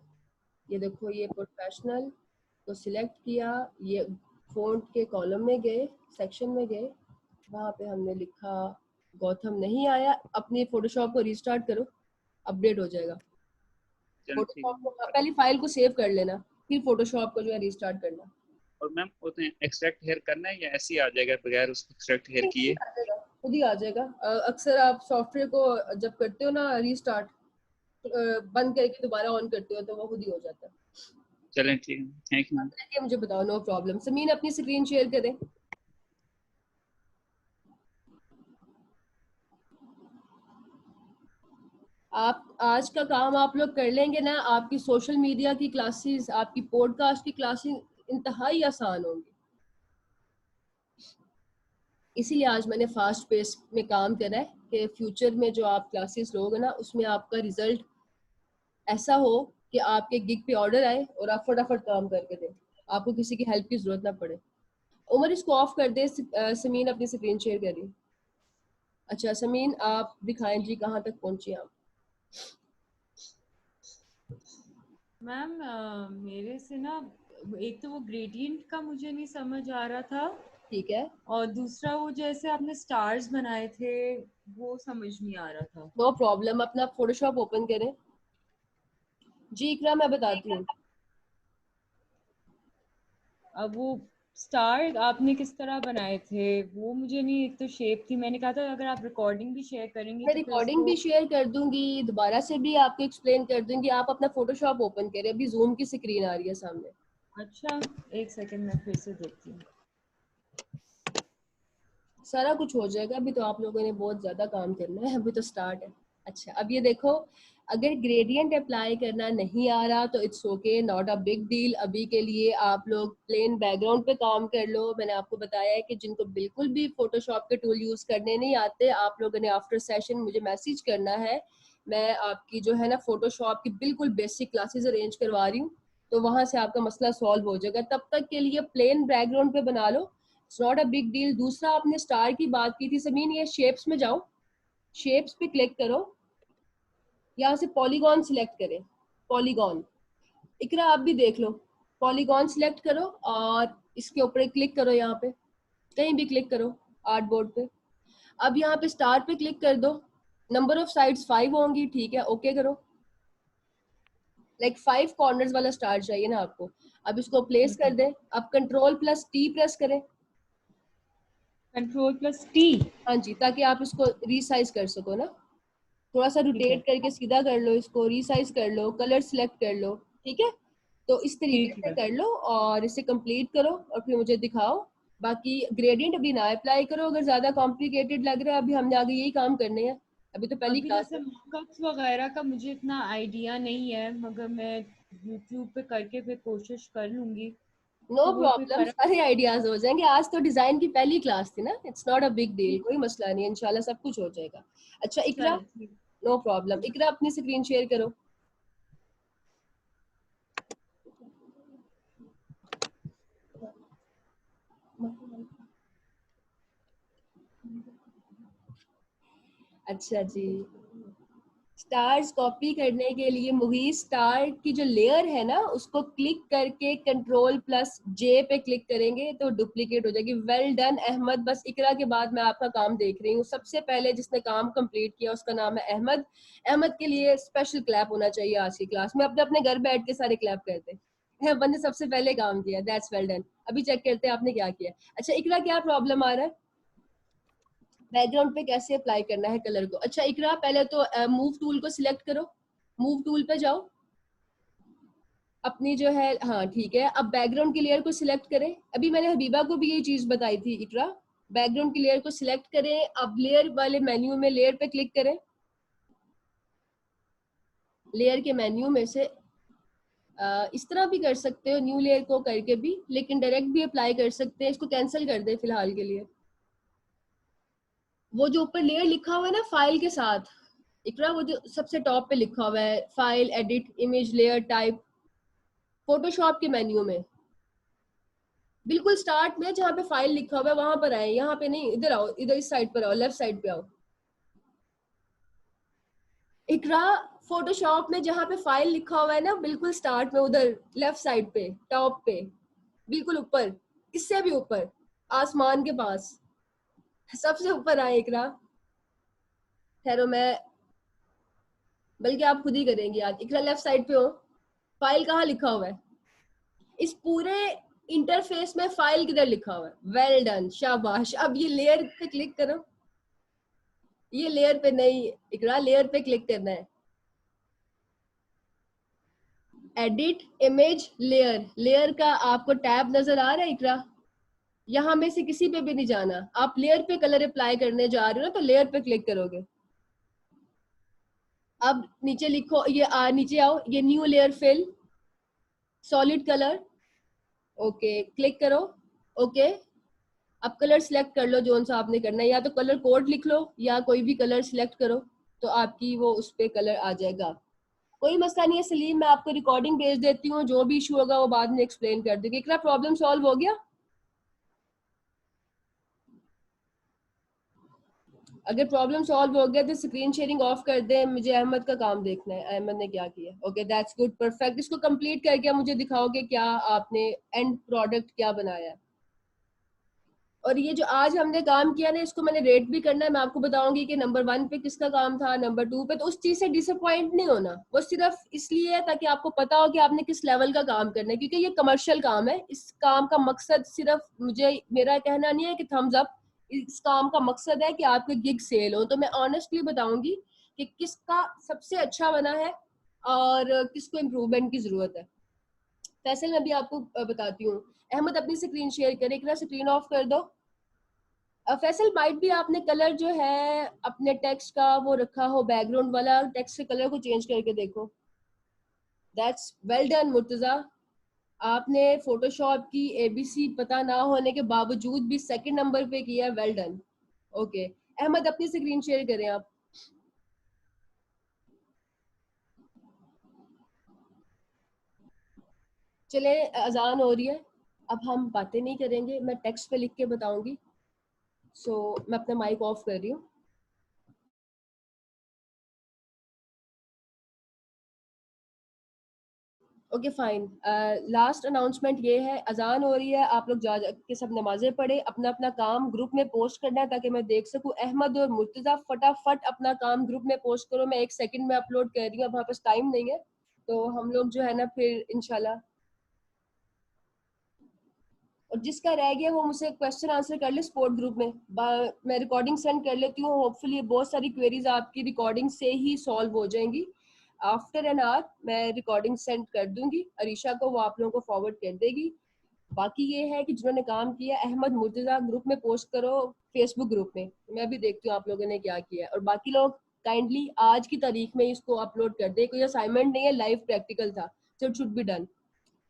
ये देखो, ये प्रोफेशनल को सिलेक्ट किया, ये फोन के कॉलम में गए, सेक्शन में गए, वहाँ पे हमने लिखा गौतम नहीं आया। अपनी फोटोशॉप को रीस्टार्ट करो, अपडेट हो जाएगा। फोटोशॉप को पहले फाइल को सेव कर लेना, फिर फोटोशॉप को जो है रीस्टार्ट करना। और मैम उसमें एक्सट्रैक्ट हेयर करना है या ऐसे ही आ जाएगा बगैर उसको एक्सट्रैक्ट हेयर किए? खुद ही आ जाएगा। अक्सर आप सॉफ्टवेयर को जब करते हो ना रीस्टार्ट, बंद करके दोबारा ऑन करते हो तो वो खुद ही हो जाता है। चलें ठीक है, थैंक यू मैम। करके मुझे बताओ, नो प्रॉब्लम। समीन अपनी स्क्रीन शेयर करें। आप आज का काम आप लोग कर लेंगे ना, आपकी सोशल मीडिया की क्लासेस, आपकी पॉडकास्ट की क्लासेस इंतहाई आसान होंगी। इसीलिए आज मैंने फास्ट पेस में काम करा है कि फ्यूचर में जो आप क्लासेस लोगे ना, उसमें आपका रिजल्ट ऐसा हो कि आपके गिग पे ऑर्डर आए और आप फटाफट काम करके दें, आपको किसी की हेल्प की जरूरत ना पड़े। उमर इसको ऑफ कर दे। समीन अपनी स्क्रीन शेयर करिए। अच्छा समीन आप दिखाएं जी, कहाँ तक पहुंची आप? मैम मेरे से ना एक तो वो ग्रेडियंट का मुझे नहीं समझ आ रहा था, ठीक है, और दूसरा वो जैसे आपने स्टार्स बनाए थे वो समझ नहीं आ रहा था। No problem. अपना फोटोशॉप ओपन करें। जी इकरा मैं बताती हूँ। अब वो स्टार आपने किस तरह बनाए थे वो मुझे नहीं, एक तो शेप थी, मैंने कहा था अगर आप रिकॉर्डिंग भी शेयर करेंगी मैं तो फिर रिकॉर्डिंग उसको। भी शेयर कर दूंगी, दोबारा से भी आपको एक्सप्लेन कर दूंगी। आप अपना फोटोशॉप ओपन करें, अभी जूम की स्क्रीन आ रही है सामने। अच्छा एक सेकंड मैं फिर से देखती हूँ। सारा कुछ हो जाएगा, अभी तो आप लोगों ने बहुत ज्यादा काम करना है, अभी तो स्टार्ट है। अच्छा अब ये देखो, अगर ग्रेडियंट अप्लाई करना नहीं आ रहा तो it's okay, not a big deal. अभी के लिए आप लोग प्लेन बैकग्राउंड पे काम कर लो। मैंने आपको बताया है कि जिनको बिल्कुल भी फोटोशॉप के टूल यूज करने नहीं आते, आप लोगों ने आफ्टर सेशन मुझे मैसेज करना है। मैं आपकी जो है ना फोटोशॉप की बिल्कुल बेसिक क्लासेस अरेंज करवा रही हूँ, तो वहां से आपका मसला सॉल्व हो जाएगा। तब तक के लिए प्लेन बैकग्राउंड पे बना लो, it's not a big deal. दूसरा आपने स्टार की बात की थी समीन, ये शेप्स में जाओ, शेप्स पे क्लिक करो, यहाँ से पॉलीगॉन सिलेक्ट करें, पॉलीगॉन। इकरा आप भी देख लो, पॉलीगॉन सिलेक्ट करो और इसके ऊपर क्लिक करो, यहाँ पे कहीं भी क्लिक करो आर्ट बोर्ड पे। अब यहाँ पे स्टार पे क्लिक कर दो, नंबर ऑफ साइड्स 5 होंगी, ठीक है, ओके करो। लाइक 5 कॉर्नर्स वाला स्टार चाहिए ना आपको। अब इसको प्लेस कर दें। अब Ctrl+T प्रेस करें। Ctrl+T। हाँ जी, ताकि आप इसको रीसाइज कर सको ना, थोड़ा सा ठीक है रोटेट करके सीधा कर लो इसको, रीसाइज कर लो, कलर सिलेक्ट कर लो, ठीक है। तो इस तरीके ठीक से है। कर लो और इसे कंप्लीट करो और फिर मुझे दिखाओ। बाकी ग्रेडियंट अभी ना अप्लाई करो, अगर ज्यादा कॉम्प्लिकेटेड लग रहा है। अभी हमने आगे यही काम करने हैं, अभी तो पहली अभी क्लास जैसे है। मॉकअप्स वगैरह का मुझे इतना आइडिया नहीं है, मगर मैं यूट्यूब पे करके फिर कोशिश कर लूंगी। नो तो वो कोई प्रॉब्लम, फर्क। सारे आइडियाज हो जाएंगे। आज तो डिजाइन की पहली क्लास थी ना, it's not a big deal, कोई मसला नहीं है, इंशाल्लाह सब कुछ हो जाएगा। अच्छा इकरा, चले ठीक। No problem. इकरा अपनी स्क्रीन शेयर करो। अच्छा जी, स्टार्स कॉपी करने के लिए मुही स्टार की जो लेयर है ना, उसको क्लिक करके Ctrl+J पे क्लिक करेंगे तो डुप्लीकेट हो जाएगी। Well done Ahmed. बस इकरा के बाद मैं आपका काम देख रही हूँ। सबसे पहले जिसने काम कंप्लीट किया उसका नाम है अहमद। अहमद के लिए स्पेशल क्लैप होना चाहिए आज की क्लास में। अपने अपने घर बैठ के सारे क्लैप करते हैं, बंदे सबसे पहले काम किया, दैट्स वेल डन। अभी चेक करते हैं आपने क्या किया। अच्छा इकरा, क्या प्रॉब्लम आ रहा है? बैकग्राउंड पे कैसे अप्लाई करना है कलर को? अच्छा इकरा, पहले तो मूव टूल को सिलेक्ट करो, मूव टूल पे जाओ, अपनी जो है, हाँ ठीक है। अब बैकग्राउंड की लेयर को सिलेक्ट करें। अभी मैंने हबीबा को भी ये चीज बताई थी इकरा, बैकग्राउंड की लेयर को सिलेक्ट करें। अब लेयर वाले मेन्यू में लेयर पे क्लिक करें, लेयर के मेन्यू में से इस तरह भी कर सकते हो, न्यू लेयर को करके भी, लेकिन डायरेक्ट भी अप्लाई कर सकते हैं। इसको कैंसिल कर दे फिलहाल के लिए। वो जो ऊपर लेयर लिखा हुआ है ना फाइल के साथ, इकरा वो जो सबसे टॉप पे लिखा हुआ है file, edit, image, layer type, Photoshop के मेन्यू में बिल्कुल स्टार्ट में जहाँ पे फाइल लिखा हुआ है वहां पर आए, यहाँ पे नहीं, इधर आओ, इधर इस साइड पर आओ, लेफ्ट साइड पे आओ। इकरा फोटोशॉप में जहाँ पे फाइल लिखा हुआ है ना, बिल्कुल स्टार्ट में उधर लेफ्ट साइड पे टॉप पे, बिल्कुल ऊपर, इससे भी ऊपर, आसमान के पास, सबसे ऊपर आए इकरा। ठहरो, मैं, बल्कि आप खुद ही करेंगी आज। इकरा लेफ्ट साइड पे हो, फाइल कहाँ लिखा हुआ है? इस पूरे इंटरफेस में फाइल किधर लिखा हुआ है? वेल डन, शाबाश। अब ये लेयर पे क्लिक करो, ये लेयर पे नहीं इकरा, लेयर पे क्लिक करना है। एडिट इमेज लेयर, लेयर का आपको टैब नजर आ रहा है इकरा? यहाँ में से किसी पे भी नहीं जाना, आप लेयर पे कलर अप्लाई करने जा रहे हो ना तो लेयर पे क्लिक करोगे। अब नीचे लिखो, ये नीचे आओ, ये new layer fill solid colour, okay click करो। ओके अब कलर सिलेक्ट कर लो जो सा आपने करना है, या तो कलर कोड लिख लो या कोई भी कलर सिलेक्ट करो तो आपकी वो उस पे कलर आ जाएगा। कोई मसला नहीं है सलीम, मैं आपको रिकॉर्डिंग भेज देती हूँ, जो भी इशू होगा वो बाद में एक्सप्लेन कर दूंगी। इकरा प्रॉब्लम सॉल्व हो गया? अगर प्रॉब्लम सॉल्व हो गया तो स्क्रीन शेयरिंग ऑफ कर दें, मुझे अहमद का काम देखना है, अहमद ने क्या किया। Okay that's good, perfect. इसको कंप्लीट करके मुझे दिखाओगे क्या आपने एंड प्रोडक्ट क्या बनाया है। और ये जो आज हमने काम किया ना, इसको मैंने रेट भी करना है, मैं आपको बताऊंगी कि नंबर 1 पे किसका काम था, नंबर 2 पे। तो उस चीज से डिसअपॉइंट नहीं होना, वो सिर्फ इसलिए है ताकि आपको पता हो कि आपने किस लेवल का काम करना है, क्योंकि ये कमर्शियल काम है। इस काम का मकसद सिर्फ, मुझे मेरा कहना नहीं है कि थम्स अप, इस काम का मकसद है कि आपके गिग सेल हो। तो मैं ऑनेस्टली बताऊंगी कि किसका सबसे अच्छा बना है और किसको इम्प्रूवमेंट की जरूरत है। फैसल मैं भी आपको बताती हूँ। अहमद अपनी स्क्रीन शेयर करें, एक स्क्रीन ऑफ कर दो। फैसल माइट भी आपने कलर जो है अपने टेक्स्ट का वो रखा हो, बैकग्राउंड वाला टेक्स्ट के कलर को चेंज करके देखो। दैट्स वेल डन मुर्तजा, आपने फोटोशॉप की एबीसी पता ना होने के बावजूद भी सेकंड नंबर पे किया, वेल डन। ओके अहमद अपनी स्क्रीन शेयर करें आप। चले अजान हो रही है, अब हम बातें नहीं करेंगे, मैं टेक्स्ट पे लिख के बताऊंगी। सो मैं अपना माइक ऑफ कर रही हूँ। ओके फाइन, लास्ट अनाउंसमेंट ये है, अजान हो रही है, आप लोग जा के सब नमाजें पढ़े, अपना अपना काम ग्रुप में पोस्ट करना है ताकि मैं देख सकूं। अहमद और मुर्तजा फटाफट अपना काम ग्रुप में पोस्ट करो, मैं 1 सेकंड में अपलोड कर रही हूँ, अब हमारे पास टाइम नहीं है तो हम लोग जो है ना फिर इंशाल्लाह। और जिसका रह गया वो मुझसे क्वेश्चन आंसर कर ले स्पोर्ट ग्रुप में, मैं रिकॉर्डिंग सेंड कर लेती हूँ, होपफुली बहुत सारी क्वेरीज आपकी रिकॉर्डिंग से ही सॉल्व हो जाएंगी। आफ्टर एन आवर मैं रिकॉर्डिंग सेंड कर दूंगी अरीशा को, वो आप लोगों को फॉरवर्ड कर देगी। बाकी ये है कि जिन्होंने काम किया, अहमद मुर्तजा ग्रुप में पोस्ट करो, फेसबुक ग्रुप में, मैं भी देखती हूँ आप लोगों ने क्या किया। और बाकी लोग काइंडली आज की तारीख में इसको अपलोड कर दे, कोई असाइनमेंट नहीं है, लाइव प्रैक्टिकल था, so it should be done.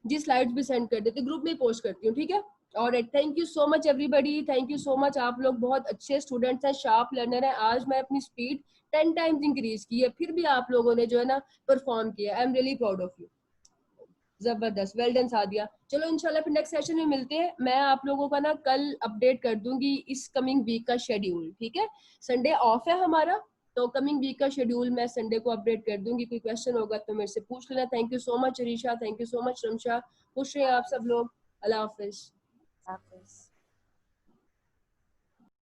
जी स्लाइड्स भी सेंड कर देते, ग्रुप में पोस्ट करती हूँ, ठीक है। और thank you so much everybody, thank you so much, आप लोग बहुत अच्छे स्टूडेंट्स हैं, शार्प लर्नर हैं। आज मैं अपनी स्पीड 10 टाइम्स इंक्रीज की है, फिर भी आप लोगों ने जो है ना परफॉर्म किया, I am really proud of you, जबरदस्त, वेल डन सादिया। चलो इंशाल्लाह फिर नेक्स्ट सेशन में मिलते हैं, मैं आप लोगों का ना कल अपडेट कर दूंगी इस कमिंग वीक का शेड्यूल, ठीक है। संडे ऑफ है हमारा, तो कमिंग वीक का शेड्यूल मैं संडे को अपडेट कर दूंगी, कोई क्वेश्चन होगा तो मेरे से पूछ लेना। Thank you so much Arisha, thank you so much Ramsha, खुश रहे आप सब लोग, अल्लाह हाफिज।